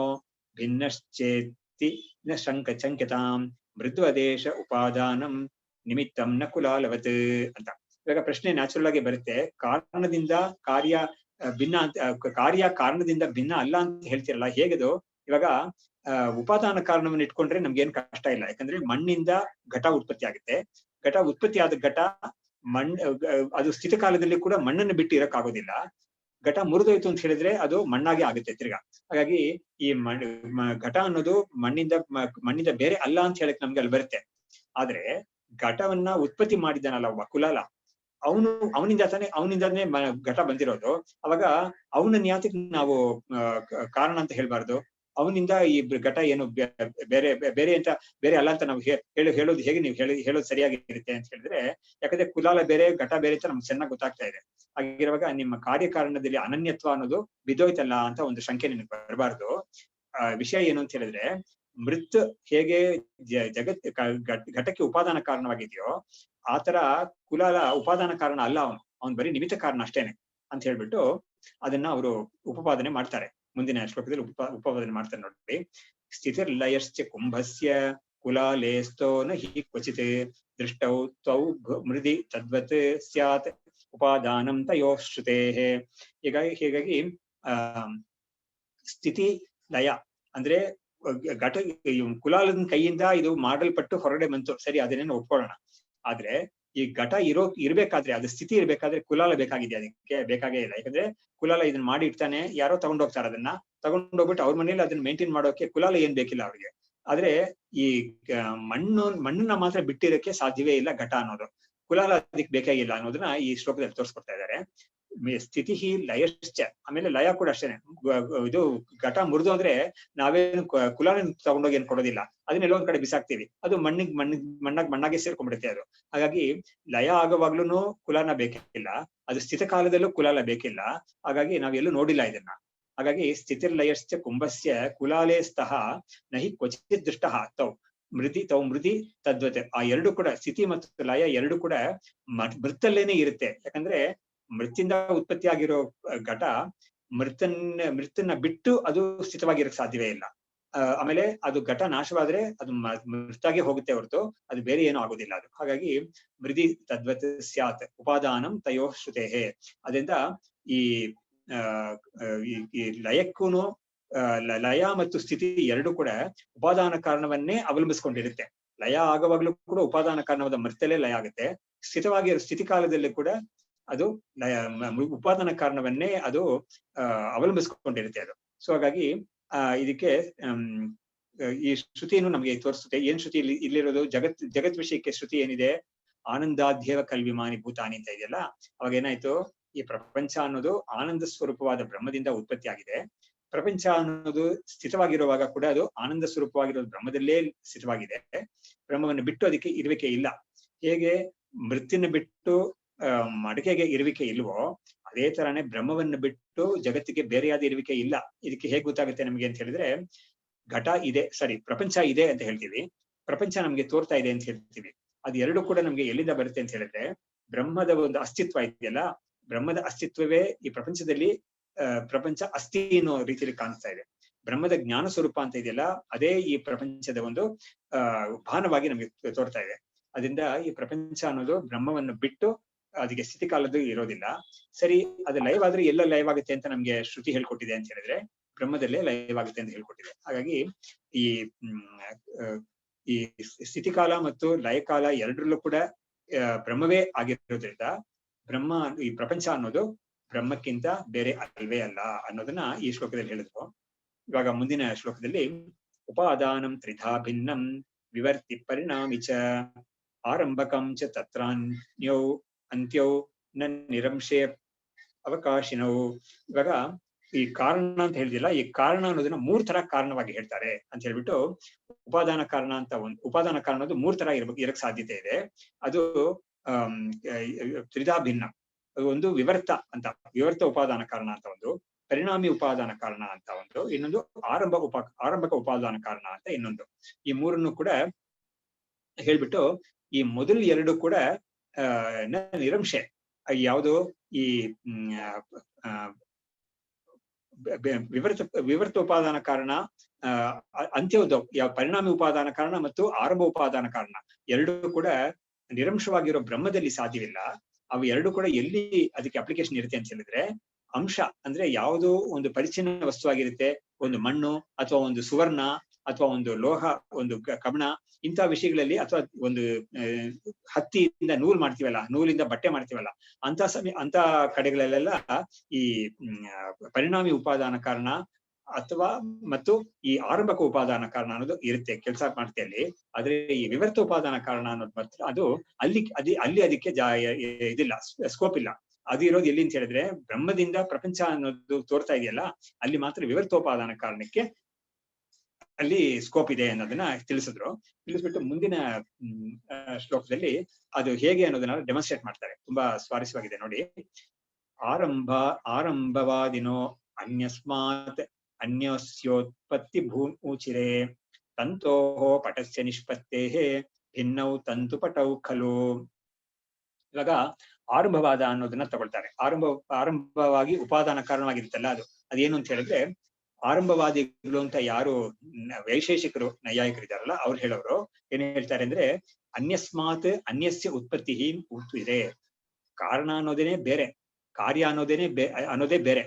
ಭಿನ್ನಶ್ಚೇತಿ ನ ಶಂಕತಾಂ ಮೃದ್ವದೇಶ ಉಪಾದಾನಂ ನಿಮಿತ್ತಂ ನ ಕುಲಾಲವತ್ ಅಂತ. ಇವಾಗ ಪ್ರಶ್ನೆ ನ್ಯಾಚುರಲ್ ಆಗಿ ಬರುತ್ತೆ, ಕಾರಣದಿಂದ ಕಾರ್ಯ ಭಿನ್ನ ಅಂತ, ಕಾರ್ಯ ಕಾರಣದಿಂದ ಭಿನ್ನ ಅಲ್ಲ ಅಂತ ಹೇಳ್ತಿರಲ್ಲ, ಹೇಗದು? ಇವಾಗ ಉಪಾದಾನ ಕಾರಣವನ್ನು ಇಟ್ಕೊಂಡ್ರೆ ನಮ್ಗೇನ್ ಕಷ್ಟ ಇಲ್ಲ. ಯಾಕಂದ್ರೆ ಮಣ್ಣಿಂದ ಘಟ ಉತ್ಪತ್ತಿ ಆಗುತ್ತೆ. ಘಟ ಉತ್ಪತ್ತಿ ಆದ ಘಟ ಅದು ಸ್ಥಿತಿ ಕಾಲದಲ್ಲಿ ಕೂಡ ಮಣ್ಣನ್ನು ಬಿಟ್ಟು ಇರಕ್ಕಾಗೋದಿಲ್ಲ. ಘಟ ಮುರಿದೋಯ್ತು ಅಂತ ಹೇಳಿದ್ರೆ ಅದು ಮಣ್ಣಾಗೆ ಆಗುತ್ತೆ ತಿರ್ಗಾ. ಹಾಗಾಗಿ ಈ ಘಟ ಅನ್ನೋದು ಮಣ್ಣಿಂದ ಬೇರೆ ಅಲ್ಲ ಅಂತ ಹೇಳಕ್ ನಮ್ಗೆ ಅಲ್ಲಿ ಬರುತ್ತೆ. ಆದ್ರೆ ಘಟವನ್ನ ಉತ್ಪತ್ತಿ ಮಾಡಿದ್ದಾನಲ್ಲ ಒಬ್ಬ ಕುಲಾಲ, ಅವನಿಂದಾನೇ ಘಟ ಬಂದಿರೋದು. ಅವಾಗ ಅವನನ್ನ ಯಾತಕ್ಕೆ ನಾವು ಕಾರಣ ಅಂತ ಹೇಳ್ಬಾರ್ದು? ಅವನಿಂದ ಈ ಘಟ ಏನು ಬೇರೆ ಅಲ್ಲ ಅಂತ ನಾವು ಹೇಳೋದು ಹೇಗೆ? ನೀವು ಹೇಳೋದು ಸರಿಯಾಗಿರುತ್ತೆ ಅಂತ ಹೇಳಿದ್ರೆ, ಯಾಕಂದ್ರೆ ಕುಲಾಲ ಬೇರೆ ಘಟ ಬೇರೆ ಅಂತ ನಮ್ಗೆ ಚೆನ್ನಾಗಿ ಗೊತ್ತಾಗ್ತಾ ಇದೆ. ಹಾಗಿರುವಾಗ ನಿಮ್ಮ ಕಾರ್ಯಕಾರಣದಲ್ಲಿ ಅನನ್ಯತ್ವ ಅನ್ನೋದು ಬಿದ್ದೋಯ್ತಲ್ಲ ಅಂತ ಒಂದು ಶಂಕೆ ನಿನಗೆ ಬರಬಾರ್ದು. ವಿಷಯ ಏನು ಅಂತ ಹೇಳಿದ್ರೆ, ಮೃತ್ ಹೇಗೆ ಘಟಕ್ಕೆ ಉಪಾದಾನ ಕಾರಣವಾಗಿದೆಯೋ ಆತರ ಕುಲಾಲ ಉಪಾದಾನ ಕಾರಣ ಅಲ್ಲ, ಅವನು ಬರೀ ನಿಮಿತ್ತ ಕಾರಣ ಅಷ್ಟೇನೆ ಅಂತ ಹೇಳ್ಬಿಟ್ಟು ಅದನ್ನ ಅವರು ಉಪಪಾದನೆ ಮಾಡ್ತಾರೆ. ಮುಂದಿನ ಶ್ಲೋಕದಲ್ಲಿ ಉಪಪಾದನೆ ಮಾಡ್ತಾರೆ ನೋಡಿ. ಸ್ಥಿತಿರ್ಲಯಶ್ಚ ಕುಂಭಸ್ಯ ಕುಲಾಲೇಸ್ತೋ ನ ಹಿ ಕ್ವಚಿತ್ ದೃಷ್ಟೌ ತ್ವೌ ಮೃದಿ ತದ್ವತ್ ಸ್ಯಾತ್ ಉಪಾದಾನಂ ತಯೋಃ ಶ್ರುತೇಃ. ಹೀಗಾಗಿ ಸ್ಥಿತಿ ಲಯ ಅಂದ್ರೆ ಘಟ ಕುಲಾಲನ ಕೈಯಿಂದ ಇದು ಮಾಡಲ್ಪಟ್ಟು ಹೊರಗಡೆ ಬಂತು, ಸರಿ, ಅದನ್ನೇನು ಒಪ್ಕೊಳ್ಳೋಣ. ಆದ್ರೆ ಈ ಘಟ ಇರ್ಬೇಕಾದ್ರೆ, ಅದು ಸ್ಥಿತಿ ಇರ್ಬೇಕಾದ್ರೆ ಕುಲಾಲ ಬೇಕಾಗಿದೆ, ಅದಕ್ಕೆ ಬೇಕಾಗೇ ಇಲ್ಲ. ಯಾಕಂದ್ರೆ ಕುಲಾಲ ಇದನ್ನ ಮಾಡಿ ಇಡ್ತಾನೆ, ಯಾರೋ ತಗೊಂಡೋಗ್ತಾರೆ, ಅದನ್ನ ತಗೊಂಡೋಗ್ಬಿಟ್ಟು ಅವ್ರ ಮನೇಲಿ ಅದನ್ನ ಮೇಂಟೈನ್ ಮಾಡೋಕೆ ಕುಲಾಲ ಏನ್ ಬೇಕಿಲ್ಲ ಅವ್ರಿಗೆ. ಆದ್ರೆ ಈ ಮಣ್ಣನ್ನ ಮಾತ್ರ ಬಿಟ್ಟಿರಕ್ಕೆ ಸಾಧ್ಯವೇ ಇಲ್ಲ ಘಟ ಅನ್ನೋದು. ಕುಲಾಲ ಅದಕ್ಕೆ ಬೇಕಾಗಿಲ್ಲ ಅನ್ನೋದನ್ನ ಈ ಶ್ಲೋಕದಲ್ಲಿ ತೋರಿಸ್ಕೊಡ್ತಾ ಇದ್ದಾರೆ. ಸ್ಥಿತಿ ಲಯಶ್ಚ, ಆಮೇಲೆ ಲಯ ಕೂಡ ಅಷ್ಟೇನೆ. ಇದು ಘಟ ಮುರಿದು ಅಂದ್ರೆ ನಾವೇನು ಕುಲಾಲ ತಗೊಂಡೋಗಿ ಏನ್ ಕೊಡೋದಿಲ್ಲ, ಅದನ್ನೆಲ್ಲ ಒಂದ್ ಕಡೆ ಬಿಸಾಕ್ತಿವಿ, ಅದು ಮಣ್ಣಾಗೆ ಸೇರ್ಕೊಂಡ್ಬಿಡುತ್ತೆ ಅದು. ಹಾಗಾಗಿ ಲಯ ಆಗುವಾಗ್ಲೂ ಕುಲಾಲ ಬೇಕಿಲ್ಲ, ಅದು ಸ್ಥಿತ ಕಾಲದಲ್ಲೂ ಕುಲಾಲ ಬೇಕಿಲ್ಲ. ಹಾಗಾಗಿ ನಾವೆಲ್ಲೂ ನೋಡಿಲ್ಲ ಇದನ್ನ. ಹಾಗಾಗಿ ಸ್ಥಿತಿರ್ಲಯಶ್ಚ ಕುಂಭಸ್ಯ ಕುಲಾಲೇ ಸ್ತಃ ನಹಿ ಕ್ವಚಿತ್ ದೃಷ್ಟ ತೌ ಮೃದಿ ತದ್ವತೆ. ಆ ಎರಡು ಕೂಡ, ಸ್ಥಿತಿ ಮತ್ತು ಲಯ ಎರಡು ಕೂಡ ಮೃತ್ತಲ್ಲೇನೆ ಇರುತ್ತೆ. ಯಾಕಂದ್ರೆ ಮೃತ್ತಿಂದ ಉತ್ಪತ್ತಿ ಆಗಿರೋ ಘಟ ಮೃತನ್ನ ಬಿಟ್ಟು ಅದು ಸ್ಥಿತವಾಗಿರಕ್ ಸಾಧ್ಯವೇ ಇಲ್ಲ. ಆಮೇಲೆ ಅದು ಘಟ ನಾಶವಾದ್ರೆ ಅದು ಮೃತಾಗೆ ಹೋಗುತ್ತೆ ಹೊರತು ಅದು ಬೇರೆ ಏನೂ ಆಗೋದಿಲ್ಲ ಅದು. ಹಾಗಾಗಿ ಮೃದಿ ತದ್ವತ್ ಸ್ಯಾತ್ ಉಪಾದಾನಂ ತಯೋ ಶ್ರುತೇಃ. ಅದರಿಂದ ಈ ಲಯಕ್ಕೂನು ಲಯ ಮತ್ತು ಸ್ಥಿತಿ ಎರಡು ಕೂಡ ಉಪಾದಾನ ಕಾರಣವನ್ನೇ ಅವಲಂಬಿಸ್ಕೊಂಡಿರುತ್ತೆ. ಲಯ ಆಗುವಾಗ್ಲೂ ಕೂಡ ಉಪಾದಾನ ಕಾರಣವಾದ ಮೃತಲೇ ಲಯ ಆಗುತ್ತೆ. ಸ್ಥಿತಿ ಕಾಲದಲ್ಲಿ ಕೂಡ ಅದು ಉಪಾದಾನ ಕಾರಣವನ್ನೇ ಅದು ಅವಲಂಬಿಸ್ಕೊಂಡಿರುತ್ತೆ ಅದು. ಸೊ ಹಾಗಾಗಿ ಇದಕ್ಕೆ ಈ ಶ್ರುತಿಯನ್ನು ನಮಗೆ ತೋರಿಸುತ್ತೆ. ಏನ್ ಶ್ರುತಿ ಇಲ್ಲಿರೋದು? ಜಗತ್ ವಿಷಯಕ್ಕೆ ಶ್ರುತಿ ಏನಿದೆ? ಆನಂದಾಧ್ಯವ ಕಲ್ವಿಮಾನಿ ಭೂತಾನಿ ಅಂತ ಇದೆಯಲ್ಲ, ಅವಾಗ ಏನಾಯ್ತು? ಈ ಪ್ರಪಂಚ ಅನ್ನೋದು ಆನಂದ ಸ್ವರೂಪವಾದ ಬ್ರಹ್ಮದಿಂದ ಉತ್ಪತ್ತಿ ಆಗಿದೆ. ಪ್ರಪಂಚ ಅನ್ನೋದು ಸ್ಥಿತವಾಗಿರುವಾಗ ಕೂಡ ಅದು ಆನಂದ ಸ್ವರೂಪವಾಗಿರೋದು ಬ್ರಹ್ಮದಲ್ಲೇ ಸ್ಥಿತವಾಗಿದೆ. ಬ್ರಹ್ಮವನ್ನು ಬಿಟ್ಟು ಅದಕ್ಕೆ ಇರುವಿಕೆ ಇಲ್ಲ. ಹೇಗೆ ಮೃತ್ಯನ್ನ ಬಿಟ್ಟು ಮಡಕೆಗೆ ಇರುವಿಕೆ ಇಲ್ವೋ, ಅದೇ ತರಾನೇ ಬ್ರಹ್ಮವನ್ನು ಬಿಟ್ಟು ಜಗತ್ತಿಗೆ ಬೇರೆಯಾದ ಇರುವಿಕೆ ಇಲ್ಲ. ಇದಕ್ಕೆ ಹೇಗೆ ಗೊತ್ತಾಗುತ್ತೆ ನಮ್ಗೆ ಅಂತ ಹೇಳಿದ್ರೆ, ಘಟ ಇದೆ, ಸರಿ, ಪ್ರಪಂಚ ಇದೆ ಅಂತ ಹೇಳ್ತೀವಿ, ಪ್ರಪಂಚ ನಮ್ಗೆ ತೋರ್ತಾ ಇದೆ ಅಂತ ಹೇಳ್ತೀವಿ. ಅದು ಎರಡು ಕೂಡ ನಮ್ಗೆ ಎಲ್ಲಿಂದ ಬರುತ್ತೆ ಅಂತ ಹೇಳಿದ್ರೆ, ಬ್ರಹ್ಮದ ಒಂದು ಅಸ್ತಿತ್ವ ಇದೆಯಲ್ಲ, ಬ್ರಹ್ಮದ ಅಸ್ತಿತ್ವವೇ ಈ ಪ್ರಪಂಚದಲ್ಲಿ ಪ್ರಪಂಚ ಅಸ್ಥಿ ಅನ್ನೋ ರೀತಿಯಲ್ಲಿ ಕಾಣಿಸ್ತಾ ಇದೆ. ಬ್ರಹ್ಮದ ಜ್ಞಾನ ಸ್ವರೂಪ ಅಂತ ಇದೆಯಲ್ಲ, ಅದೇ ಈ ಪ್ರಪಂಚದ ಒಂದು ಭಾನವಾಗಿ ನಮ್ಗೆ ತೋರ್ತಾ ಇದೆ. ಅದರಿಂದ ಈ ಪ್ರಪಂಚ ಅನ್ನೋದು ಬ್ರಹ್ಮವನ್ನು ಬಿಟ್ಟು ಅದಕ್ಕೆ ಸ್ಥಿತಿ ಕಾಲದ್ದು ಇರೋದಿಲ್ಲ. ಸರಿ, ಅದು ಲಯವಾದ್ರೆ ಎಲ್ಲ ಲಯವಾಗುತ್ತೆ ಅಂತ ನಮ್ಗೆ ಶ್ರುತಿ ಹೇಳ್ಕೊಟ್ಟಿದೆ ಅಂತ ಹೇಳಿದ್ರೆ, ಬ್ರಹ್ಮದಲ್ಲೇ ಲಯವಾಗುತ್ತೆ ಅಂತ ಹೇಳ್ಕೊಟ್ಟಿದೆ. ಹಾಗಾಗಿ ಈ ಸ್ಥಿತಿಕಾಲ ಮತ್ತು ಲಯಕಾಲ ಎರಡರಲ್ಲೂ ಕೂಡ ಬ್ರಹ್ಮವೇ ಆಗಿರೋದ್ರಿಂದ ಈ ಪ್ರಪಂಚ ಅನ್ನೋದು ಬ್ರಹ್ಮಕ್ಕಿಂತ ಬೇರೆ ಅಲ್ವೇ ಅಲ್ಲ ಅನ್ನೋದನ್ನ ಈ ಶ್ಲೋಕದಲ್ಲಿ ಹೇಳಿದ್ರು. ಇವಾಗ ಮುಂದಿನ ಶ್ಲೋಕದಲ್ಲಿ ಉಪಾದಾನಂ ತ್ರಿಧಾ ಭಿನ್ನಂ ವಿವರ್ತಿ ಪರಿಣಾಮಿ ಚ ಆರಂಭಕಂ ಚ ತತ್ರಾನ್ಯೌ ಅಂತ್ಯೌ ನ ನಿರಂಶೇ ಅವಕಾಶಿನವು. ಇವಾಗ ಈ ಕಾರಣ ಅಂತ ಹೇಳಿದಿಲ್ಲ, ಈ ಕಾರಣ ಅನ್ನೋದನ್ನ 3 ತರ ಕಾರಣವಾಗಿ ಹೇಳ್ತಾರೆ ಅಂತ ಹೇಳ್ಬಿಟ್ಟು, ಉಪಾದಾನ ಕಾರಣ ಅಂತ ಉಪಾದಾನ ಕಾರಣ ಅದು 3 ತರ ಇರಕ್ ಸಾಧ್ಯತೆ ಇದೆ. ಅದು ತ್ರಿಧಾ ಭಿನ್ನ. ಅದು ಒಂದು ವಿವರ್ತ ಉಪಾದಾನ ಕಾರಣ ಅಂತ ಒಂದು, ಪರಿಣಾಮಿ ಉಪಾದಾನ ಕಾರಣ ಅಂತ ಒಂದು, ಇನ್ನೊಂದು ಆರಂಭಕ ಉಪಾದಾನ ಕಾರಣ ಅಂತ ಇನ್ನೊಂದು. ಈ 3 ಕೂಡ ಹೇಳ್ಬಿಟ್ಟು, ಈ ಮೊದಲು 2 ಕೂಡ ನಿರಂಶೆ. ಯಾವುದು? ಈ ವಿವರ್ತ ಉಪಾದಾನ ಕಾರಣ, ಅಂತ್ಯದ ಪರಿಣಾಮಿ ಉಪಾದಾನ ಕಾರಣ ಮತ್ತು ಆರಂಭ ಉಪಾದಾನ ಕಾರಣ ಎರಡೂ ಕೂಡ ನಿರಂಶವಾಗಿರೋ ಬ್ರಹ್ಮದಲ್ಲಿ ಸಾಧ್ಯವಿಲ್ಲ. ಅವು ಎರಡು ಕೂಡ ಎಲ್ಲಿ ಅದಕ್ಕೆ ಅಪ್ಲಿಕೇಶನ್ ಇರುತ್ತೆ ಅಂತ ಹೇಳಿದ್ರೆ, ಅಂಶ ಅಂದ್ರೆ ಯಾವುದೋ ಒಂದು ಪರಿಚ್ಛಿನ್ನ ವಸ್ತುವಾಗಿರುತ್ತೆ, ಒಂದು ಮಣ್ಣು ಅಥವಾ ಒಂದು ಸುವರ್ಣ ಅಥವಾ ಒಂದು ಲೋಹ, ಒಂದು ಕಬ್ಣ, ಇಂಥ ವಿಷಯಗಳಲ್ಲಿ, ಅಥವಾ ಒಂದು ಹತ್ತಿಯಿಂದ ನೂಲ್ ಮಾಡ್ತೀವಲ್ಲ, ನೂಲಿಂದ ಬಟ್ಟೆ ಮಾಡ್ತೀವಲ್ಲ, ಅಂತ ಕಡೆಗಳಲ್ಲೆಲ್ಲ ಈ ಪರಿಣಾಮಿ ಉಪಾದಾನ ಕಾರಣ ಅಥವಾ ಮತ್ತು ಈ ಆರಂಭಕ ಉಪಾದಾನ ಕಾರಣ ಅನ್ನೋದು ಇರುತ್ತೆ ಕೆಲಸ ಮಾಡ್ತಿಯಲ್ಲಿ. ಆದ್ರೆ ಈ ವಿವರ್ತ ಉಪಾದಾನ ಕಾರಣ ಅನ್ನೋದು ಮಾತ್ರ ಅದು ಅಲ್ಲಿ ಅದಕ್ಕೆ ಇದಿಲ್ಲ, ಸ್ಕೋಪ್ ಇಲ್ಲ. ಅದು ಇರೋದು ಎಲ್ಲಿ ಅಂತ ಹೇಳಿದ್ರೆ, ಬ್ರಹ್ಮದಿಂದ ಪ್ರಪಂಚ ಅನ್ನೋದು ತೋರ್ತಾ ಇದೆಯಲ್ಲ, ಅಲ್ಲಿ ಮಾತ್ರ ವಿವರ್ತೋಪಾದಾನ ಕಾರಣಕ್ಕೆ ಅಲ್ಲಿ ಸ್ಕೋಪ್ ಇದೆ ಅನ್ನೋದನ್ನ ತಿಳಿಸ್ಬಿಟ್ಟು ಮುಂದಿನ ಶ್ಲೋಕದಲ್ಲಿ ಅದು ಹೇಗೆ ಅನ್ನೋದನ್ನ ಡೆಮಾನ್ಸ್ಟ್ರೇಟ್ ಮಾಡ್ತಾರೆ. ತುಂಬಾ ಸ್ವಾರಸ್ಯವಾಗಿದೆ ನೋಡಿ. ಆರಂಭವಾದಿನೋ ಅನ್ಯಸ್ಮಾತ್ ಅನ್ಯೋಸ್ಯೋತ್ಪತ್ತಿ ಭೂಚಿರೆ ತಂತೋಃ ಪಟಸ್ಯ ನಿಷ್ಪತ್ತೇಃ ಭಿನ್ನೌ ತಂತು ಪಟೌ ಖಲು. ಇವಾಗ ಆರಂಭವಾದ ಅನ್ನೋದನ್ನ ತಗೊಳ್ತಾರೆ. ಆರಂಭವಾಗಿ ಉಪಾದಾನ ಕಾರಣವಾಗಿರುತ್ತಲ್ಲ, ಅದೇನು ಅಂತ ಹೇಳಿದ್ರೆ, ಆರಂಭವಾದಿಗಳು ಅಂತ ಯಾರು ವೈಶೇಷಿಕರು ನೈಯಾಯಿಕರು ಇದ್ದಾರಲ್ಲ, ಅವ್ರು ಹೇಳೋರು ಏನ್ ಹೇಳ್ತಾರೆ ಅಂದ್ರೆ, ಅನ್ಯಸ್ಮಾತ್ ಅನ್ಯಸ್ಯ ಉತ್ಪತ್ತಿ ಇದೆ. ಕಾರಣ ಅನ್ನೋದೇನೆ ಬೇರೆ, ಕಾರ್ಯ ಅನ್ನೋದೇನೆ ಅನ್ನೋದೇ ಬೇರೆ.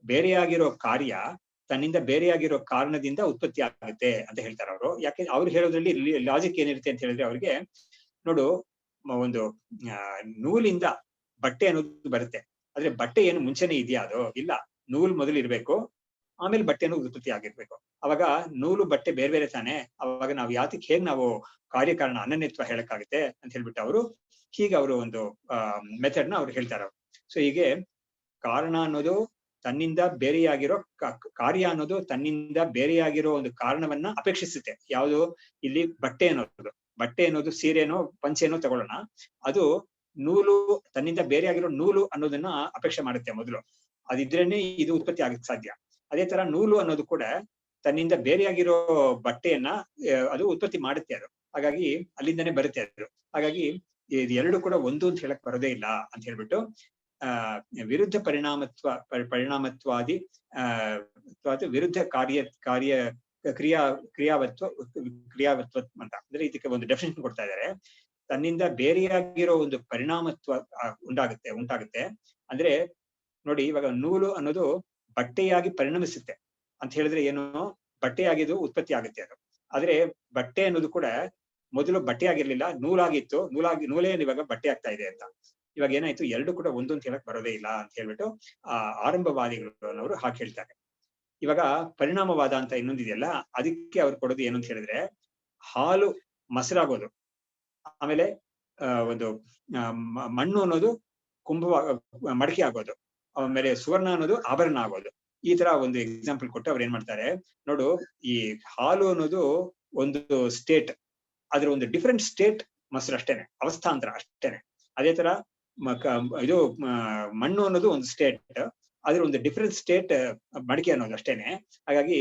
ಬೇರೆಯಾಗಿರೋ ಕಾರ್ಯ ತನ್ನಿಂದ ಬೇರೆಯಾಗಿರೋ ಕಾರಣದಿಂದ ಉತ್ಪತ್ತಿ ಆಗುತ್ತೆ ಅಂತ ಹೇಳ್ತಾರೆ ಅವರು. ಯಾಕೆ ಅವ್ರು ಹೇಳೋದ್ರಲ್ಲಿ ಲಾಜಿಕ್ ಏನಿರುತ್ತೆ ಅಂತ ಹೇಳಿದ್ರೆ, ಅವ್ರಿಗೆ ನೋಡು, ಒಂದು ನೂಲಿಂದ ಬಟ್ಟೆ ಅನ್ನೋದು ಬರುತ್ತೆ. ಆದ್ರೆ ಬಟ್ಟೆ ಏನು ಮುಂಚೆನೆ ಇದೆಯಾ? ಅದು ಇಲ್ಲ. ನೂಲ್ ಮೊದಲು ಇರ್ಬೇಕು, ಆಮೇಲೆ ಬಟ್ಟೆ ಅನ್ನೋದು ಉತ್ಪತ್ತಿ ಆಗಿರ್ಬೇಕು. ಅವಾಗ ನೂಲು ಬಟ್ಟೆ ಬೇರೆ ಬೇರೆ ತಾನೆ. ಅವಾಗ ನಾವು ಯಾತಕ್ಕೆ ಹೇಗ್ ನಾವು ಕಾರ್ಯಕಾರಣ ಅನನ್ಯತ್ವ ಹೇಳಕ್ಕಾಗುತ್ತೆ ಅಂತ ಹೇಳ್ಬಿಟ್ಟು ಅವರು ಹೀಗೆ ಅವರು ಒಂದು ಮೆಥಡ್ ನ ಅವ್ರು ಹೇಳ್ತಾರೆ. ಸೊ ಹೀಗೆ ಕಾರಣ ಅನ್ನೋದು ತನ್ನಿಂದ ಬೇರೆಯಾಗಿರೋ ಕಾರ್ಯ ಅನ್ನೋದು ತನ್ನಿಂದ ಬೇರೆಯಾಗಿರೋ ಒಂದು ಕಾರಣವನ್ನ ಅಪೇಕ್ಷಿಸುತ್ತೆ. ಯಾವುದು? ಇಲ್ಲಿ ಬಟ್ಟೆ ಅನ್ನೋದು ಸೀರೆನೋ ಪಂಚೆನೋ ತಗೊಳ್ಳೋಣ, ಅದು ನೂಲು ತನ್ನಿಂದ ಬೇರೆಯಾಗಿರೋ ನೂಲು ಅನ್ನೋದನ್ನ ಅಪೇಕ್ಷೆ ಮಾಡುತ್ತೆ ಮೊದಲು. ಅದಿದ್ರೇನೆ ಇದು ಉತ್ಪತ್ತಿ ಆಗಕ್ಕೆ ಸಾಧ್ಯ. ಅದೇ ತರ ನೂಲು ಅನ್ನೋದು ಕೂಡ ತನ್ನಿಂದ ಬೇರೆಯಾಗಿರೋ ಬಟ್ಟೆಯನ್ನ ಅದು ಉತ್ಪತ್ತಿ ಮಾಡುತ್ತೆ. ಅದು ಹಾಗಾಗಿ ಅಲ್ಲಿಂದನೇ ಬರುತ್ತೆ ಅದು. ಹಾಗಾಗಿ ಎರಡು ಕೂಡ ಒಂದು ಅಂತ ಹೇಳಕ್ ಬರೋದೇ ಇಲ್ಲ ಅಂತ ಹೇಳ್ಬಿಟ್ಟು ವಿರುದ್ಧ ಪರಿಣಾಮತ್ವಾದಿ ವಿರುದ್ಧ ಕ್ರಿಯಾವತ್ವ ಅಂತ ಅಂದ್ರೆ ಇದಕ್ಕೆ ಒಂದು ಡೆಫಿನೇಷನ್ ಕೊಡ್ತಾ ಇದ್ದಾರೆ. ತನ್ನಿಂದ ಬೇರೆಯಾಗಿರೋ ಒಂದು ಪರಿಣಾಮತ್ವ ಉಂಟಾಗುತ್ತೆ ಅಂದ್ರೆ ನೋಡಿ, ಇವಾಗ ನೂಲು ಅನ್ನೋದು ಬಟ್ಟೆಯಾಗಿ ಪರಿಣಮಿಸುತ್ತೆ ಅಂತ ಹೇಳಿದ್ರೆ ಏನು? ಬಟ್ಟೆಯಾಗಿದ್ದು ಉತ್ಪತ್ತಿ ಆಗುತ್ತೆ ಅದು. ಆದ್ರೆ ಬಟ್ಟೆ ಅನ್ನೋದು ಕೂಡ ಮೊದಲು ಬಟ್ಟೆ ಆಗಿರ್ಲಿಲ್ಲ, ನೂಲಾಗಿತ್ತು. ನೂಲೇ ಇವಾಗ ಬಟ್ಟೆ ಆಗ್ತಾ ಇದೆ ಅಂತ. ಇವಾಗ ಏನಾಯ್ತು? ಎರಡು ಕೂಡ ಒಂದು ಅಂತ ಹೇಳಕ್ ಬರೋದೇ ಇಲ್ಲ ಅಂತ ಹೇಳ್ಬಿಟ್ಟು ಆರಂಭವಾದಿಗಳು ಹಾಗೆ ಹೇಳ್ತಾರೆ. ಇವಾಗ ಪರಿಣಾಮವಾದ ಅಂತ ಇನ್ನೊಂದಿದೆಯಲ್ಲ, ಅದಕ್ಕೆ ಅವ್ರು ಕೊಡೋದು ಏನು ಅಂತ ಹೇಳಿದ್ರೆ, ಹಾಲು ಮೊಸರಾಗೋದು, ಆಮೇಲೆ ಒಂದು ಮಣ್ಣು ಅನ್ನೋದು ಮಡಕೆ ಆಗೋದು, ಆಮೇಲೆ ಸುವರ್ಣ ಅನ್ನೋದು ಆಭರಣ ಆಗೋದು. ಈ ತರ ಒಂದು ಎಕ್ಸಾಂಪಲ್ ಕೊಟ್ಟು ಅವ್ರು ಏನ್ ಮಾಡ್ತಾರೆ, ನೋಡು, ಈ ಹಾಲು ಅನ್ನೋದು ಒಂದು ಸ್ಟೇಟ್, ಅದ್ರ ಒಂದು ಡಿಫ್ರೆಂಟ್ ಸ್ಟೇಟ್ ಮೊಸರು ಅಷ್ಟೇನೆ, ಅವಸ್ಥಾಂತರ ಅಷ್ಟೇನೆ. ಅದೇ ತರ ಇದು ಮಣ್ಣು ಅನ್ನೋದು ಒಂದು ಸ್ಟೇಟ್, ಅದ್ರ ಒಂದು ಡಿಫ್ರೆಂಟ್ ಸ್ಟೇಟ್ ಮಡಿಕೆ ಅನ್ನೋದು ಅಷ್ಟೇನೆ. ಹಾಗಾಗಿ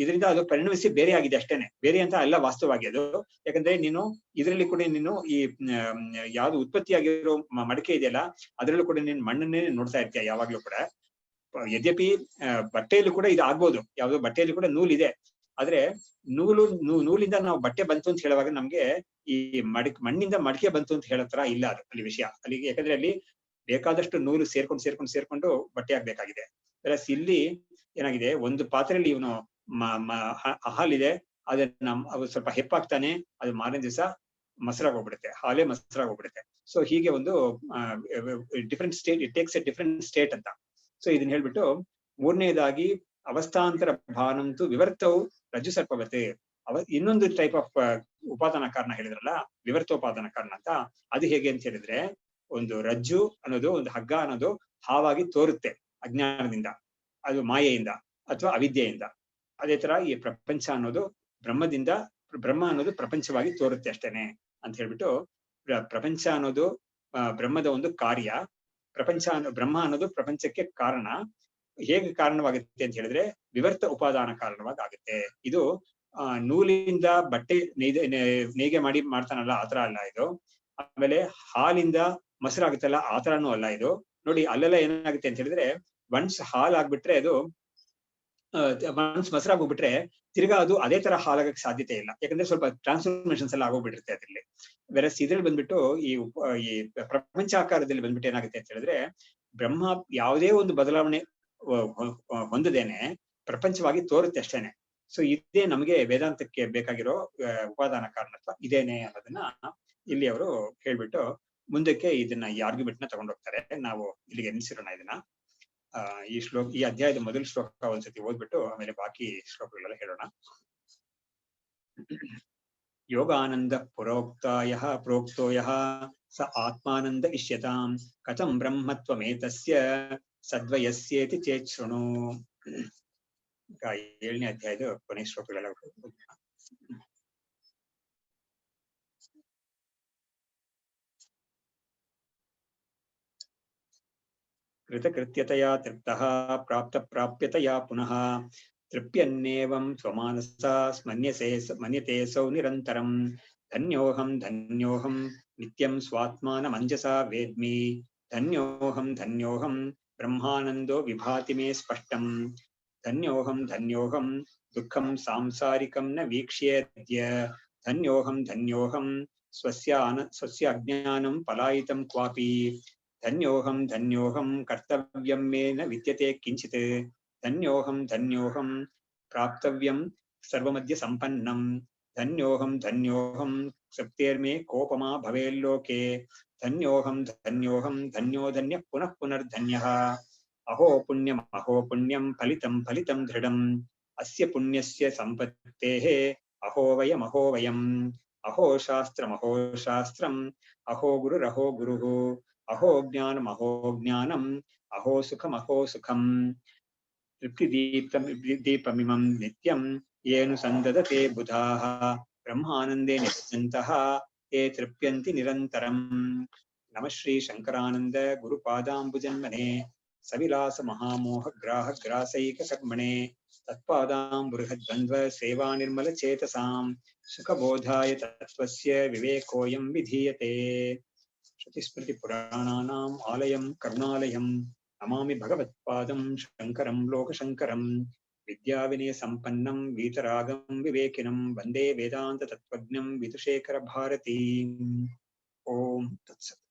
ಇದರಿಂದ ಅದು ಪರಿಣಮಿಸಿ ಬೇರೆ ಆಗಿದೆ ಅಷ್ಟೇನೆ, ಬೇರೆ ಅಂತ ಅಲ್ಲ ವಾಸ್ತವವಾಗಿ ಅದು. ಯಾಕಂದ್ರೆ ನೀನು ಇದರಲ್ಲಿ ಕೂಡ ನೀನು ಈ ಯಾವ್ದು ಉತ್ಪತ್ತಿಯಾಗಿರೋ ಮಡಿಕೆ ಇದೆಯಲ್ಲ, ಅದರಲ್ಲೂ ಕೂಡ ನೀನು ಮಣ್ಣನ್ನೇ ನೋಡ್ತಾ ಇರ್ತೀಯ ಯಾವಾಗ್ಲೂ ಕೂಡ. ಯದ್ಯಪಿ ಬಟ್ಟೆಯಲ್ಲೂ ಕೂಡ ಇದು ಆಗ್ಬೋದು, ಯಾವ್ದೋ ಬಟ್ಟೆಯಲ್ಲಿ ಕೂಡ ನೂಲಿದೆ. ಆದ್ರೆ ನೂಲಿಂದ ನಾವು ಬಟ್ಟೆ ಬಂತು ಅಂತ ಹೇಳುವಾಗ ನಮ್ಗೆ ಈ ಮಣ್ಣಿಂದ ಮಡಿಕೆ ಬಂತು ಅಂತ ಹೇಳತ್ರ ಇಲ್ಲ ಅದು ಅಲ್ಲಿ ವಿಷಯ. ಅಲ್ಲಿ ಯಾಕಂದ್ರೆ ಅಲ್ಲಿ ಬೇಕಾದಷ್ಟು ನೂಲು ಸೇರ್ಕೊಂಡು ಬಟ್ಟೆ ಆಗ್ಬೇಕಾಗಿದೆ. ಪ್ಲಸ್ ಇಲ್ಲಿ ಏನಾಗಿದೆ, ಒಂದು ಪಾತ್ರೆಯಲ್ಲಿ ಇವನು ಹಾಲಿದೆ, ಅದನ್ನ ಸ್ವಲ್ಪ ಹೆಪ್ಪಾಗ್ತಾನೆ, ಅದು ಮಾರನೇ ದಿವಸ ಮೊಸರಾಗೋಗ್ಬಿಡುತ್ತೆ, ಹಾಲೇ ಮೊಸರಾಗೋಗ್ಬಿಡುತ್ತೆ. ಸೊ ಹೀಗೆ ಒಂದು different state, it takes A different state ಅಂತ. ಸೊ ಇದನ್ನ ಹೇಳ್ಬಿಟ್ಟು ಮೂರನೇದಾಗಿ ಅವಸ್ಥಾಂತರ ಭಾನಂತು ವಿವರ್ತವು ರಜ್ಜು ಸರ್ಪವತೆ. ಇನ್ನೊಂದು ಟೈಪ್ ಆಫ್ ಉಪಾದಾನ ಕಾರಣ ಹೇಳಿದ್ರಲ್ಲ, ವಿವರ್ತೋಪಾದಾನ ಕಾರಣ ಅಂತ. ಅದು ಹೇಗೆ ಅಂತ ಹೇಳಿದ್ರೆ, ಒಂದು ರಜ್ಜು ಅನ್ನೋದು, ಒಂದು ಹಗ್ಗ ಅನ್ನೋದು ಹಾವಾಗಿ ತೋರುತ್ತೆ ಅಜ್ಞಾನದಿಂದ, ಅದು ಮಾಯೆಯಿಂದ ಅಥವಾ ಅವಿದ್ಯೆಯಿಂದ. ಅದೇ ತರ ಈ ಪ್ರಪಂಚ ಅನ್ನೋದು ಬ್ರಹ್ಮ ಅನ್ನೋದು ಪ್ರಪಂಚವಾಗಿ ತೋರುತ್ತೆ ಅಷ್ಟೇನೆ ಅಂತ ಹೇಳ್ಬಿಟ್ಟು, ಪ್ರಪಂಚ ಅನ್ನೋದು ಬ್ರಹ್ಮದ ಒಂದು ಕಾರ್ಯ, ಬ್ರಹ್ಮ ಅನ್ನೋದು ಪ್ರಪಂಚಕ್ಕೆ ಕಾರಣ. ಹೇಗೆ ಕಾರಣವಾಗುತ್ತೆ ಅಂತ ಹೇಳಿದ್ರೆ ವಿವರ್ತ ಉಪಾದಾನ ಕಾರಣವಾಗಿ ಆಗುತ್ತೆ. ಇದು ನೂಲಿಂದ ಬಟ್ಟೆ ನೇಯ್ಗೆ ಮಾಡ್ತಾನಲ್ಲ, ಆತರ ಅಲ್ಲ ಇದು. ಆಮೇಲೆ ಹಾಲಿಂದ ಮೊಸರಾಗುತ್ತಲ್ಲ, ಆತರನೂ ಅಲ್ಲ ಇದು. ನೋಡಿ, ಅಲ್ಲೆಲ್ಲ ಏನಾಗುತ್ತೆ ಅಂತ ಹೇಳಿದ್ರೆ, ಒನ್ಸ್ ಹಾಲ್ ಆಗ್ಬಿಟ್ರೆ ಅದು ಒನ್ಸ್ ಮೊಸರಾಗೋಗ್ಬಿಟ್ರೆ ತಿರ್ಗಾ ಅದು ಅದೇ ತರ ಹಾಲಾಗಕ್ಕೆ ಸಾಧ್ಯತೆ ಇಲ್ಲ. ಯಾಕಂದ್ರೆ ಸ್ವಲ್ಪ ಟ್ರಾನ್ಸ್ಫಾರ್ಮೇಶನ್ಸ್ ಎಲ್ಲ ಆಗೋಗ್ಬಿಟ್ಟಿರುತ್ತೆ ಅದ್ರಲ್ಲಿ. ಬೇರೆ ಇದ್ರಲ್ಲಿ ಬಂದ್ಬಿಟ್ಟು ಈ ಪ್ರಪಂಚ ಆಕಾರದಲ್ಲಿ ಬಂದ್ಬಿಟ್ಟು ಏನಾಗುತ್ತೆ ಅಂತ ಹೇಳಿದ್ರೆ, ಬ್ರಹ್ಮ ಯಾವುದೇ ಒಂದು ಬದಲಾವಣೆ ಹೊಂದದೇನೆ ಪ್ರಪಂಚವಾಗಿ ತೋರುತ್ತೆ ಅಷ್ಟೇನೆ. ಸೊ ಇದೇ ನಮಗೆ ವೇದಾಂತಕ್ಕೆ ಬೇಕಾಗಿರೋ ಉಪಾದಾನ ಕಾರಣತ್ವ ಇದೇನೆ ಅನ್ನೋದನ್ನ ಇಲ್ಲಿ ಅವರು ಹೇಳ್ಬಿಟ್ಟು ಮುಂದಕ್ಕೆ ಈ ಆರ್ಗ್ಯುಮೆಂಟ್ ನ ತಗೊಂಡೋಗ್ತಾರೆ. ನಾವು ಇಲ್ಲಿಗೆ ನಿಲ್ಲಿಸಿರೋಣ ಇದನ್ನ. ಈ ಅಧ್ಯಾಯದ ಮೊದಲ ಶ್ಲೋಕ ಒಂದ್ಸತಿ ಓದ್ಬಿಟ್ಟು ಆಮೇಲೆ ಬಾಕಿ ಶ್ಲೋಕಗಳೆಲ್ಲ ಹೇಳೋಣ. ಯೋಗಾನಂದ ಪ್ರೋಕ್ತೋ ಯಃ ಸ ಆತ್ಮಾನಂದ ಇಷ್ಯತಾಂ ಕಥಂ ಬ್ರಹ್ಮತ್ವಮೇತಸ್ಯ ಸದ್ವಯಸ್ಯೇತಿ ಚೇತ್ ಶೃಣು. 7ನೇ ಅಧ್ಯಾಯದ ಕೊನೆ ಶ್ಲೋಕಗಳೆಲ್ಲ ಕೃತಕೃತ್ಯತಯಾ ತೃಪ್ತಃ ಪ್ರಾಪ್ಯತಯಾ ಪುನಃ ತೃಪ್ಯನ್ನೇವಂ ಸ್ವಮಾನಸಾ ಮನ್ಯತೆಸೌ ನಿರಂತರಂ. ಧನ್ಯೋಹಂ ನಿತ್ಯಂ ಸ್ವಾತ್ಮಾನಮಂಜಸಾ ವೇದ್ಮಿ. ಧನ್ಯೋಹಂ ಬ್ರಹ್ಮಾನಂದೋ ವಿಭಾತಿ ಮೇ ಸ್ಪಷ್ಟಂ. ಧನ್ಯೋಹಂ ದುಃಖಂ ಸಾಂಸಾರಿಕಂ ನ ವೀಕ್ಷ್ಯೇದ್ಯ. ಧನ್ಯೋಹಂ स्वस्य अज्ञानं पलायितं क्वापि धन्योऽहं कर्तव्यं मे न विद्यते किञ्चित् धन्योऽहं प्राप्तव्यं सर्वमद्य सम्पन्नं धन्योऽहं सप्तेर्मे कोपमा भवेल्लोके धन्योऽहं धन्यो धन्यः पुनः पुनर्धन्यः अहो पुण्यं फलितं दृढम् अस्य पुण्यस्य सम्पत्तेः अहो वयम् अहो शास्त्रम् अहो गुरुः अहो ज्ञानम् अहो सुखम् तृप्तिदीपमिमं नित्यं येन संददते बुधाः ब्रह्मानन्दे नित्यन्तः ते तृप्यन्ति निरन्तरम् नमः श्री शंकरानंद गुरुपादाम्बुजन्मने सविलास महामोहग्राहग्रासैककर्मणे तत्पादाम्बुर्हद्वन्द्व सेवा निर्मल चेतसां सुखबोधाय तत्त्वस्य विवेकोऽयं विधीयते श्रुतिस्मृतिपुराणानाम् आलयं करुणालयं नमामि भगवत्पादं शङ्करं लोकशङ्करं विद्याविनयसम्पन्नं वीतरागं विवेकिनं वन्दे वेदान्ततत्त्वज्ञं विदुषेखरभारतीम् ओम तत्सत्।